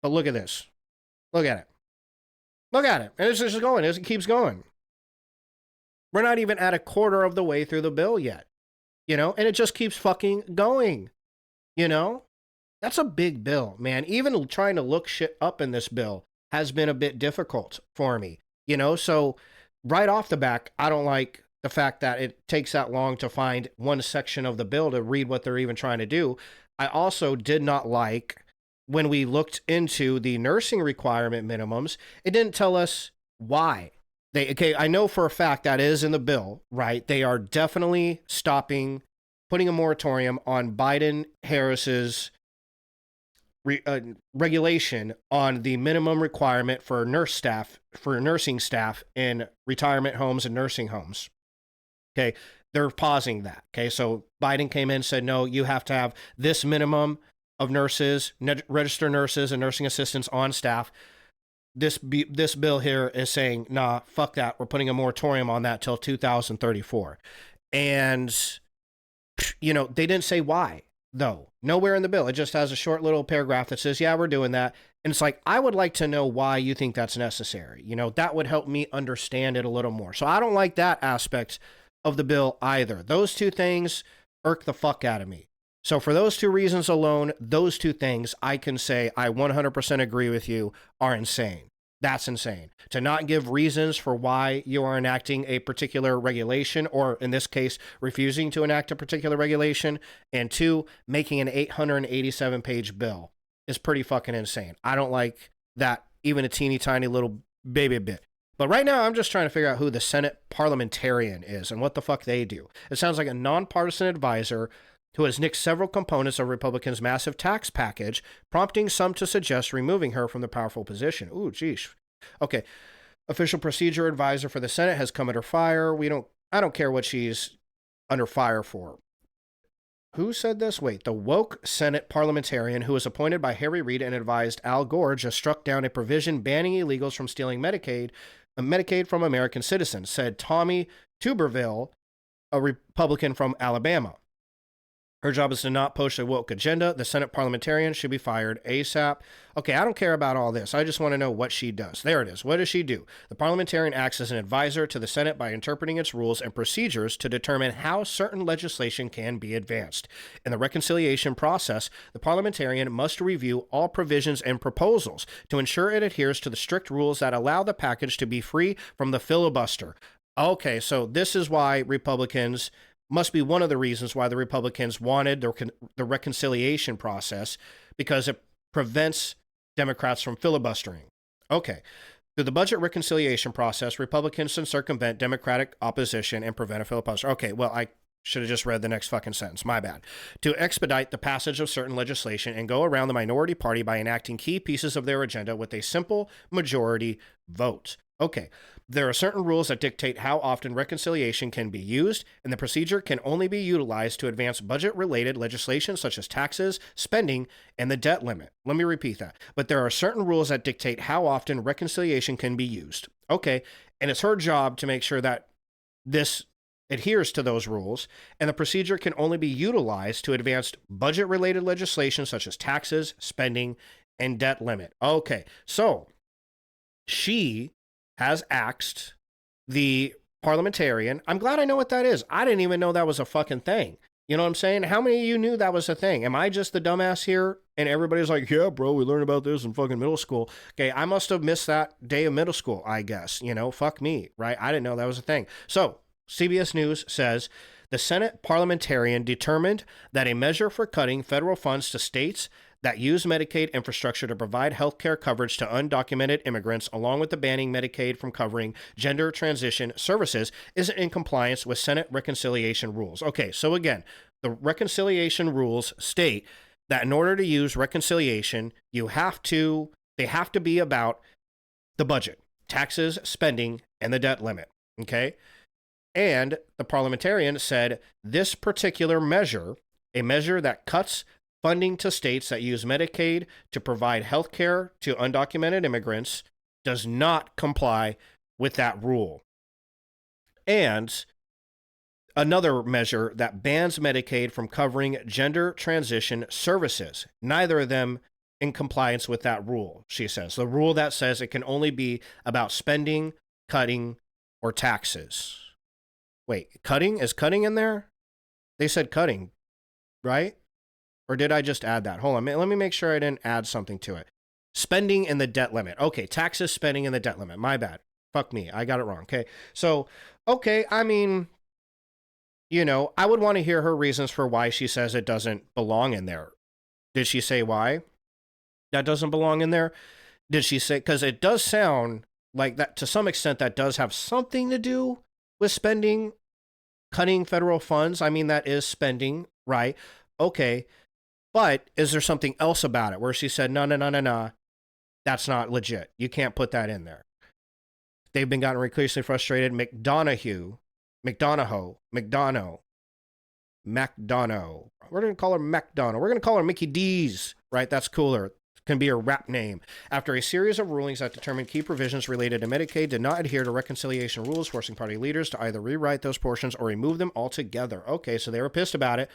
S1: But look at this. Look at it. Look at it. And it's just going. It keeps going. We're not even at a quarter of the way through the bill yet. You know, and it just keeps fucking going. You know? That's a big bill, man. Even trying to look shit up in this bill has been a bit difficult for me. You know, so right off the back, I don't like the fact that it takes that long to find one section of the bill to read what they're even trying to do. I also did not like when we looked into the nursing requirement minimums, it didn't tell us why. Okay, I know for a fact that is in the bill, right? They are definitely putting a moratorium on Biden-Harris's regulation on the minimum requirement for nursing staff in retirement homes and nursing homes. Okay, they're pausing that. Okay, so Biden came in and said, no, you have to have this minimum of nurses, registered nurses and nursing assistants on staff. This bill here is saying, nah, fuck that. We're putting a moratorium on that till 2034. And, you know, they didn't say why, though. Nowhere in the bill. It just has a short little paragraph that says, yeah, we're doing that. And it's like, I would like to know why you think that's necessary. You know, that would help me understand it a little more. So I don't like that aspect of the bill either. Those two things irk the fuck out of me. So for those two reasons alone, those two things, I can say I 100% agree with you, are insane. That's insane. To not give reasons for why you are enacting a particular regulation, or in this case, refusing to enact a particular regulation, and two, making an 887-page bill is pretty fucking insane. I don't like that even a teeny tiny little baby bit. But right now, I'm just trying to figure out who the Senate parliamentarian is and what the fuck they do. It sounds like a nonpartisan advisor who has nixed several components of Republicans' massive tax package, prompting some to suggest removing her from the powerful position. Ooh, geez. Okay. Official procedure advisor for the Senate has come under fire. I don't care what she's under fire for. Who said this? Wait, the woke Senate parliamentarian who was appointed by Harry Reid and advised Al Gore just struck down a provision banning illegals from stealing Medicaid from American citizens, said Tommy Tuberville, a Republican from Alabama. Her job is to not push a woke agenda. The Senate parliamentarian should be fired ASAP. Okay, I don't care about all this. I just want to know what she does. There it is. What does she do? The parliamentarian acts as an advisor to the Senate by interpreting its rules and procedures to determine how certain legislation can be advanced. In the reconciliation process, the parliamentarian must review all provisions and proposals to ensure it adheres to the strict rules that allow the package to be free from the filibuster. Okay, so this is why Republicans... must be one of the reasons why the Republicans wanted the reconciliation process, because it prevents Democrats from filibustering. Okay. Through the budget reconciliation process, Republicans can circumvent Democratic opposition and prevent a filibuster. Okay, well, I should have just read the next fucking sentence. My bad. To expedite the passage of certain legislation and go around the minority party by enacting key pieces of their agenda with a simple majority vote. Okay. There are certain rules that dictate how often reconciliation can be used, and the procedure can only be utilized to advance budget-related legislation such as taxes, spending, and the debt limit. Let me repeat that. But there are certain rules that dictate how often reconciliation can be used. Okay, and it's her job to make sure that this adheres to those rules, and the procedure can only be utilized to advance budget-related legislation such as taxes, spending, and debt limit. Okay, so she has axed the parliamentarian. I'm glad I know what that is. I didn't even know that was a fucking thing. You know what I'm saying? How many of you knew that was a thing? Am I just the dumbass here And everybody's like, yeah, bro, we learned about this in fucking middle school. Okay, I must have missed that day of middle school, I guess. You know, fuck me, right? I didn't know that was a thing. So, CBS News says, the Senate parliamentarian determined that a measure for cutting federal funds to states that use Medicaid infrastructure to provide health care coverage to undocumented immigrants, along with the banning Medicaid from covering gender transition services, isn't in compliance with Senate reconciliation rules. Okay, so again, the reconciliation rules state that in order to use reconciliation, they have to be about the budget, taxes, spending, and the debt limit. Okay? And the parliamentarian said this particular measure, a measure that cuts funding to states that use Medicaid to provide health care to undocumented immigrants, does not comply with that rule. And another measure that bans Medicaid from covering gender transition services. Neither of them in compliance with that rule, she says. The rule that says it can only be about spending, cutting, or taxes. Wait, cutting? Is cutting in there? They said cutting, right? Or did I just add that? Hold on, let me make sure I didn't add something to it. Spending and the debt limit. Okay, taxes, spending, and the debt limit. My bad. Fuck me. I got it wrong. Okay, so, okay, I mean, you know, I would want to hear her reasons for why she says it doesn't belong in there. Did she say why that doesn't belong in there? Did she say, because it does sound like that to some extent that does have something to do with spending, cutting federal funds. I mean, that is spending, right? Okay. But is there something else about it where she said, no, that's not legit. You can't put that in there. They've been gotten increasingly frustrated. McDonough. We're going to call her McDonough. We're going to call her Mickey D's, right? That's cooler. Can be a rap name. After a series of rulings that determined key provisions related to Medicaid did not adhere to reconciliation rules, forcing party leaders to either rewrite those portions or remove them altogether. Okay, so they were pissed about it.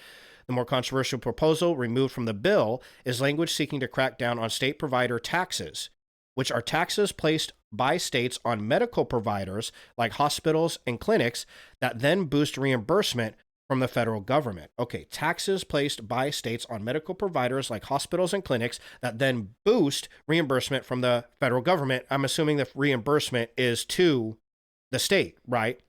S1: The more controversial proposal removed from the bill is language seeking to crack down on state provider taxes, which are taxes placed by states on medical providers like hospitals and clinics that then boost reimbursement from the federal government. Okay, taxes placed by states on medical providers like hospitals and clinics that then boost reimbursement from the federal government. I'm assuming the reimbursement is to the state, right?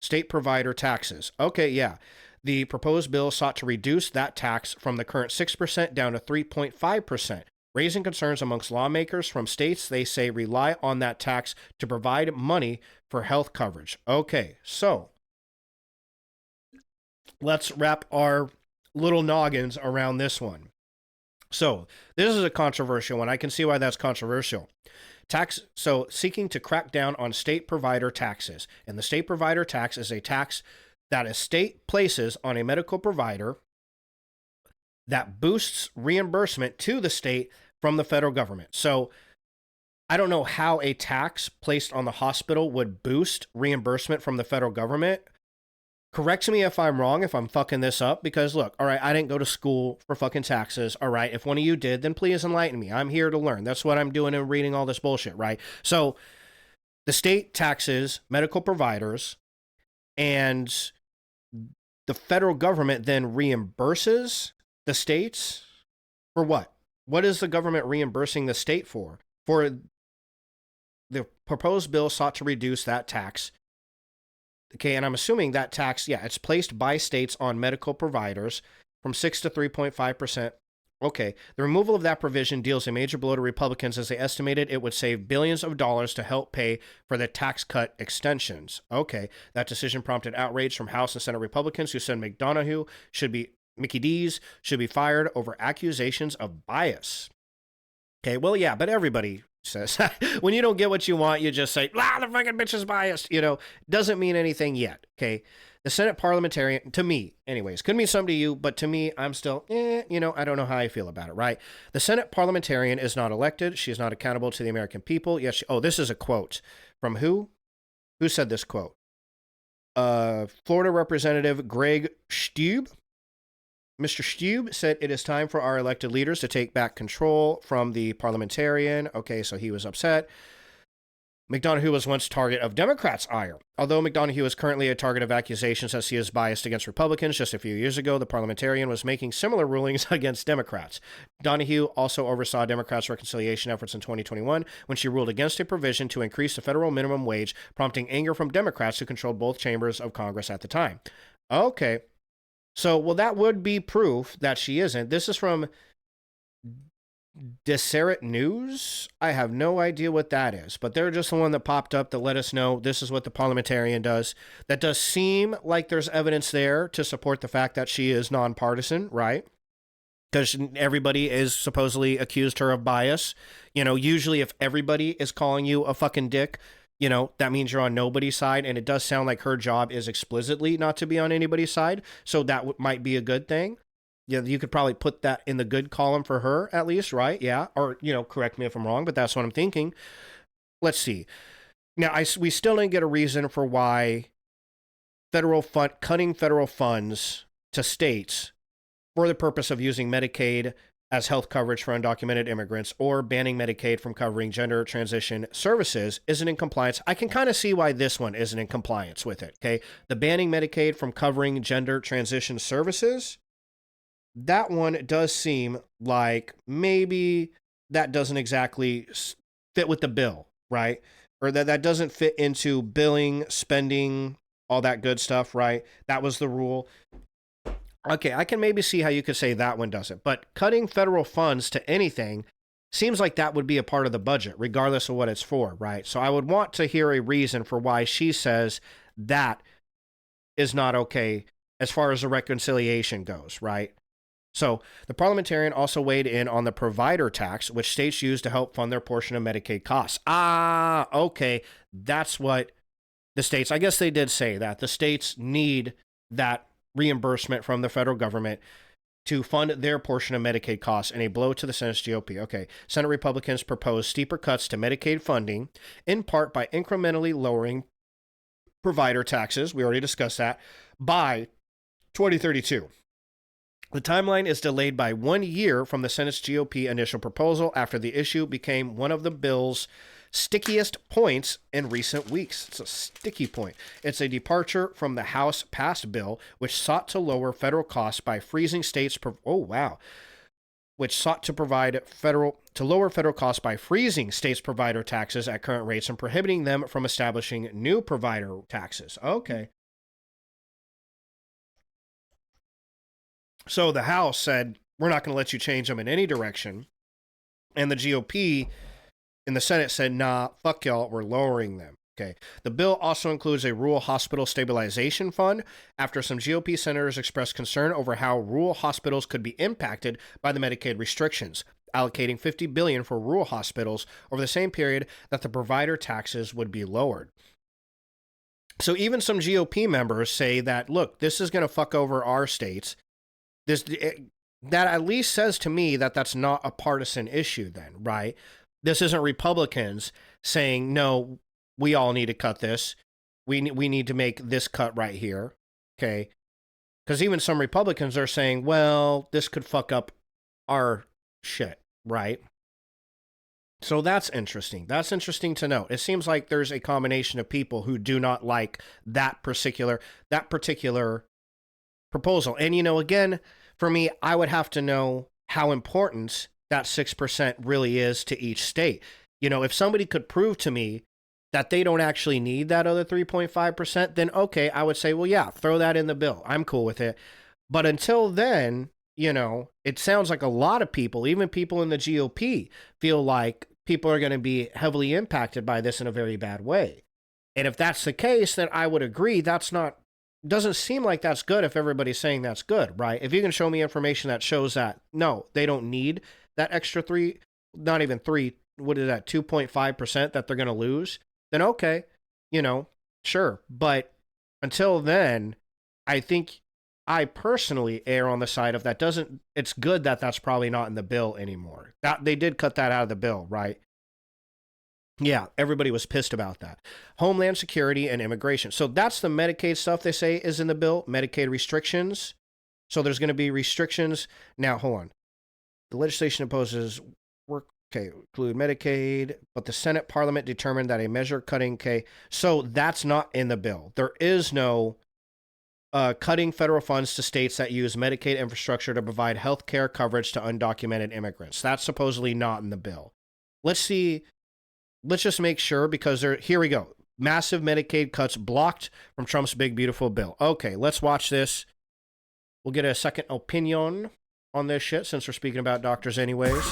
S1: State provider taxes. Okay, yeah. The proposed bill sought to reduce that tax from the current 6% down to 3.5%, raising concerns amongst lawmakers from states they say rely on that tax to provide money for health coverage. Okay, so let's wrap our little noggins around this one. So this is a controversial one. I can see why that's controversial. So seeking to crack down on state provider taxes. And the state provider tax is a tax that a state places on a medical provider that boosts reimbursement to the state from the federal government. So I don't know how a tax placed on the hospital would boost reimbursement from the federal government. Correct me if I'm wrong, if I'm fucking this up, because look, all right, I didn't go to school for fucking taxes, all right? If one of you did, then please enlighten me. I'm here to learn. That's what I'm doing and reading all this bullshit, right? So the state taxes medical providers, and the federal government then reimburses the states for what? What is the government reimbursing the state for? For the proposed bill sought to reduce that tax. Okay, and I'm assuming that tax, yeah, it's placed by states on medical providers from 6 to 3.5%. Okay, the removal of that provision deals a major blow to Republicans as they estimated it would save billions of dollars to help pay for the tax cut extensions. Okay, that decision prompted outrage from House and Senate Republicans who said Mickey D's should be fired over accusations of bias. Okay, well, yeah, but everybody says when you don't get what you want, you just say, the fucking bitch is biased. You know, doesn't mean anything yet. Okay. The Senate parliamentarian, to me, anyways, could mean something to you, but to me, I'm still, I don't know how I feel about it, right? The Senate parliamentarian is not elected. She is not accountable to the American people. Yes. This is a quote from who? Who said this quote? Florida Representative Greg Stube. Mr. Stube said it is time for our elected leaders to take back control from the parliamentarian. Okay, so he was upset. McDonough was once target of Democrats' ire. Although McDonough is currently a target of accusations that he is biased against Republicans, just a few years ago, the parliamentarian was making similar rulings against Democrats. Donahue also oversaw Democrats' reconciliation efforts in 2021 when she ruled against a provision to increase the federal minimum wage, prompting anger from Democrats who controlled both chambers of Congress at the time. Okay. So, well, that would be proof that she isn't. This is from Deseret News. I have no idea what that is, but they're just the one that popped up to let us know this is what the parliamentarian does. That does seem like there's evidence there to support the fact that she is nonpartisan, right? Because everybody is supposedly accused her of bias. You know, usually if everybody is calling you a fucking dick, you know, that means you're on nobody's side, and it does sound like her job is explicitly not to be on anybody's side, so that might be a good thing. Yeah, you could probably put that in the good column for her, at least, right? Yeah, or, you know, correct me if I'm wrong, but that's what I'm thinking. Let's see. Now, we still didn't get a reason for why cutting federal funds to states for the purpose of using Medicaid as health coverage for undocumented immigrants or banning Medicaid from covering gender transition services isn't in compliance. I can kind of see why this one isn't in compliance with it, okay? The banning Medicaid from covering gender transition services, that one does seem like maybe that doesn't exactly fit with the bill, right? Or that doesn't fit into billing, spending, all that good stuff, right? That was the rule. Okay, I can maybe see how you could say that one doesn't. But cutting federal funds to anything seems like that would be a part of the budget, regardless of what it's for, right? So I would want to hear a reason for why she says that is not okay as far as the reconciliation goes, right? So the parliamentarian also weighed in on the provider tax, which states use to help fund their portion of Medicaid costs. Ah, okay. That's what the states, I guess they did say that. The states need that reimbursement from the federal government to fund their portion of Medicaid costs in a blow to the Senate's GOP. Okay. Senate Republicans proposed steeper cuts to Medicaid funding, in part by incrementally lowering provider taxes, we already discussed that, by 2032. The timeline is delayed by 1 year from the Senate's GOP initial proposal after the issue became one of the bill's stickiest points in recent weeks. It's a sticky point. It's a departure from the House-passed bill, which sought to lower federal costs by freezing states' which sought to lower federal costs by freezing states' provider taxes at current rates and prohibiting them from establishing new provider taxes. Okay. So the House said, we're not going to let you change them in any direction. And the GOP in the Senate said, nah, fuck y'all, we're lowering them. Okay. The bill also includes a rural hospital stabilization fund after some GOP senators expressed concern over how rural hospitals could be impacted by the Medicaid restrictions, allocating $50 billion for rural hospitals over the same period that the provider taxes would be lowered. So even some GOP members say that, look, this is going to fuck over our states. That at least says to me that that's not a partisan issue then, right? This isn't Republicans saying, no, we all need to cut this. We need to make this cut right here, okay? Because even some Republicans are saying, well, this could fuck up our shit, right? So that's interesting. That's interesting to note. It seems like there's a combination of people who do not like that particular proposal. And, you know, again, for me, I would have to know how important that 6% really is to each state. You know, if somebody could prove to me that they don't actually need that other 3.5%, then okay, I would say, well, yeah, throw that in the bill. I'm cool with it. But until then, you know, it sounds like a lot of people, even people in the GOP, feel like people are going to be heavily impacted by this in a very bad way. And if that's the case, then I would agree doesn't seem like that's good if everybody's saying that's good, right? If you can show me information that shows that, no, they don't need that extra 2.5% that they're going to lose, then okay, you know, sure. But until then, I think I personally err on the side of it's good that that's probably not in the bill anymore. That they did cut that out of the bill, right? Yeah, everybody was pissed about that. Homeland Security and immigration. So that's the Medicaid stuff they say is in the bill. Medicaid restrictions. So there's going to be restrictions. Now, hold on. The legislation imposes work Okay, include Medicaid, but the Senate Parliament determined that a measure cutting, okay, so that's not in the bill. There is no cutting federal funds to states that use Medicaid infrastructure to provide health care coverage to undocumented immigrants. That's supposedly not in the bill. Let's see. Let's just make sure, because here we go. Massive Medicaid cuts blocked from Trump's big, beautiful bill. Okay, let's watch this. We'll get a second opinion on this shit since we're speaking about doctors anyways.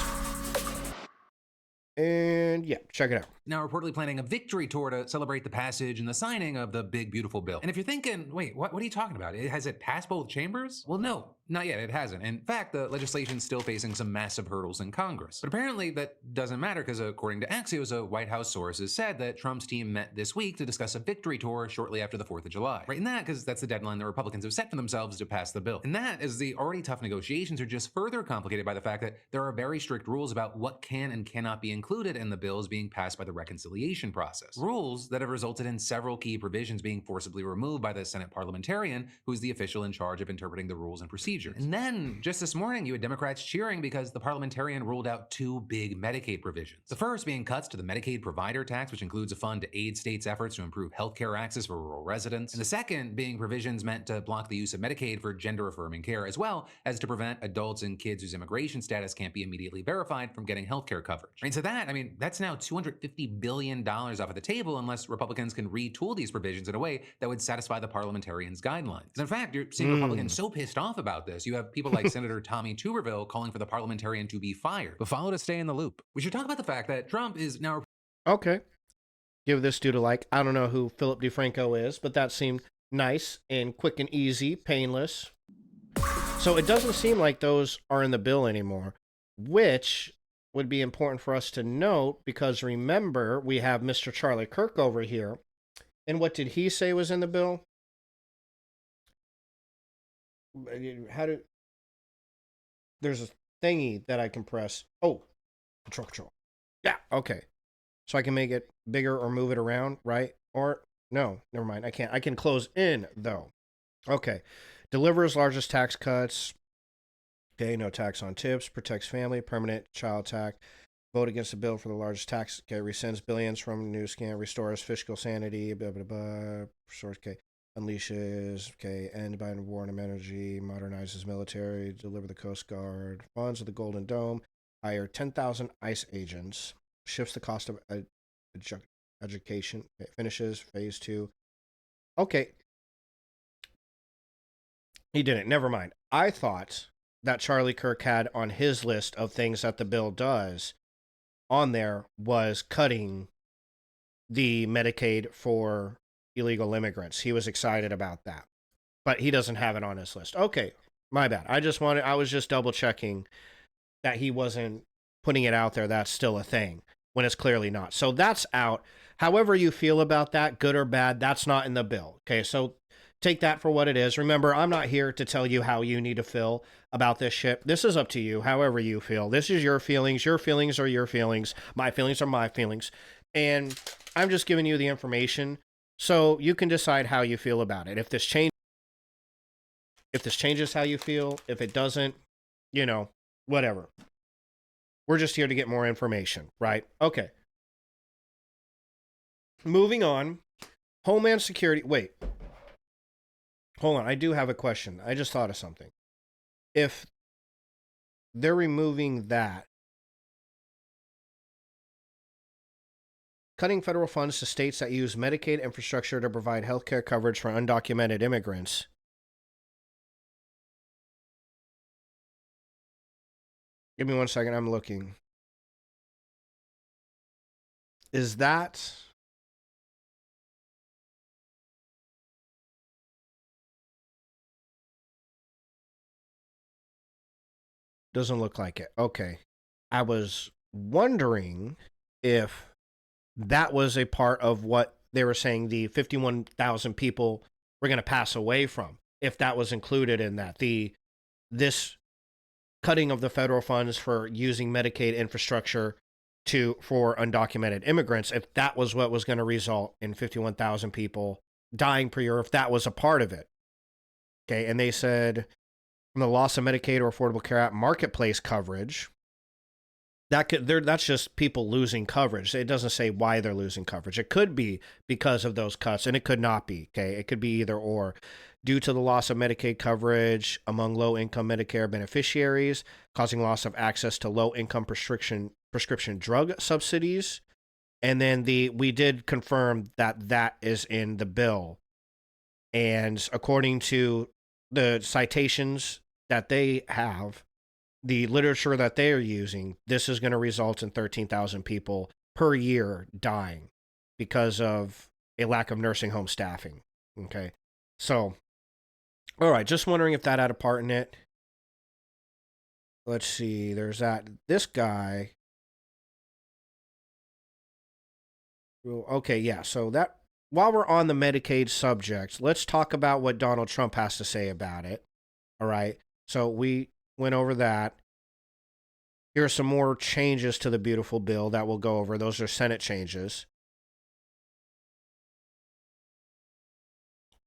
S1: And yeah, check it out.
S13: Now reportedly planning a victory tour to celebrate the passage and the signing of the big, beautiful bill. And if you're thinking, wait, what are you talking about? Has it passed both chambers? Well, no, not yet. It hasn't. In fact, the legislation's still facing some massive hurdles in Congress. But apparently that doesn't matter because according to Axios, a White House source has said that Trump's team met this week to discuss a victory tour shortly after the 4th of July. Right in that, because that's the deadline the Republicans have set for themselves to pass the bill. And that is the already tough negotiations are just further complicated by the fact that there are very strict rules about what can and cannot be included in the bills being passed by the reconciliation process. Rules that have resulted in several key provisions being forcibly removed by the Senate parliamentarian, who's the official in charge of interpreting the rules and procedures. And then, just this morning, you had Democrats cheering because the parliamentarian ruled out 2 big Medicaid provisions. The first being cuts to the Medicaid provider tax, which includes a fund to aid states' efforts to improve healthcare access for rural residents. And the second being provisions meant to block the use of Medicaid for gender-affirming care, as well as to prevent adults and kids whose immigration status can't be immediately verified from getting healthcare coverage. And so that, I mean, that's now $250 billion off of the table unless Republicans can retool these provisions in a way that would satisfy the parliamentarians' guidelines. And in fact, you're seeing Republicans so pissed off about this, you have people like Senator Tommy Tuberville calling for the parliamentarian to be fired. But follow to stay in the loop. We should talk about the fact that Trump is now...
S1: Okay. Give this dude a like. I don't know who Philip DeFranco is, but that seemed nice and quick and easy, painless. So it doesn't seem like those are in the bill anymore, which would be important for us to note because remember, we have Mr. Charlie Kirk over here. And what did he say was in the bill? There's a thingy that I can press. Oh, control. Yeah, okay. So I can make it bigger or move it around, right? Or, no, never mind. I can't. I can close in, though. Okay. Delivers largest tax cuts. Okay, no tax on tips, protects family, permanent child tax, vote against the bill for the largest tax, okay, rescinds billions from new scam, restores fiscal sanity, blah, blah, blah, restores, okay, unleashes, okay, end Biden war on energy, modernizes military, deliver the Coast Guard, funds of the Golden Dome, hire 10,000 ICE agents, shifts the cost of education, okay, finishes phase 2. Okay. He didn't, never mind. I thought that Charlie Kirk had on his list of things that the bill does on there was cutting the Medicaid for illegal immigrants. He was excited about that, but he doesn't have it on his list. Okay, my bad. I was just double checking that he wasn't putting it out there. That's still a thing when it's clearly not. So that's out. However you feel about that, good or bad, that's not in the bill. Okay, so take that for what it is. Remember, I'm not here to tell you how you need to feel about this shit. This is up to you, however you feel. This is your feelings. Your feelings are your feelings. My feelings are my feelings. And I'm just giving you the information so you can decide how you feel about it. If this changes how you feel, if it doesn't, you know, whatever. We're just here to get more information, right? Okay. Moving on. Homeland Security. Wait. Hold on, I do have a question. I just thought of something. If they're removing that, cutting federal funds to states that use Medicaid infrastructure to provide healthcare coverage for undocumented immigrants. Give me 1 second, I'm looking. Is that... Doesn't look like it. Okay. I was wondering if that was a part of what they were saying the 51,000 people were going to pass away from. If that was included in that. This cutting of the federal funds for using Medicaid infrastructure for undocumented immigrants, if that was what was going to result in 51,000 people dying per year, if that was a part of it. Okay. And they said... from the loss of Medicaid or Affordable Care Act marketplace coverage, that's just people losing coverage. It doesn't say why they're losing coverage. It could be because of those cuts, and it could not be. Okay, it could be either or. Due to the loss of Medicaid coverage among low-income Medicare beneficiaries, causing loss of access to low-income prescription drug subsidies. And then we did confirm that is in the bill. And according to the citations that they have, the literature that they are using, this is going to result in 13,000 people per year dying because of a lack of nursing home staffing. Okay. So, all right. Just wondering if that had a part in it. Let's see. There's that. This guy. Okay. Yeah. So that, while we're on the Medicaid subject, let's talk about what Donald Trump has to say about it. All right. So we went over that. Here are some more changes to the beautiful bill that we'll go over. Those are Senate changes.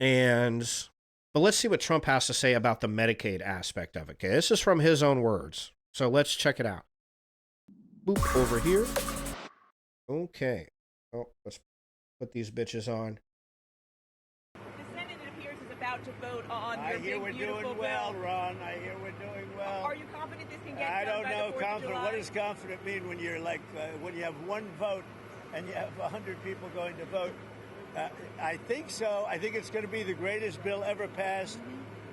S1: But let's see what Trump has to say about the Medicaid aspect of it. Okay, this is from his own words. So let's check it out. Boop, over here. Okay. Oh, let's put these bitches on.
S14: The Senate, it appears, is about to vote on
S15: I
S14: your
S15: hear
S14: big,
S15: we're
S14: beautiful
S15: doing
S14: bill.
S15: well, Ron. I hear we're doing well.
S14: Are you confident this can get
S15: I
S14: done
S15: don't
S14: by
S15: know.
S14: the 4th of
S15: Confident.
S14: July?
S15: What does confident mean when you're like when you have one vote and you have 100 people going to vote? I think so. I think it's going to be the greatest bill ever passed,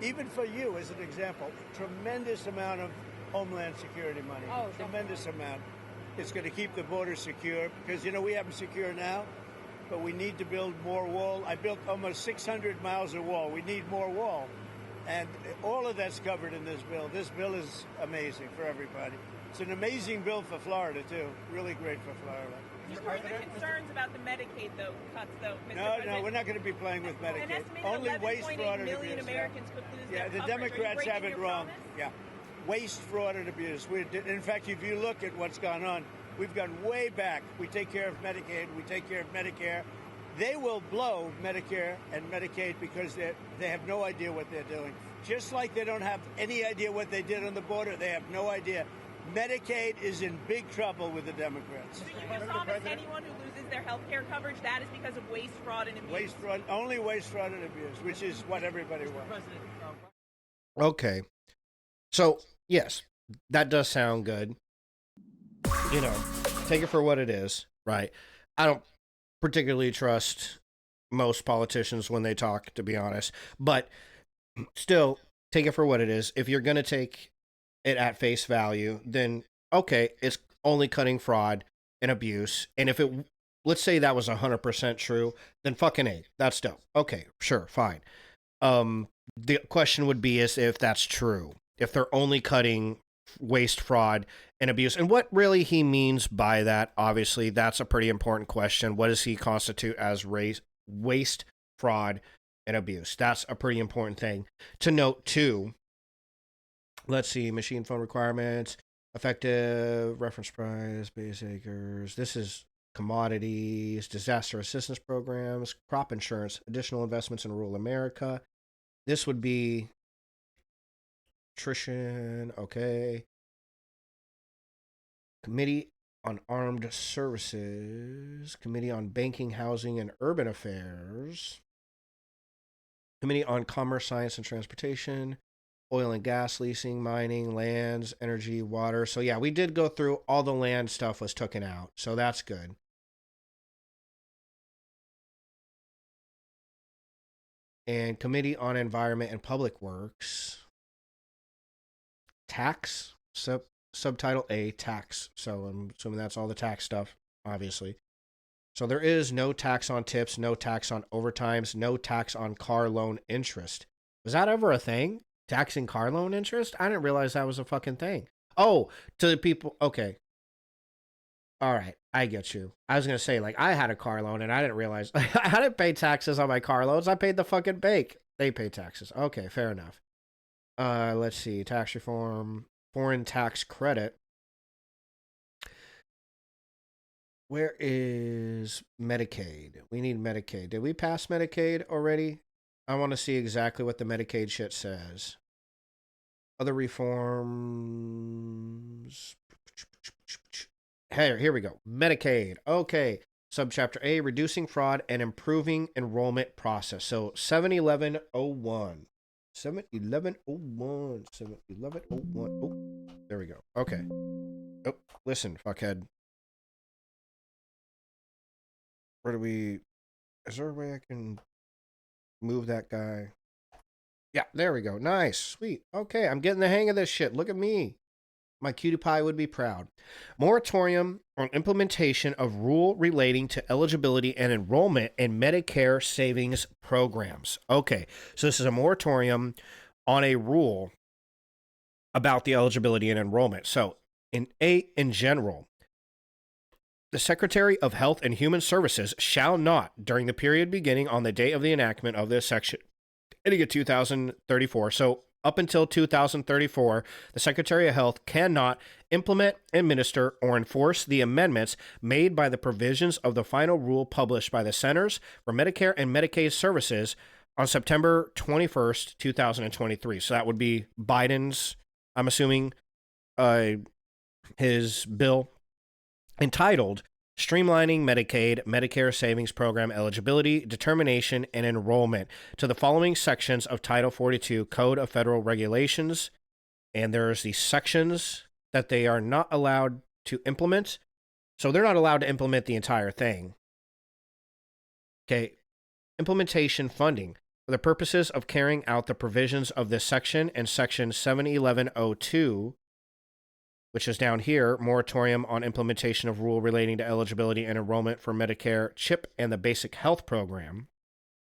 S15: even for you as an example. Tremendous amount of Homeland Security money.
S14: Oh,
S15: tremendous amount. It's going to keep the border secure because, you know, we have them secure now, but we need to build more wall. I built almost 600 miles of wall. We need more wall. And all of that's covered in this bill. This bill is amazing for everybody. It's an amazing bill for Florida, too. Really great for Florida.
S14: You've heard the concerns about the Medicaid cuts, though, Mr.
S15: No,
S14: President.
S15: we're not going to be playing with Medicaid.
S14: An estimated
S15: Only waste,
S14: 11.8
S15: fraud, and
S14: million
S15: abuse.
S14: Americans could lose
S15: Yeah,
S14: their
S15: the
S14: coverage. Are you
S15: Democrats
S14: breaking
S15: have it
S14: your
S15: wrong.
S14: promise?
S15: Yeah, waste, fraud, and abuse. In fact, if you look at what's gone on, we've gone way back. We take care of Medicaid. We take care of Medicare. They will blow Medicare and Medicaid because they have no idea what they're doing. Just like they don't have any idea what they did on the border, they have no idea. Medicaid is in big trouble with the Democrats.
S14: So you can promise anyone who loses their health care coverage that is because of waste, fraud, and abuse?
S15: Waste, fraud, only waste, fraud, and abuse, which is what everybody wants.
S1: Okay. So, yes, that does sound good. You know, take it for what it is, right? I don't particularly trust most politicians when they talk, to be honest. But still, take it for what it is. If you're going to take it at face value, then okay, it's only cutting fraud and abuse. And if it, let's say that was 100% true, then fucking A, that's dope. Okay, sure, fine. The question would be is if that's true, if they're only cutting waste, fraud, and abuse. And what really he means by that, obviously, that's a pretty important question. What does he constitute as waste, fraud, and abuse? That's a pretty important thing to note, too. Let's see, machine phone requirements, effective reference price, base acres. This is commodities, disaster assistance programs, crop insurance, additional investments in rural America. This would be nutrition, okay. Committee on Armed Services, Committee on Banking, Housing, and Urban Affairs, Committee on Commerce, Science, and Transportation, Oil and gas leasing, mining, lands, energy, water. So yeah, we did go through all the land stuff was taken out. So that's good. And Committee on Environment and Public Works. Tax, subtitle A, tax. So I'm assuming that's all the tax stuff, obviously. So there is no tax on tips, no tax on overtimes, no tax on car loan interest. Was that ever a thing? Taxing car loan interest? I didn't realize that was a fucking thing. Oh, to the people. Okay. All right. I get you. I was going to say, like, I had a car loan and I didn't realize. I didn't pay taxes on my car loans. I paid the fucking bank. They pay taxes. Okay, fair enough. Let's see. Tax reform, foreign tax credit. Where is Medicaid? We need Medicaid. Did we pass Medicaid already? I want to see exactly what the Medicaid shit says. Other reforms. Here we go. Medicaid. Okay. Subchapter A, reducing fraud and improving enrollment process. So 71101. 71101. 71101. Oh, there we go. Okay. Oh, listen, fuckhead. Where do we... Is there a way I can move that guy? Yeah, there we go. Nice. Sweet. Okay, I'm getting the hang of this shit. Look at me. My cutie pie would be proud. Moratorium on implementation of rule relating to eligibility and enrollment in Medicare savings programs. Okay, so this is a moratorium on a rule about the eligibility and enrollment. So in general, the Secretary of Health and Human Services shall not, during the period beginning on the date of the enactment of this section, ending in 2034. So up until 2034, the Secretary of Health cannot implement, administer, or enforce the amendments made by the provisions of the final rule published by the Centers for Medicare and Medicaid Services on September 21st, 2023. So that would be Biden's, I'm assuming, his bill entitled Streamlining Medicaid, Medicare Savings Program Eligibility, Determination, and Enrollment to the following sections of Title 42 Code of Federal Regulations. And there's the sections that they are not allowed to implement. So they're not allowed to implement the entire thing. Okay. Implementation funding. For the purposes of carrying out the provisions of this section and Section 71102, which is down here, moratorium on implementation of rule relating to eligibility and enrollment for Medicare CHIP and the Basic Health Program.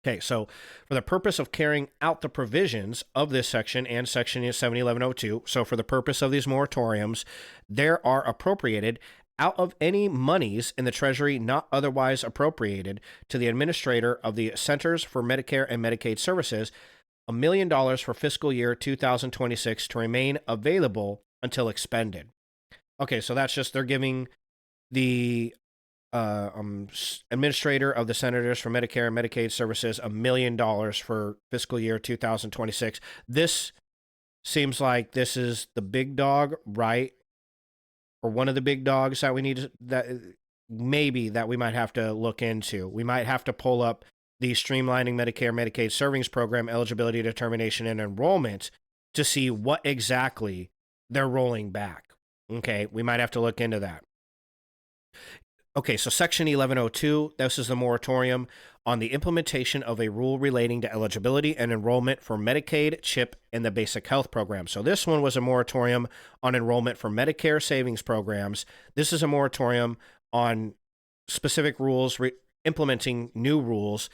S1: Okay, so for the purpose of carrying out the provisions of this section and Section 71102, so for the purpose of these moratoriums, there are appropriated out of any monies in the Treasury not otherwise appropriated to the administrator of the Centers for Medicare and Medicaid Services, $1 million for fiscal year 2026 to remain available until expended. Okay, so that's just, they're giving the administrator of the Centers for Medicare and Medicaid Services $1 million for fiscal year 2026. This seems like this is the big dog, right? Or one of the big dogs that we need to, that we might have to look into. We might have to pull up the Streamlining Medicare Medicaid Savings Program Eligibility Determination and Enrollment to see what exactly they're rolling back. Okay, we might have to look into that. Okay, so Section 1102, this is the moratorium on the implementation of a rule relating to eligibility and enrollment for Medicaid, CHIP, and the Basic Health Program. So this one was a moratorium on enrollment for Medicare savings programs. This is a moratorium on specific rules, implementing new rules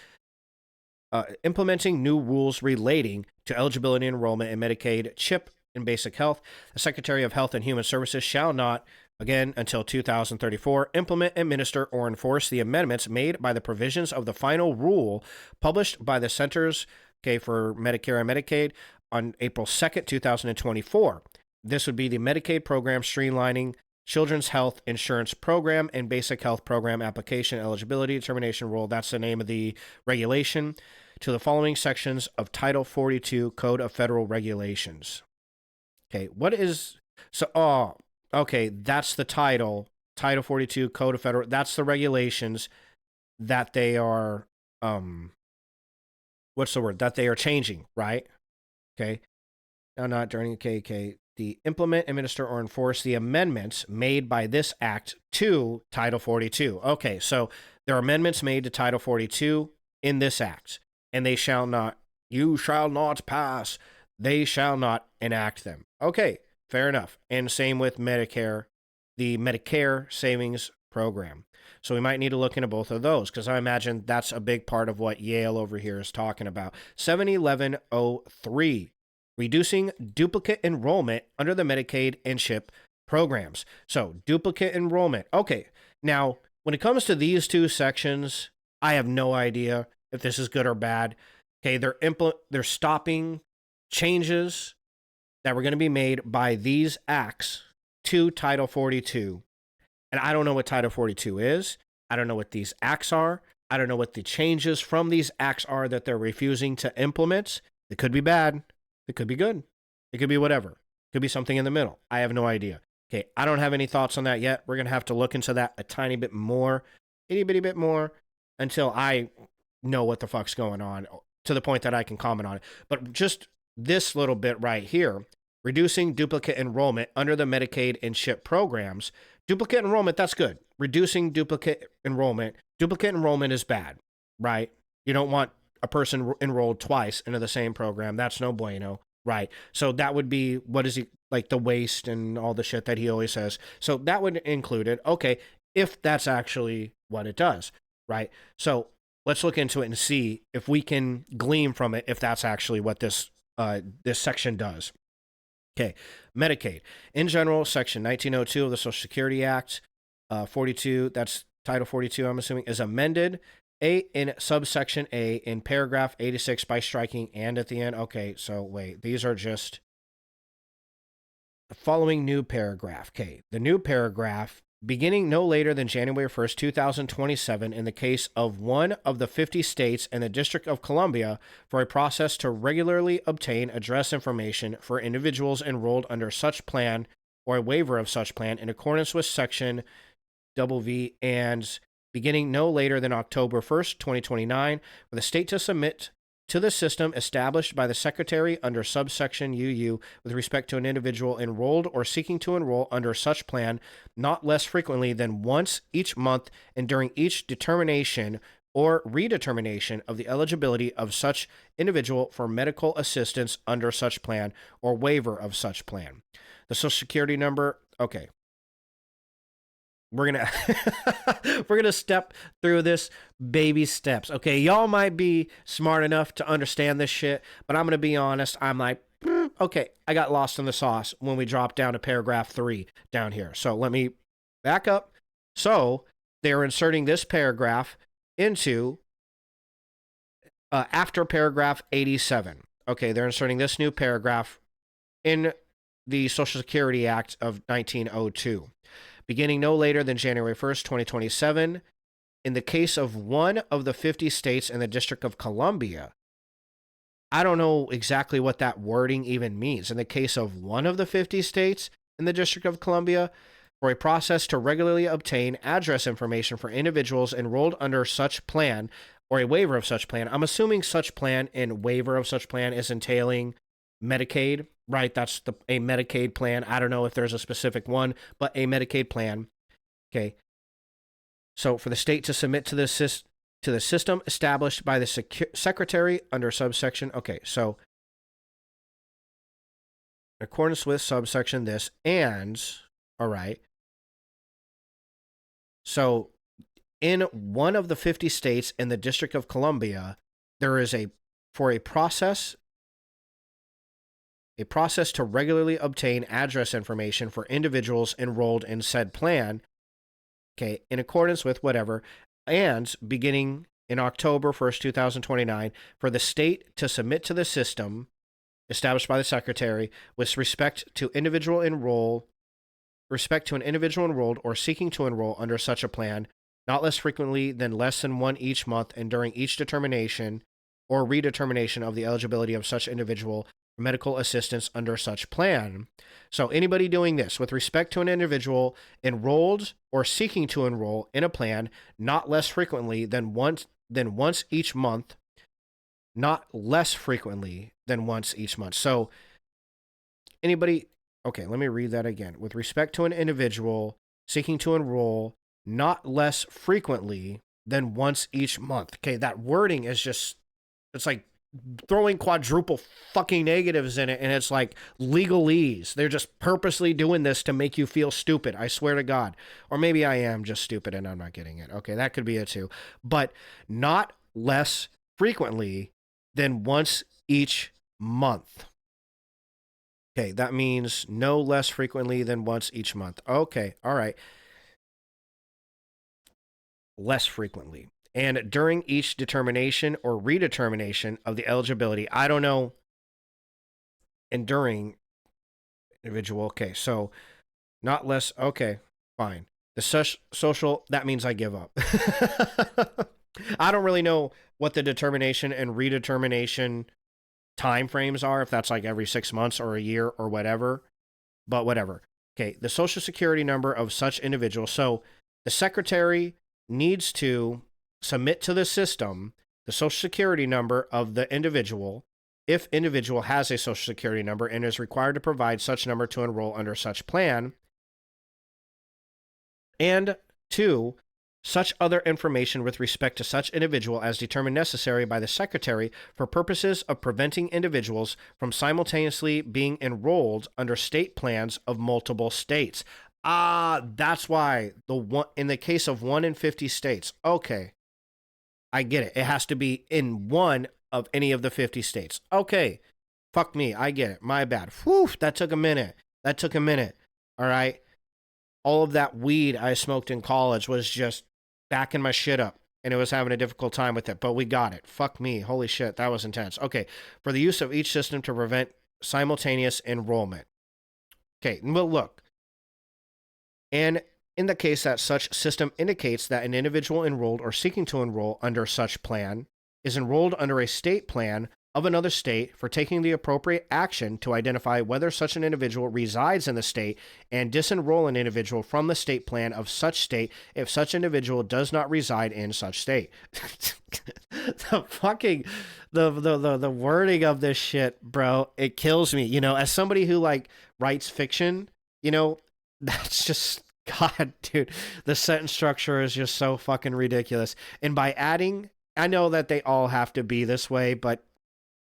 S1: relating to eligibility and enrollment in Medicaid, CHIP, and Basic Health. The Secretary of Health and Human Services shall not, again, until 2034, implement, administer, or enforce the amendments made by the provisions of the final rule published by the Centers for Medicare and Medicaid on April 2nd, 2024. This would be the Medicaid Program Streamlining Children's Health Insurance Program and Basic Health Program Application Eligibility Determination Rule. That's the name of the regulation. To the following sections of Title 42 Code of Federal Regulations. Okay, what is... So, okay, that's the title. Title 42 Code of Federal... That's the regulations that they are... what's the word? That they are changing, right? Okay. Now, not during KK. The implement, administer, or enforce the amendments made by this act to Title 42. Okay, so there are amendments made to Title 42 in this act, and they shall not, you shall not pass, they shall not enact them. Okay, fair enough. And same with Medicare, the Medicare Savings Program. So we might need to look into both of those, because I imagine that's a big part of what Yale over here is talking about. 71103. Reducing duplicate enrollment under the Medicaid and CHIP programs. So, duplicate enrollment. Okay, now, when it comes to these two sections, I have no idea if this is good or bad. Okay, they're stopping changes that were going to be made by these acts to Title 42. And I don't know what Title 42 is. I don't know what these acts are. I don't know what the changes from these acts are that they're refusing to implement. It could be bad. It could be good. It could be whatever. It could be something in the middle. I have no idea. Okay, I don't have any thoughts on that yet. We're going to have to look into that a tiny bit more, itty bitty bit more, until I know what the fuck's going on, to the point that I can comment on it. But just this little bit right here, reducing duplicate enrollment under the Medicaid and CHIP programs. Duplicate enrollment, that's good. Reducing duplicate enrollment. Duplicate enrollment is bad, right? You don't want a person enrolled twice into the same program. That's no bueno, right? So that would be, what is he, like the waste and all the shit that he always says. So that would include it. Okay, if that's actually what it does, right? So let's look into it and see if we can glean from it if that's actually what this section does. Okay, Medicaid. In general, Section 1902 of the Social Security Act, 42, that's Title 42, I'm assuming, is amended in subsection A in paragraph 86 by striking and at the end. Okay, so wait, these are just the following new paragraph. Okay, the new paragraph, beginning no later than January 1st, 2027, in the case of one of the 50 states and the District of Columbia, for a process to regularly obtain address information for individuals enrolled under such plan or a waiver of such plan in accordance with Section V, and beginning no later than October 1st, 2029, for the state to submit to the system established by the Secretary under subsection UU with respect to an individual enrolled or seeking to enroll under such plan not less frequently than once each month and during each determination or redetermination of the eligibility of such individual for medical assistance under such plan or waiver of such plan. The Social Security number, okay. We're gonna step through this baby steps. Okay, y'all might be smart enough to understand this shit, but I'm gonna be honest. I'm like, okay, I got lost in the sauce when we dropped down to paragraph 3 down here. So let me back up. So they're inserting this paragraph into after paragraph 87. Okay, they're inserting this new paragraph in the Social Security Act of 1902. Beginning no later than January 1st, 2027, in the case of one of the 50 states and the District of Columbia. I don't know exactly what that wording even means. In the case of one of the 50 states in the District of Columbia, for a process to regularly obtain address information for individuals enrolled under such plan or a waiver of such plan. I'm assuming such plan and waiver of such plan is entailing Medicaid, right? That's a Medicaid plan. I don't know if there's a specific one, but a Medicaid plan. Okay. So for the state to submit to the system established by the Secretary under subsection. Okay. So in accordance with subsection this and, all right. So in one of the 50 states in the District of Columbia, there is for a process to regularly obtain address information for individuals enrolled in said plan, okay, in accordance with whatever, and beginning in October 1st, 2029, for the state to submit to the system established by the Secretary with respect to an individual enrolled or seeking to enroll under such a plan, not less frequently than less than one each month and during each determination or redetermination of the eligibility of such individual medical assistance under such plan. So anybody doing this with respect to an individual enrolled or seeking to enroll in a plan not less frequently than once each month, not less frequently than once each month. So anybody, okay, let me read that again. With respect to an individual seeking to enroll not less frequently than once each month. Okay, that wording is just, it's like throwing quadruple fucking negatives in it, and it's like legalese. They're just purposely doing this to make you feel stupid. I swear to God. Or maybe I am just stupid and I'm not getting it. Okay, that could be it too. But not less frequently than once each month. Okay, that means no less frequently than once each month. Okay, all right. Less frequently. And during each determination or redetermination of the eligibility, I don't know. And during individual, okay, so not less, okay, fine. The social, that means I give up. I don't really know what the determination and redetermination time frames are, if that's like every 6 months or a year or whatever, but whatever. Okay, the social security number of such individual. So the secretary needs to submit to the system the social security number of the individual, if individual has a social security number and is required to provide such number to enroll under such plan. And 2, such other information with respect to such individual as determined necessary by the secretary for purposes of preventing individuals from simultaneously being enrolled under state plans of multiple states. That's why in the case of 1 in 50 states. Okay, I get it. It has to be in one of any of the 50 states. Okay, fuck me, I get it. My bad. Whew, that took a minute. All right. All of that weed I smoked in college was just backing my shit up, and it was having a difficult time with it, but we got it. Fuck me. Holy shit, that was intense. Okay, for the use of each system to prevent simultaneous enrollment. Okay, well, look. And in the case that such system indicates that an individual enrolled or seeking to enroll under such plan is enrolled under a state plan of another state for taking the appropriate action to identify whether such an individual resides in the state and disenroll an individual from the state plan of such state if such individual does not reside in such state. The wording of this shit, bro, it kills me. You know, as somebody who like writes fiction, you know, that's just, God, dude, the sentence structure is just so fucking ridiculous. And by adding, I know that they all have to be this way, but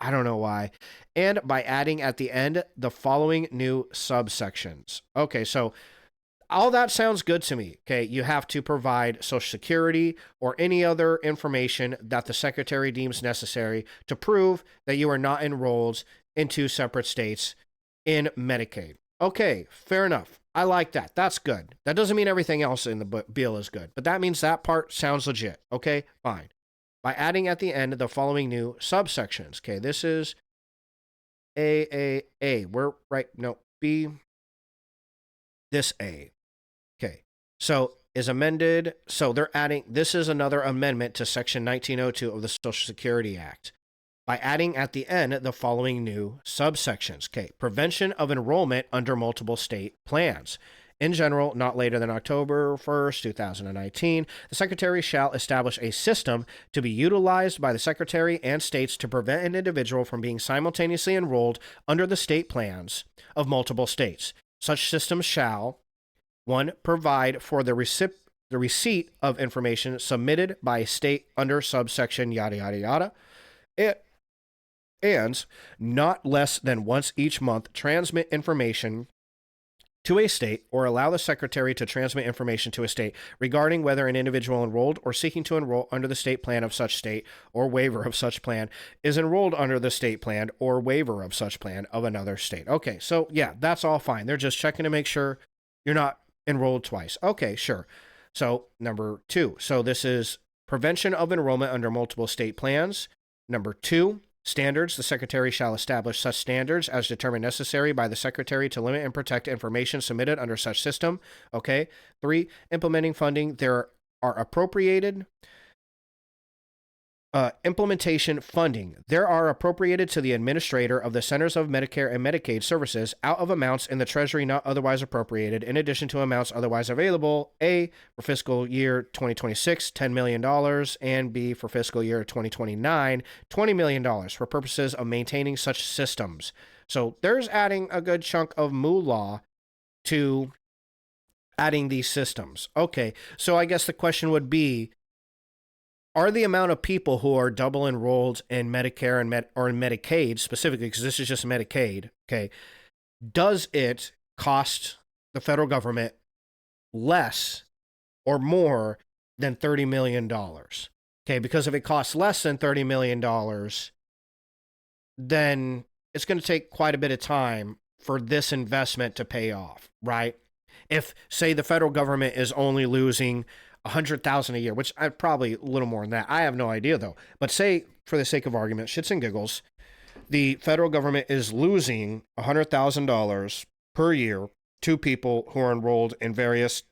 S1: I don't know why. And by adding at the end the following new subsections. Okay, so all that sounds good to me. Okay, you have to provide Social Security or any other information that the secretary deems necessary to prove that you are not enrolled in 2 separate states in Medicaid. Okay, fair enough. I like that. That's good. That doesn't mean everything else in the bill is good, but that means that part sounds legit. Okay, fine. By adding at the end the following new subsections. Okay, this is A. We're right. No, B. This A. Okay, so is amended. So they're adding, this is another amendment to Section 1902 of the Social Security Act. By adding at the end the following new subsections. Okay, prevention of enrollment under multiple state plans. In general, not later than October 1st, 2019, the Secretary shall establish a system to be utilized by the Secretary and states to prevent an individual from being simultaneously enrolled under the state plans of multiple states. Such systems shall, 1, provide for the receipt of information submitted by a state under subsection yada yada yada, and not less than once each month transmit information to a state or allow the secretary to transmit information to a state regarding whether an individual enrolled or seeking to enroll under the state plan of such state or waiver of such plan is enrolled under the state plan or waiver of such plan of another state. Okay, so yeah, that's all fine. They're just checking to make sure you're not enrolled twice. Okay, sure. So number 2. So this is prevention of enrollment under multiple state plans. Number 2. Standards. The Secretary shall establish such standards as determined necessary by the Secretary to limit and protect information submitted under such system. Okay. 3. Implementing funding. There are appropriated implementation funding. There are appropriated to the administrator of the Centers of Medicare and Medicaid Services out of amounts in the Treasury not otherwise appropriated, in addition to amounts otherwise available, A, for fiscal year 2026, $10 million, and B, for fiscal year 2029, $20 million for purposes of maintaining such systems. So there's adding a good chunk of moolah to adding these systems. Okay, so I guess the question would be, are the amount of people who are double enrolled in Medicare and or in Medicaid specifically, because this is just Medicaid, okay, does it cost the federal government less or more than $30 million? Okay, because if it costs less than $30 million, then it's going to take quite a bit of time for this investment to pay off, right? If, say, the federal government is only losing $100,000 a year, which I probably a little more than that. I have no idea though. But say, for the sake of argument, shits and giggles, the federal government is losing $100,000 per year to people who are enrolled in various.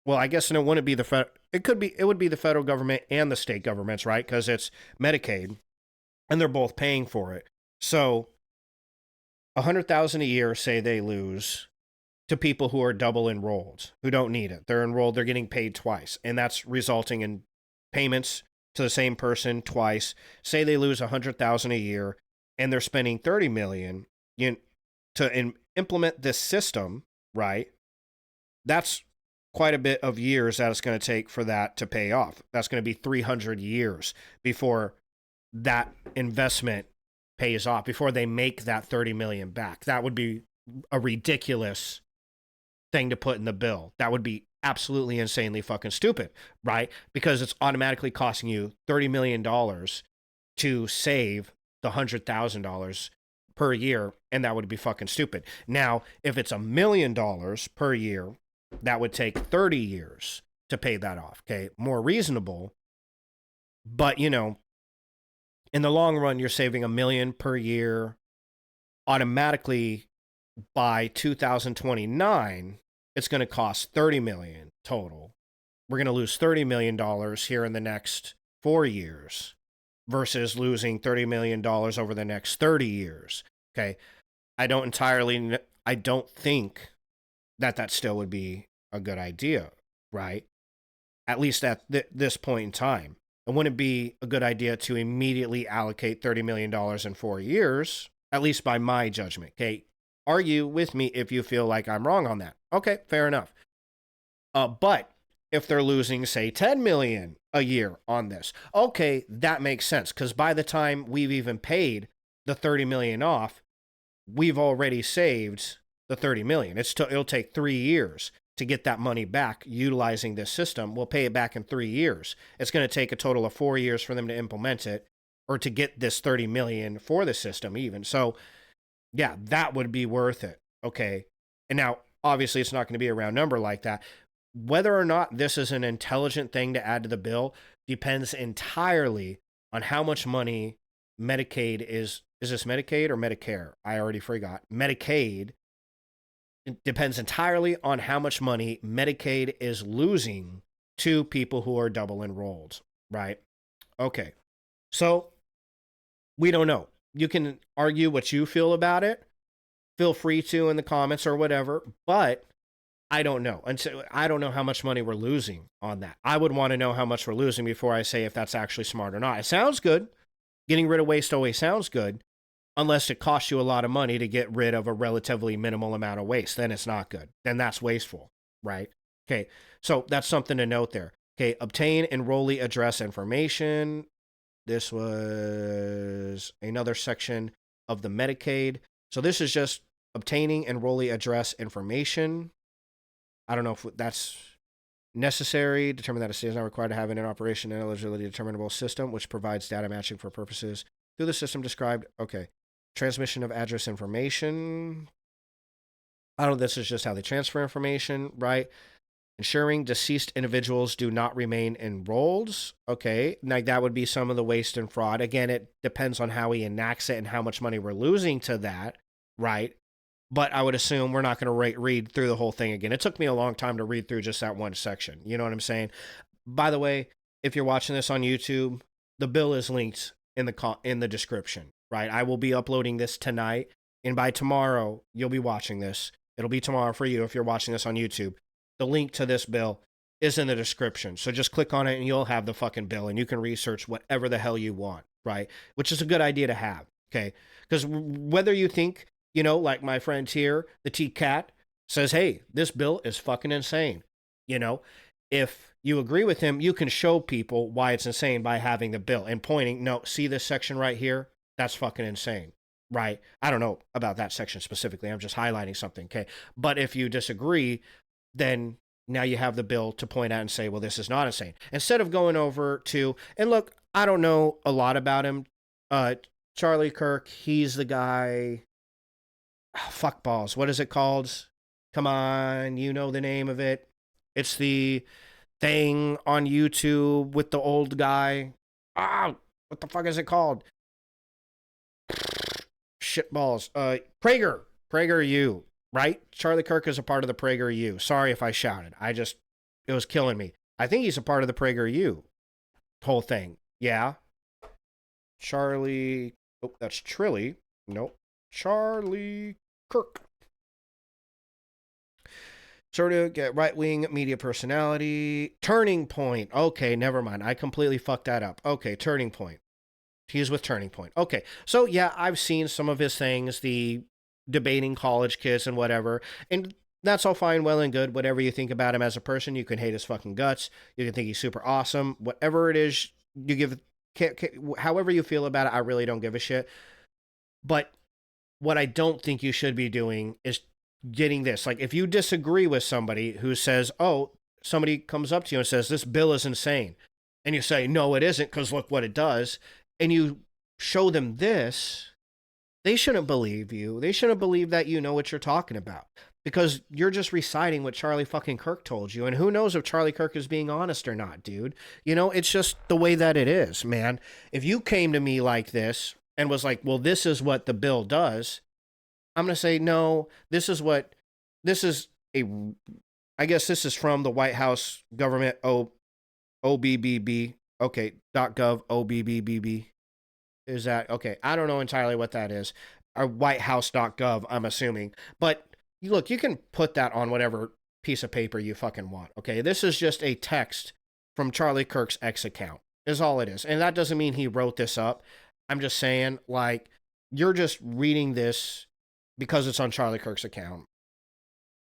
S1: Well, I guess it wouldn't be the it would be the federal government and the state governments, right? Because it's Medicaid, and they're both paying for it. So, $100,000 a year, say they lose. to people who are double enrolled, who don't need it. They're enrolled, they're getting paid twice, and that's resulting in payments to the same person twice. Say they lose $100,000 a year and they're spending $30 million to implement this system, right? That's quite a bit of years that it's going to take for that to pay off. That's going to be 300 years before that investment pays off, before they make that 30 million back. That would be a ridiculous thing to put in the bill. That would be absolutely insanely fucking stupid, right? Because it's automatically costing you $30 million to save the $100,000 per year, and that would be fucking stupid. Now, if it's $1 million per year, that would take 30 years to pay that off. Okay, more reasonable. But, you know, in the long run, you're saving $1 million per year. Automatically, by 2029, it's going to cost $30 million total. We're going to lose $30 million here in the next 4 years versus losing $30 million over the next 30 years. Okay, I don't think that still would be a good idea, right? At least at this point in time. It wouldn't be a good idea to immediately allocate $30 million in 4 years, at least by my judgment. Okay, argue with me if you feel like I'm wrong on that. Okay, fair enough. But if they're losing, say, $10 million a year on this, okay, that makes sense, because by the time we've even paid the $30 million off, we've already saved the $30 million. It'll take 3 years to get that money back utilizing this system. We'll pay it back in 3 years. It's going to take a total of 4 years for them to implement it, or to get this $30 million for the system even. So yeah, that would be worth it. Okay. And now, obviously, it's not going to be a round number like that. Whether or not this is an intelligent thing to add to the bill depends entirely on how much money Medicaid is this Medicaid or Medicare? I already forgot. Medicaid. It depends entirely on how much money Medicaid is losing to people who are double enrolled, right? Okay. So we don't know. You can argue what you feel about it. Feel free to in the comments or whatever, but I don't know. And so I don't know how much money we're losing on that. I would want to know how much we're losing before I say if that's actually smart or not. It sounds good. Getting rid of waste always sounds good, unless it costs you a lot of money to get rid of a relatively minimal amount of waste. Then it's not good. Then that's wasteful, right? Okay, so that's something to note there. Okay, obtain enrollee address information. This was another section of the Medicaid. So this is just obtaining enrollee address information. I don't know if that's necessary. Determine that a state is not required to have an in operation and eligibility determinable system, which provides data matching for purposes through the system described. Okay. Transmission of address information. I don't know. This is just how they transfer information, right? Ensuring deceased individuals do not remain enrolled. Okay. Like that would be some of the waste and fraud. Again, it depends on how he enacts it and how much money we're losing to that, right? But I would assume we're not going to read through the whole thing again. It took me a long time to read through just that one section. You know what I'm saying? By the way, if you're watching this on YouTube, the bill is linked in the description, right? I will be uploading this tonight, and by tomorrow, you'll be watching this. It'll be tomorrow for you if you're watching this on YouTube. The link to this bill is in the description. So just click on it, and you'll have the fucking bill, and you can research whatever the hell you want, right? Which is a good idea to have, okay? Because whether you think, you know, like my friend here, the T-Cat, says, hey, this bill is fucking insane. You know, if you agree with him, you can show people why it's insane by having the bill and pointing, no, see this section right here? That's fucking insane, right? I don't know about that section specifically. I'm just highlighting something, okay? But if you disagree, then now you have the bill to point out and say, well, this is not insane. Instead of going over to, and look, I don't know a lot about him. Charlie Kirk, he's the guy... fuck balls. What is it called? Come on, you know the name of it. It's the thing on YouTube with the old guy. What the fuck is it called? Shit balls. PragerU, right? Charlie Kirk is a part of the PragerU. Sorry if I shouted. It was killing me. I think he's a part of the PragerU whole thing. Yeah. Charlie. Oh, that's Trilly. Nope. Charlie Kirk. Sort of get right-wing media personality. Turning Point. Okay, never mind. I completely fucked that up. Okay, Turning Point. He's with Turning Point. Okay, so yeah, I've seen some of his things, the debating college kids and whatever, and that's all fine, well and good. Whatever you think about him as a person, you can hate his fucking guts. You can think he's super awesome. Whatever it is, you give, however you feel about it, I really don't give a shit. But what I don't think you should be doing is getting this. Like, if you disagree with somebody who says, oh, somebody comes up to you and says, this bill is insane. And you say, no, it isn't, because look what it does. And you show them this, they shouldn't believe you. They shouldn't believe that you know what you're talking about, because you're just reciting what Charlie fucking Kirk told you. And who knows if Charlie Kirk is being honest or not, dude. You know, it's just the way that it is, man. If you came to me like this and was like, well, this is what the bill does, I'm going to say, no, I guess this is from the White House government, OBBB, okay, .gov, OBBB. Is that, okay, I don't know entirely what that is. Or whitehouse.gov, I'm assuming. But look, you can put that on whatever piece of paper you fucking want, okay? This is just a text from Charlie Kirk's X account, is all it is. And that doesn't mean he wrote this up. I'm just saying, like, you're just reading this because it's on Charlie Kirk's account.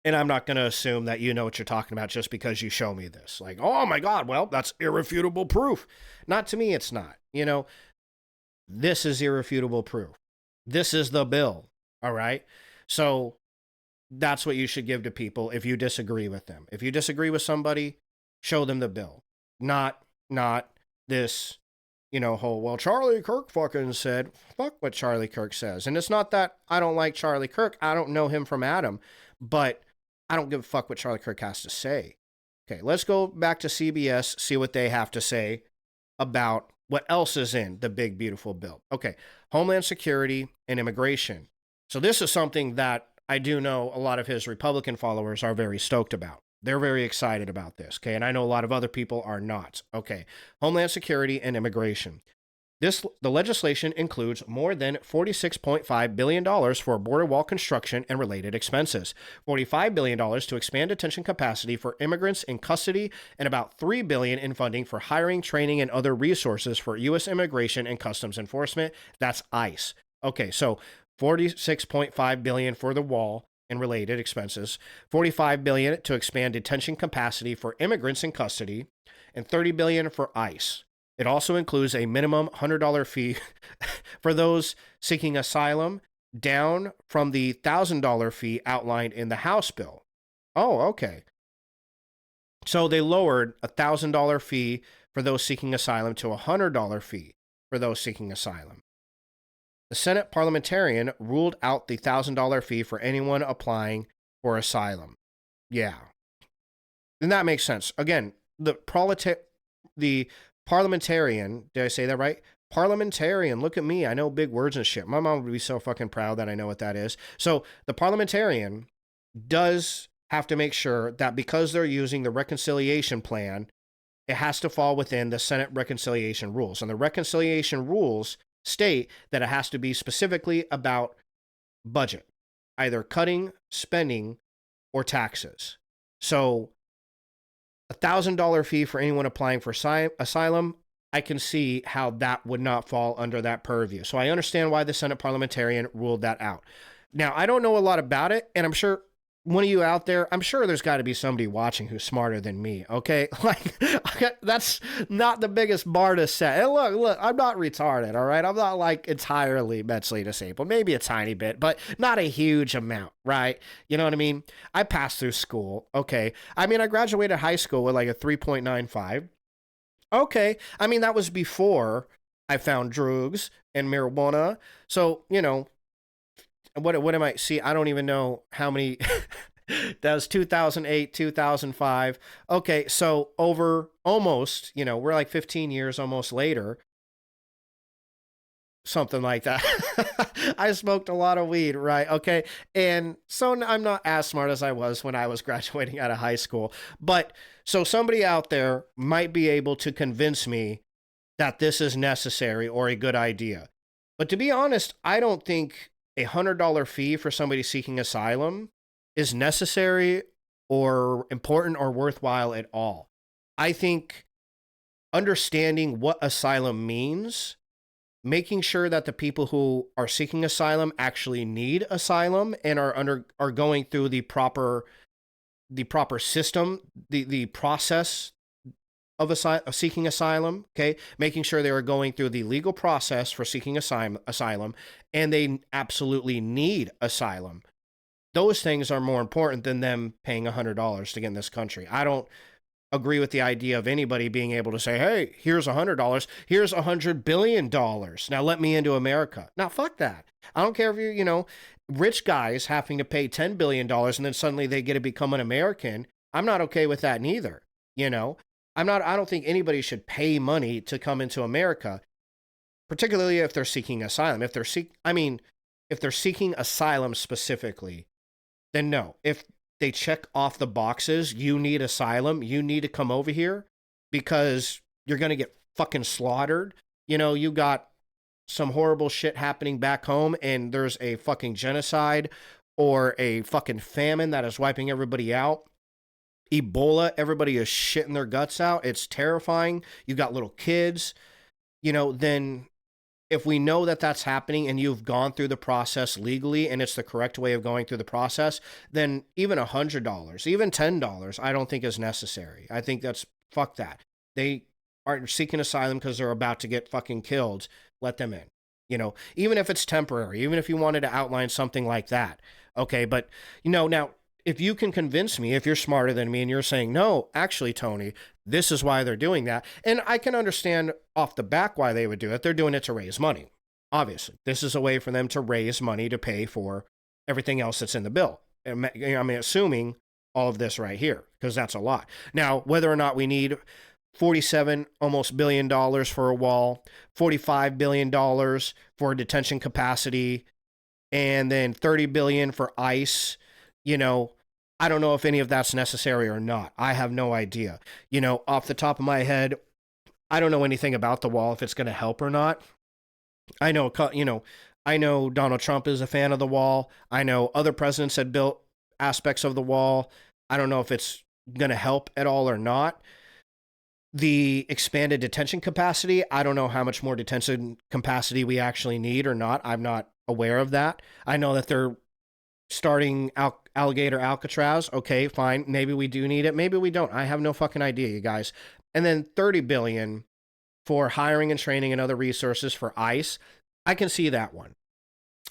S1: And I'm not going to assume that you know what you're talking about just because you show me this. Like, oh my God, well, that's irrefutable proof. Not to me, it's not. You know, this is irrefutable proof. This is the bill, all right? So that's what you should give to people if you disagree with them. If you disagree with somebody, show them the bill. Not this, you know, whole, well, Charlie Kirk fucking said, fuck what Charlie Kirk says. And it's not that I don't like Charlie Kirk. I don't know him from Adam, but I don't give a fuck what Charlie Kirk has to say. Okay, let's go back to CBS, see what they have to say about what else is in the big, beautiful bill. Okay, Homeland Security and immigration. So this is something that I do know a lot of his Republican followers are very stoked about. They're very excited about this, okay? And I know a lot of other people are not. Okay, Homeland Security and immigration. The legislation includes more than $46.5 billion for border wall construction and related expenses, $45 billion to expand detention capacity for immigrants in custody, and about $3 billion in funding for hiring, training, and other resources for U.S. Immigration and Customs Enforcement. That's ICE. Okay, so $46.5 billion for the wall and related expenses, $45 billion to expand detention capacity for immigrants in custody, and $30 billion for ICE. It also includes a minimum $100 fee for those seeking asylum, down from the $1,000 fee outlined in the House bill. Oh, okay. So they lowered a $1,000 fee for those seeking asylum to a $100 fee for those seeking asylum. The Senate parliamentarian ruled out the $1,000 fee for anyone applying for asylum. Yeah. And that makes sense. Again, the parliamentarian, did I say that right? Parliamentarian, look at me. I know big words and shit. My mom would be so fucking proud that I know what that is. So the parliamentarian does have to make sure that because they're using the reconciliation plan, it has to fall within the Senate reconciliation rules. And the reconciliation rules state that it has to be specifically about budget, either cutting, spending, or taxes. So $1,000 fee for anyone applying for asylum, I can see how that would not fall under that purview. So I understand why the Senate parliamentarian ruled that out. Now, I don't know a lot about it, and I'm sure one of you out there, I'm sure there's got to be somebody watching who's smarter than me, okay? Like, that's not the biggest bar to set. And look, I'm not retarded, all right? I'm not, like, entirely mentally disabled. Maybe a tiny bit, but not a huge amount, right? You know what I mean? I passed through school, okay? I mean, I graduated high school with, like, a 3.95. Okay. I mean, that was before I found drugs and marijuana. So, you know, what am I? See, I don't even know how many. That was 2008, 2005. Okay, so over almost, you know, we're like 15 years almost later. Something like that. I smoked a lot of weed, right? Okay, and so I'm not as smart as I was when I was graduating out of high school. But so somebody out there might be able to convince me that this is necessary or a good idea. But to be honest, I don't think a $100 fee for somebody seeking asylum is necessary or important or worthwhile at all. I think understanding what asylum means, making sure that the people who are seeking asylum actually need asylum and are going through the proper system, the process of seeking asylum, okay? Making sure they are going through the legal process for seeking asylum, and they absolutely need asylum. Those things are more important than them paying $100 to get in this country. I don't agree with the idea of anybody being able to say, hey, here's $100, here's $100 billion. Now let me into America. Now, fuck that. I don't care if you're, you know, rich guys having to pay $10 billion and then suddenly they get to become an American. I'm not okay with that neither. You know, I don't think anybody should pay money to come into America, particularly if they're seeking asylum. If they're seeking asylum specifically, then no. If they check off the boxes, you need asylum, you need to come over here because you're going to get fucking slaughtered. You know, you got some horrible shit happening back home and there's a fucking genocide or a fucking famine that is wiping everybody out. Ebola, everybody is shitting their guts out. It's terrifying. You got little kids, you know, then if we know that that's happening and you've gone through the process legally and it's the correct way of going through the process, then even $100, even $10, I don't think is necessary. I think that's, fuck that. They are seeking asylum because they're about to get fucking killed. Let them in, you know, even if it's temporary, even if you wanted to outline something like that. Okay. But, you know, now if you can convince me, if you're smarter than me and you're saying, no, actually, Tony, this is why they're doing that. And I can understand off the back why they would do it. They're doing it to raise money. Obviously, this is a way for them to raise money to pay for everything else that's in the bill. I'm assuming all of this right here, because that's a lot. Now, whether or not we need $47 almost billion for a wall, $45 billion for detention capacity, and then $30 billion for ICE, you know, I don't know if any of that's necessary or not. I have no idea. You know, off the top of my head, I don't know anything about the wall, if it's going to help or not. I know Donald Trump is a fan of the wall. I know other presidents had built aspects of the wall. I don't know if it's going to help at all or not. The expanded detention capacity, I don't know how much more detention capacity we actually need or not. I'm not aware of that. I know that they're starting Alligator Alcatraz. Okay, fine. Maybe we do need it. Maybe we don't. I have no fucking idea, you guys. And then $30 billion for hiring and training and other resources for ICE. I can see that one.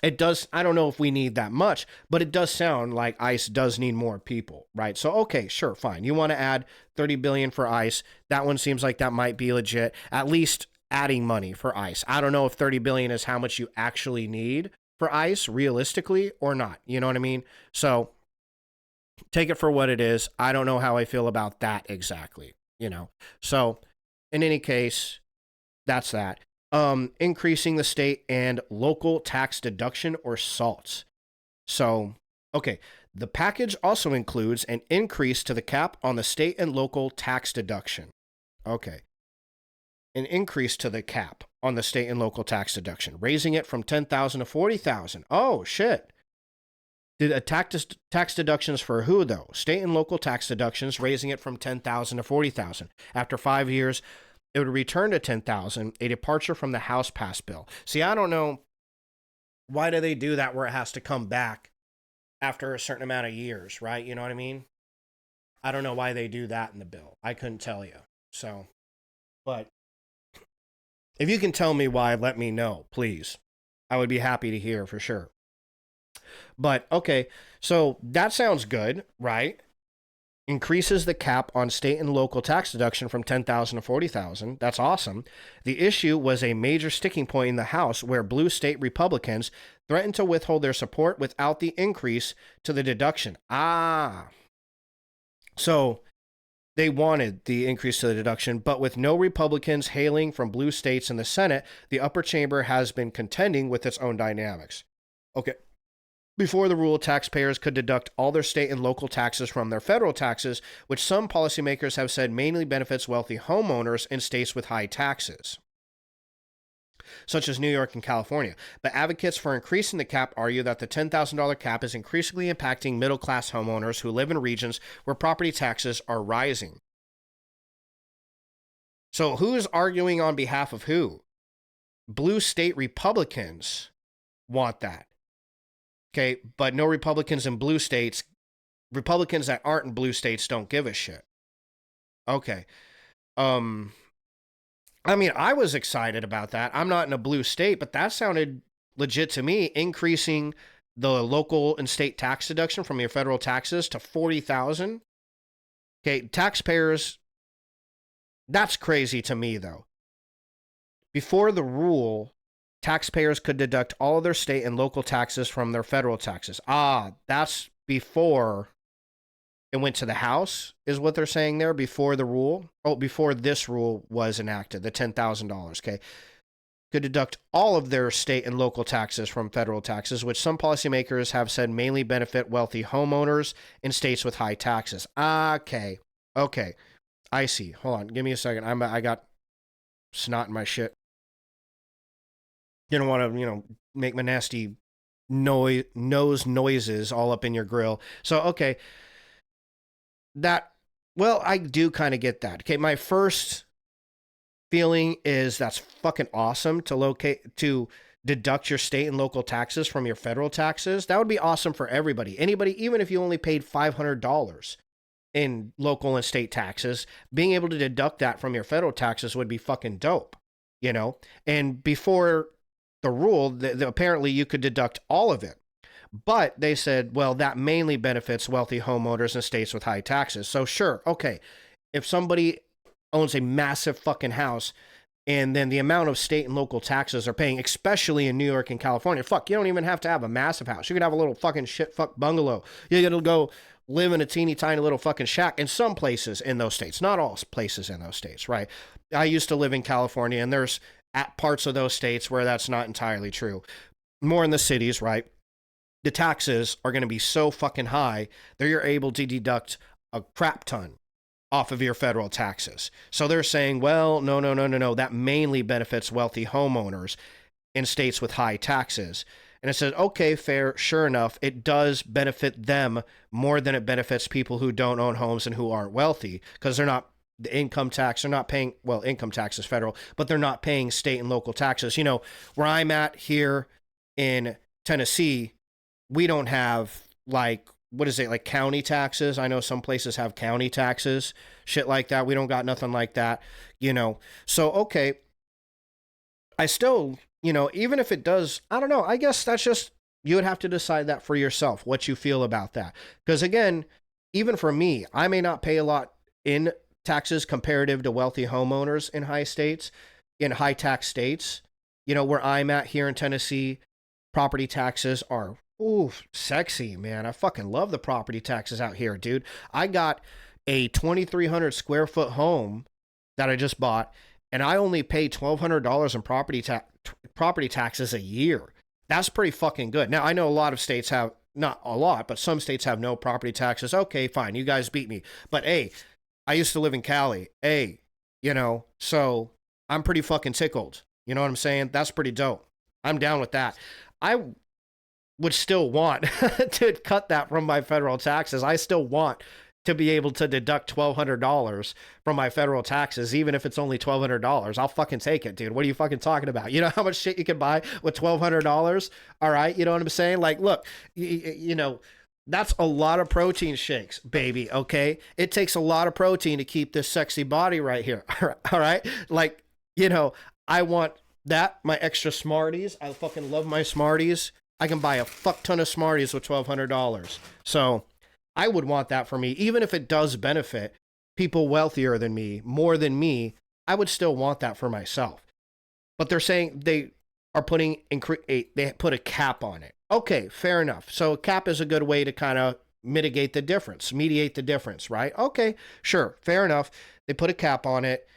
S1: It does. I don't know if we need that much, but it does sound like ICE does need more people, right? So, okay, sure, fine. You want to add $30 billion for ICE. That one seems like that might be legit. At least adding money for ICE. I don't know if $30 billion is how much you actually need for ICE realistically or not. You know what I mean? So take it for what it is. I don't know how I feel about that exactly, you know? So in any case, that's that. Increasing the state and local tax deduction or SALTs. So, okay. The package also includes an increase to the cap on the state and local tax deduction. Okay. An increase to the cap on the state and local tax deduction, raising it from $10,000 to $40,000. Oh, shit. Did a tax deductions for who, though? State and local tax deductions, raising it from $10,000 to $40,000. After 5 years, it would return to $10,000, a departure from the House passed bill. See, I don't know, why do they do that where it has to come back after a certain amount of years, right? You know what I mean? I don't know why they do that in the bill. I couldn't tell you. So, but if you can tell me why, let me know, please. I would be happy to hear for sure. But, okay, so that sounds good, right? Increases the cap on state and local tax deduction from $10,000 to $40,000. That's awesome. The issue was a major sticking point in the House where blue state Republicans threatened to withhold their support without the increase to the deduction. So they wanted the increase to the deduction, but with no Republicans hailing from blue states in the Senate, the upper chamber has been contending with its own dynamics. Okay. Before the rule, taxpayers could deduct all their state and local taxes from their federal taxes, which some policymakers have said mainly benefits wealthy homeowners in states with high taxes. such as New York and California. But advocates for increasing the cap argue that the $10,000 cap is increasingly impacting middle-class homeowners who live in regions where property taxes are rising. So who's arguing on behalf of who? Blue state Republicans want that. Okay, but no Republicans in blue states. Republicans that aren't in blue states don't give a shit. Okay. I mean, I was excited about that. I'm not in a blue state, but that sounded legit to me, increasing the local and state tax deduction from your federal taxes to $40,000. Okay, taxpayers, that's crazy to me though. Before the rule, taxpayers could deduct all of their state and local taxes from their federal taxes. That's before it went to the House, is what they're saying there, before the rule. Oh, before this rule was enacted, the $10,000, okay? Could deduct all of their state and local taxes from federal taxes, which some policymakers have said mainly benefit wealthy homeowners in states with high taxes. Okay. I see. Hold on. Give me a second. I got snot in my shit. You don't want to, make my nasty nose noises all up in your grill. So, okay. I do kind of get that. Okay, my first feeling is that's fucking awesome to deduct your state and local taxes from your federal taxes. That would be awesome for everybody. Anybody, even if you only paid $500 in local and state taxes, being able to deduct that from your federal taxes would be fucking dope, And before the rule, apparently you could deduct all of it. But they said, well, that mainly benefits wealthy homeowners in states with high taxes. So sure, okay, if somebody owns a massive fucking house and then the amount of state and local taxes are paying, especially in New York and California, you don't even have to have a massive house. You could have a little fucking shit fuck bungalow. You gotta go live in a teeny tiny little fucking shack in some places in those states, not all places in those states, right? I used to live in California, and there's parts of those states where that's not entirely true. More in the cities, right? The taxes are going to be so fucking high that you're able to deduct a crap ton off of your federal taxes. So they're saying, well, no. That mainly benefits wealthy homeowners in states with high taxes. And it says, okay, fair, sure enough, it does benefit them more than it benefits people who don't own homes and who aren't wealthy, because they're not the income tax, they're not paying, well, income tax is federal, but they're not paying state and local taxes. Where I'm at here in Tennessee, we don't have like county taxes. I know some places have county taxes, shit like that. We don't got nothing like that, So, okay, I still, even if it does, I don't know. I guess that's just, you would have to decide that for yourself, what you feel about that. Because again, even for me, I may not pay a lot in taxes comparative to wealthy homeowners in high tax states. Where I'm at here in Tennessee, property taxes are sexy, man. I fucking love the property taxes out here, dude. I got a 2,300 square foot home that I just bought, and I only pay $1,200 in property taxes a year. That's pretty fucking good. Now, I know a lot of states have, not a lot, but some states have no property taxes. Okay, fine. You guys beat me. But hey, I used to live in Cali. Hey, so I'm pretty fucking tickled. You know what I'm saying? That's pretty dope. I'm down with that. I would still want to cut that from my federal taxes. I still want to be able to deduct $1,200 from my federal taxes, even if it's only $1,200. I'll fucking take it, dude. What are you fucking talking about? You know how much shit you can buy with $1,200? All right. You know what I'm saying? Like, look, that's a lot of protein shakes, baby. Okay. It takes a lot of protein to keep this sexy body right here. All right. Like, I want that, my extra Smarties. I fucking love my Smarties. I can buy a fuck ton of Smarties with $1,200. So I would want that for me. Even if it does benefit people wealthier than me, more than me, I would still want that for myself. But they're saying they are they put a cap on it. Okay, fair enough. So a cap is a good way to kind of mediate the difference, right? Okay, sure, fair enough. They put a cap on it,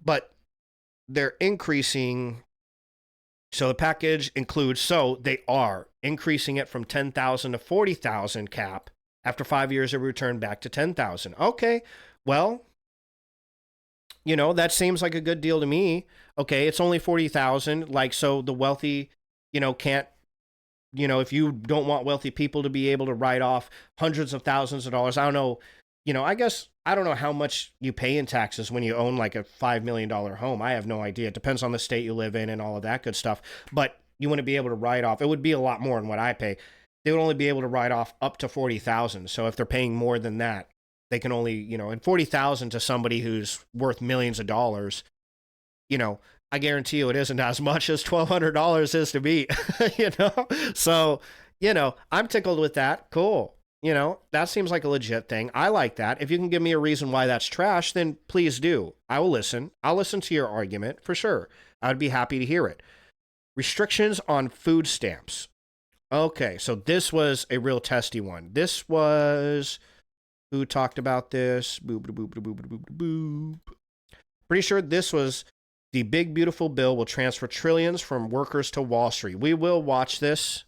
S1: but they're increasing. So the package includes, they are increasing it from 10,000 to 40,000 cap. After 5 years, it returned back to 10,000. Okay, well, You know, that seems like a good deal to me. Okay, it's only 40,000. Like, so the wealthy, you know, can't, you know, if you don't want wealthy people to be able to write off hundreds of thousands of dollars, I don't know, you know, I guess, I don't know how much you pay in taxes when you own like a $5 million home. I have no idea. It depends on the state you live in and all of that good stuff. But you want to be able to write off, it would be a lot more than what I pay. They would only be able to write off up to 40,000. So if they're paying more than that, they can only, you know, and 40,000 to somebody who's worth millions of dollars, you know, I guarantee you it isn't as much as $1,200 is to me, you know? So, you know, I'm tickled with that. Cool. You know, that seems like a legit thing. I like that. If you can give me a reason why that's trash, then please do. I will listen. I'll listen to your argument for sure. I would be happy to hear it. Restrictions on food stamps. Okay, so this was a real testy one. This was, who talked about this? Boop, boop, boop, boop, boop, boop, boop. Pretty sure this was the big, beautiful bill will transfer trillions from workers to Wall Street. We will watch this,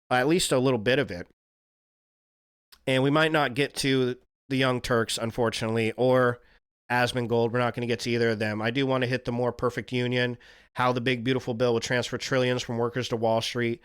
S1: at least a little bit of it. And we might not get to the Young Turks, unfortunately, or Asmongold. We're not going to get to either of them. I do want to hit the more perfect union, how the big, beautiful bill will transfer trillions from workers to Wall Street.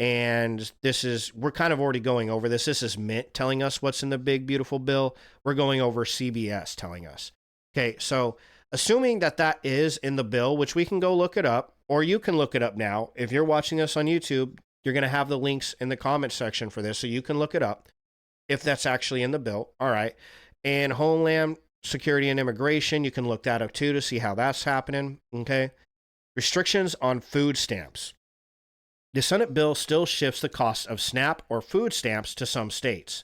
S1: And this is, we're kind of already going over this. This is Mint telling us what's in the big, beautiful bill. We're going over CBS telling us. Okay, so assuming that that is in the bill, which we can go look it up, or you can look it up now. If you're watching this on YouTube, you're going to have the links in the comment section for this, so you can look it up if that's actually in the bill. All right. And Homeland Security and Immigration, you can look that up too to see how that's happening. Okay. Restrictions on food stamps. The Senate bill still shifts the cost of SNAP or food stamps to some states.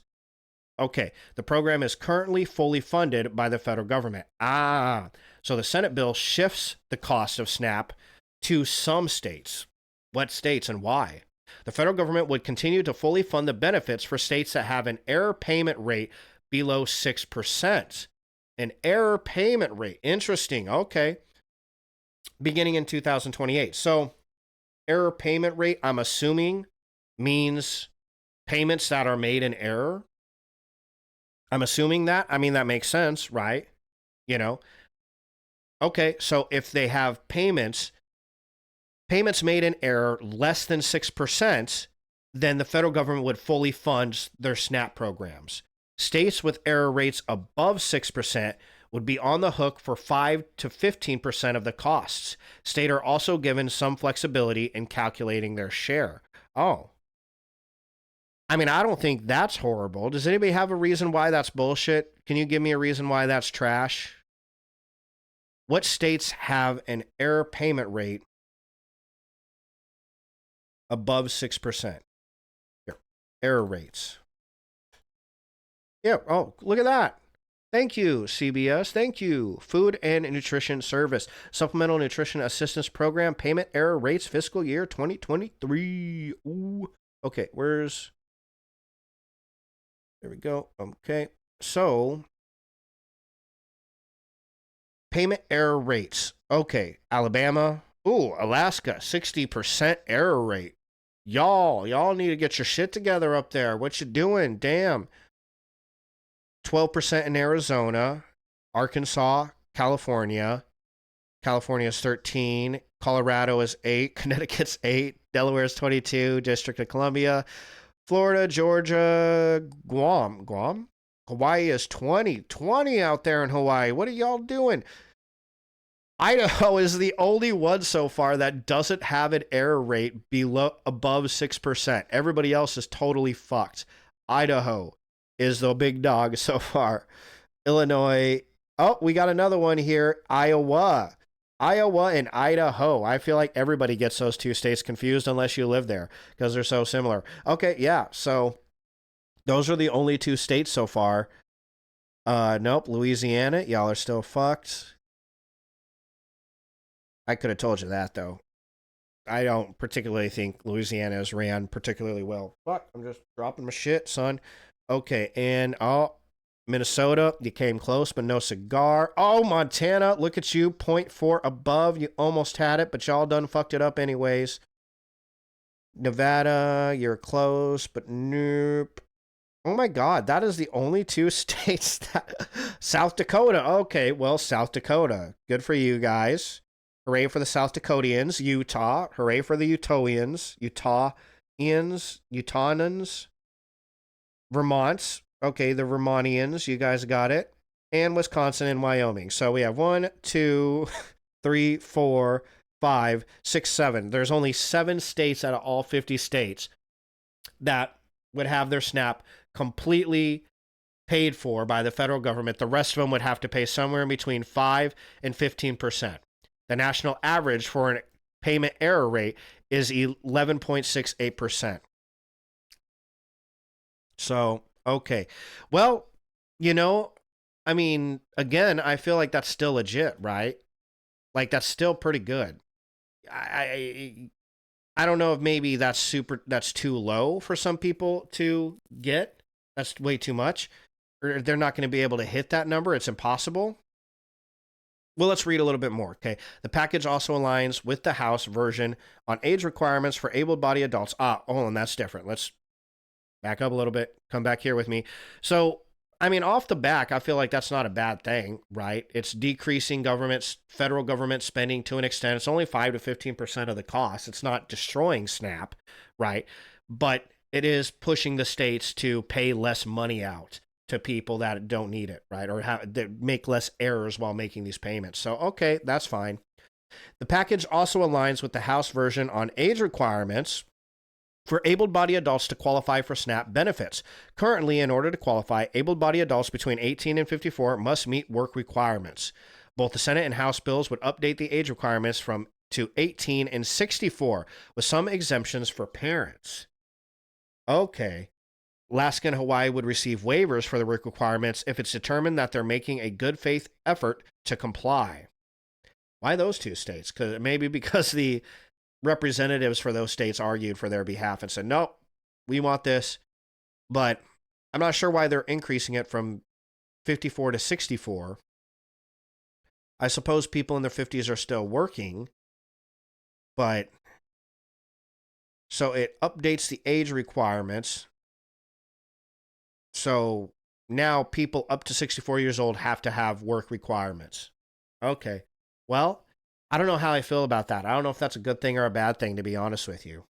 S1: Okay, the program is currently fully funded by the federal government. So the Senate bill shifts the cost of SNAP to some states. What states and why? The federal government would continue to fully fund the benefits for states that have an error payment rate below 6%. An error payment rate. Interesting. Okay. Beginning in 2028. So, error payment rate, I'm assuming, means payments that are made in error. I'm assuming that. I mean, that makes sense, right? You know? Okay, so if they have payments made in error less than 6%, then the federal government would fully fund their SNAP programs. States with error rates above 6% would be on the hook for 5 to 15% of the costs. States are also given some flexibility in calculating their share. Oh. I mean, I don't think that's horrible. Does anybody have a reason why that's bullshit? Can you give me a reason why that's trash? What states have an error payment rate above 6%? Here. Error rates. Yeah. Oh, look at that. Thank you, CBS. Thank you. Food and Nutrition Service. Supplemental Nutrition Assistance Program. Payment error rates fiscal year 2023. Ooh. Okay, where's... There we go. Okay. So, payment error rates. Okay, Alabama. Ooh, Alaska. 60% error rate. Y'all need to get your shit together up there. What you doing? Damn. 12% in Arizona, Arkansas, California. California's 13, Colorado is 8, Connecticut's 8, Delaware's 22, District of Columbia, Florida, Georgia, Guam. Hawaii is 20 out there in Hawaii. What are y'all doing? Idaho is the only one so far that doesn't have an error rate above 6%. Everybody else is totally fucked. Idaho is the big dog so far. Illinois. Oh, we got another one here. Iowa and Idaho. I feel like everybody gets those two states confused unless you live there because they're so similar. Okay, yeah. So those are the only two states so far. Nope. Louisiana. Y'all are still fucked. I could have told you that, though. I don't particularly think Louisiana is ran particularly well. Fuck, I'm just dropping my shit, son. Okay, and Minnesota, you came close, but no cigar. Oh, Montana, look at you, 0.4 above. You almost had it, but y'all done fucked it up anyways. Nevada, you're close, but nope. Oh my God, that is the only two states that South Dakota. Okay, well, South Dakota. Good for you guys. Hooray for the South Dakotians. Utah. Hooray for the Utahians. Utahnans. Vermont. Okay, the Vermontians. You guys got it. And Wisconsin and Wyoming. So we have 1, 2, 3, 4, 5, 6, 7. There's only 7 states out of all 50 states that would have their SNAP completely paid for by the federal government. The rest of them would have to pay somewhere in between 5 and 15%. The national average for a payment error rate is 11.68%. So, okay. Well, I mean, again, I feel like that's still legit, right? Like, that's still pretty good. I don't know if maybe that's too low for some people to get. That's way too much. Or they're not going to be able to hit that number. It's impossible. Well, let's read a little bit more. Okay. The package also aligns with the House version on age requirements for able-bodied adults. And that's different. Let's back up a little bit. Come back here with me. So, I mean, off the back, I feel like that's not a bad thing, right? It's decreasing federal government spending to an extent. It's only 5 to 15% of the cost. It's not destroying SNAP, right? But it is pushing the states to pay less money out to people that don't need it, right? Or that make less errors while making these payments. So, okay, that's fine. The package also aligns with the House version on age requirements for able-bodied adults to qualify for SNAP benefits. Currently, in order to qualify, able-bodied adults between 18 and 54 must meet work requirements. Both the Senate and House bills would update the age requirements to 18 and 64, with some exemptions for parents. Okay. Alaska and Hawaii would receive waivers for the work requirements if it's determined that they're making a good faith effort to comply. Why those two states? Maybe because the representatives for those states argued for their behalf and said, no, we want this. But I'm not sure why they're increasing it from 54 to 64. I suppose people in their 50s are still working, but so it updates the age requirements. So now people up to 64 years old have to have work requirements. Okay. Well, I don't know how I feel about that. I don't know if that's a good thing or a bad thing, to be honest with you.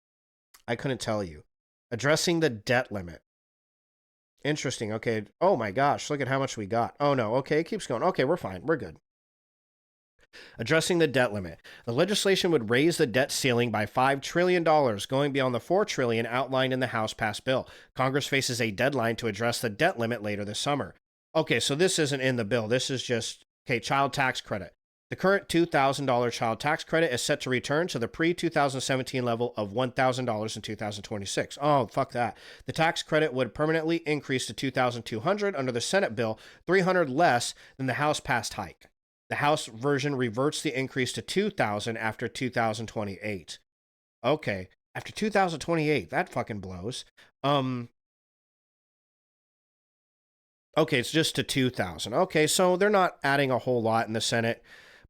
S1: I couldn't tell you. Addressing the debt limit. Interesting. Okay. Oh my gosh. Look at how much we got. Oh no. Okay. It keeps going. Okay. We're fine. We're good. Addressing the debt limit. The legislation would raise the debt ceiling by $5 trillion, going beyond the $4 trillion outlined in the House-passed bill. Congress faces a deadline to address the debt limit later this summer. Okay. So this isn't in the bill. This is just, child tax credit. The current $2,000 child tax credit is set to return to the pre-2017 level of $1,000 in 2026. Oh, fuck that. The tax credit would permanently increase to $2,200 under the Senate bill, $300 less than the House-passed hike. The House version reverts the increase to $2,000 after 2028. Okay, after 2028, that fucking blows. Okay, it's just to $2,000. Okay, so they're not adding a whole lot in the Senate.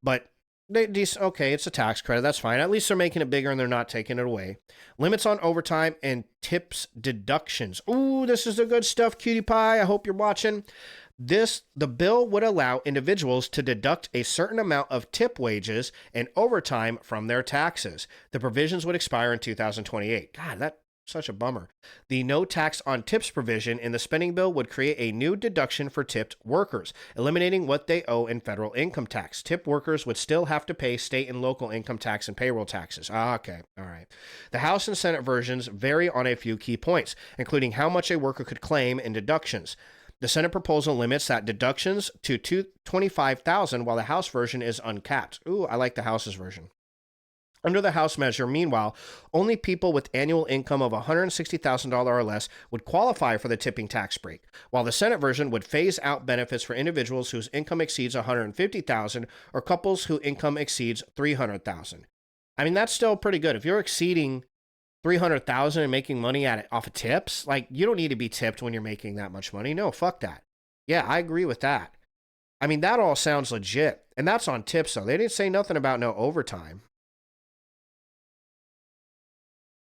S1: But, okay, it's a tax credit. That's fine. At least they're making it bigger and they're not taking it away. Limits on overtime and tips deductions. Ooh, this is the good stuff, cutie pie. I hope you're watching. The bill would allow individuals to deduct a certain amount of tip wages and overtime from their taxes. The provisions would expire in 2028. God, that's such a bummer. The no tax on tips provision in the spending bill would create a new deduction for tipped workers, eliminating what they owe in federal income tax. Tip workers would still have to pay state and local income tax and payroll taxes. Okay, all right. The House and Senate versions vary on a few key points, including how much a worker could claim in deductions. The Senate proposal limits that deductions to $25,000, while the House version is uncapped. Ooh, I like the House's version. Under the House measure, meanwhile, only people with annual income of $160,000 or less would qualify for the tipping tax break, while the Senate version would phase out benefits for individuals whose income exceeds $150,000 or couples whose income exceeds $300,000. I mean, that's still pretty good. If you're exceeding $300,000 and making money off of tips, like, you don't need to be tipped when you're making that much money. No, fuck that. Yeah, I agree with that. I mean, that all sounds legit. And that's on tips, though. They didn't say nothing about no overtime.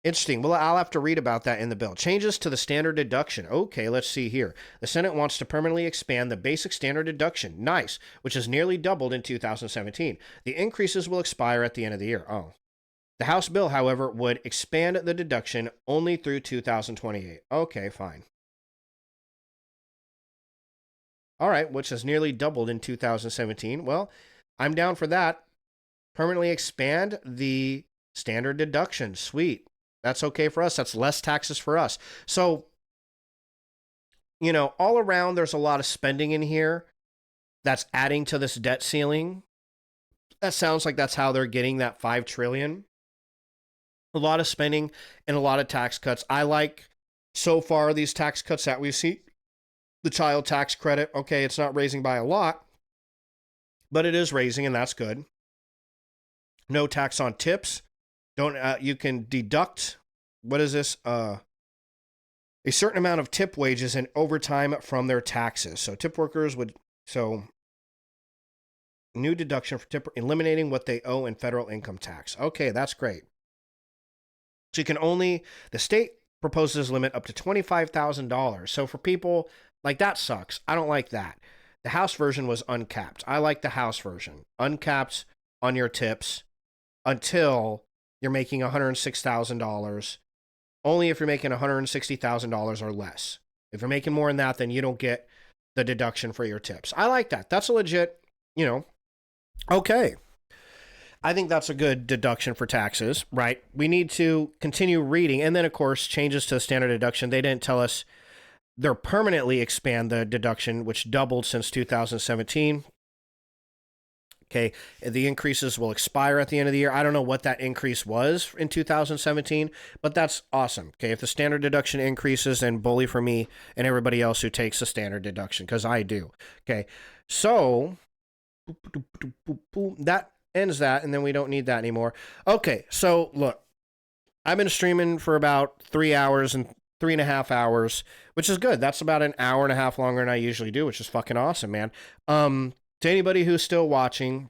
S1: Interesting. Well, I'll have to read about that in the bill. Changes to the standard deduction. Okay, let's see here. The Senate wants to permanently expand the basic standard deduction. Nice, which has nearly doubled in 2017. The increases will expire at the end of the year. Oh. The House bill, however, would expand the deduction only through 2028. Okay, fine. All right, which has nearly doubled in 2017. Well, I'm down for that. Permanently expand the standard deduction. Sweet. That's okay for us. That's less taxes for us. So, you know, all around, there's a lot of spending in here that's adding to this debt ceiling. That sounds like that's how they're getting that $5 trillion. A lot of spending and a lot of tax cuts. I like, so far, these tax cuts that we see. The child tax credit, okay, it's not raising by a lot, but it is raising, and that's good. No tax on tips. You can deduct, what is this? A certain amount of tip wages and overtime from their taxes. So tip workers new deduction for tip, eliminating what they owe in federal income tax. Okay, that's great. So the state proposes limit up to $25,000. So for people, like, that sucks. I don't like that. The House version was uncapped. I like the House version. Uncapped on your tips until you're making $106,000. Only if you're making $160,000 or less. If you're making more than that, then you don't get the deduction for your tips. I like that. That's a legit, okay. I think that's a good deduction for taxes, right? We need to continue reading. And then, of course, changes to the standard deduction. They didn't tell us they'll permanently expand the deduction, which doubled since 2017. Okay, the increases will expire at the end of the year. I don't know what that increase was in 2017, but that's awesome. Okay, if the standard deduction increases, then bully for me and everybody else who takes the standard deduction, because I do. Okay, so that ends that, and then we don't need that anymore. Okay, so look, I've been streaming for about 3 hours and 3.5 hours, which is good. That's about an hour and a half longer than I usually do, which is fucking awesome, man. To anybody who's still watching,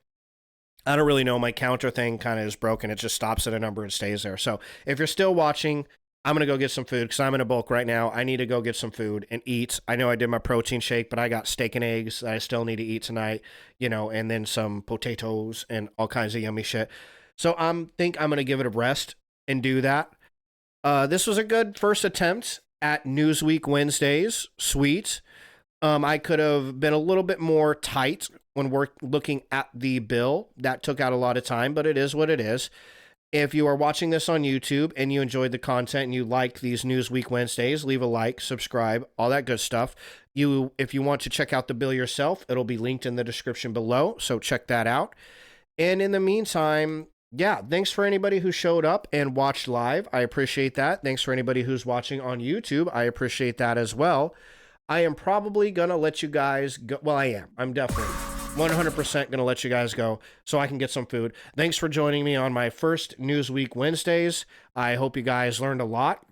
S1: I don't really know. My counter thing kind of is broken. It just stops at a number and stays there. So if you're still watching, I'm going to go get some food because I'm in a bulk right now. I need to go get some food and eat. I know I did my protein shake, but I got steak and eggs that I still need to eat tonight, and then some potatoes and all kinds of yummy shit. So I think I'm going to give it a rest and do that. This was a good first attempt at Newseek Wednesdays. Sweet. I could have been a little bit more tight when we're looking at the bill. That took out a lot of time, but it is what it is. If you are watching this on YouTube and you enjoyed the content and you like these Newseek Wednesdays, leave a like, subscribe, all that good stuff. If you want to check out the bill yourself, it'll be linked in the description below, so check that out. And in the meantime, yeah, thanks for anybody who showed up and watched live. I appreciate that. Thanks for anybody who's watching on YouTube. I appreciate that as well. I am probably going to let you guys go. Well, I am. I'm definitely 100% going to let you guys go so I can get some food. Thanks for joining me on my first Newseek Wednesdays. I hope you guys learned a lot.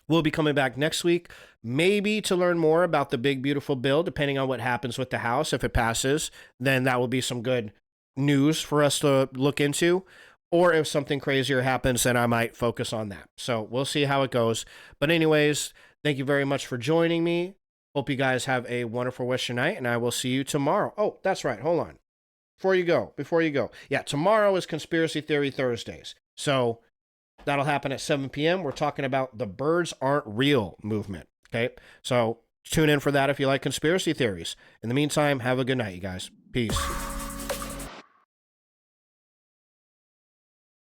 S1: We'll be coming back next week, maybe to learn more about the big, beautiful bill, depending on what happens with the House. If it passes, then that will be some good news for us to look into. Or if something crazier happens, then I might focus on that. So we'll see how it goes. But anyways, thank you very much for joining me. Hope you guys have a wonderful Western night, and I will see you tomorrow. Oh, that's right. Hold on. Before you go. Yeah, tomorrow is Conspiracy Theory Thursdays. So that'll happen at 7 p.m. We're talking about the birds aren't real movement. Okay? So tune in for that if you like conspiracy theories. In the meantime, have a good night, you guys. Peace.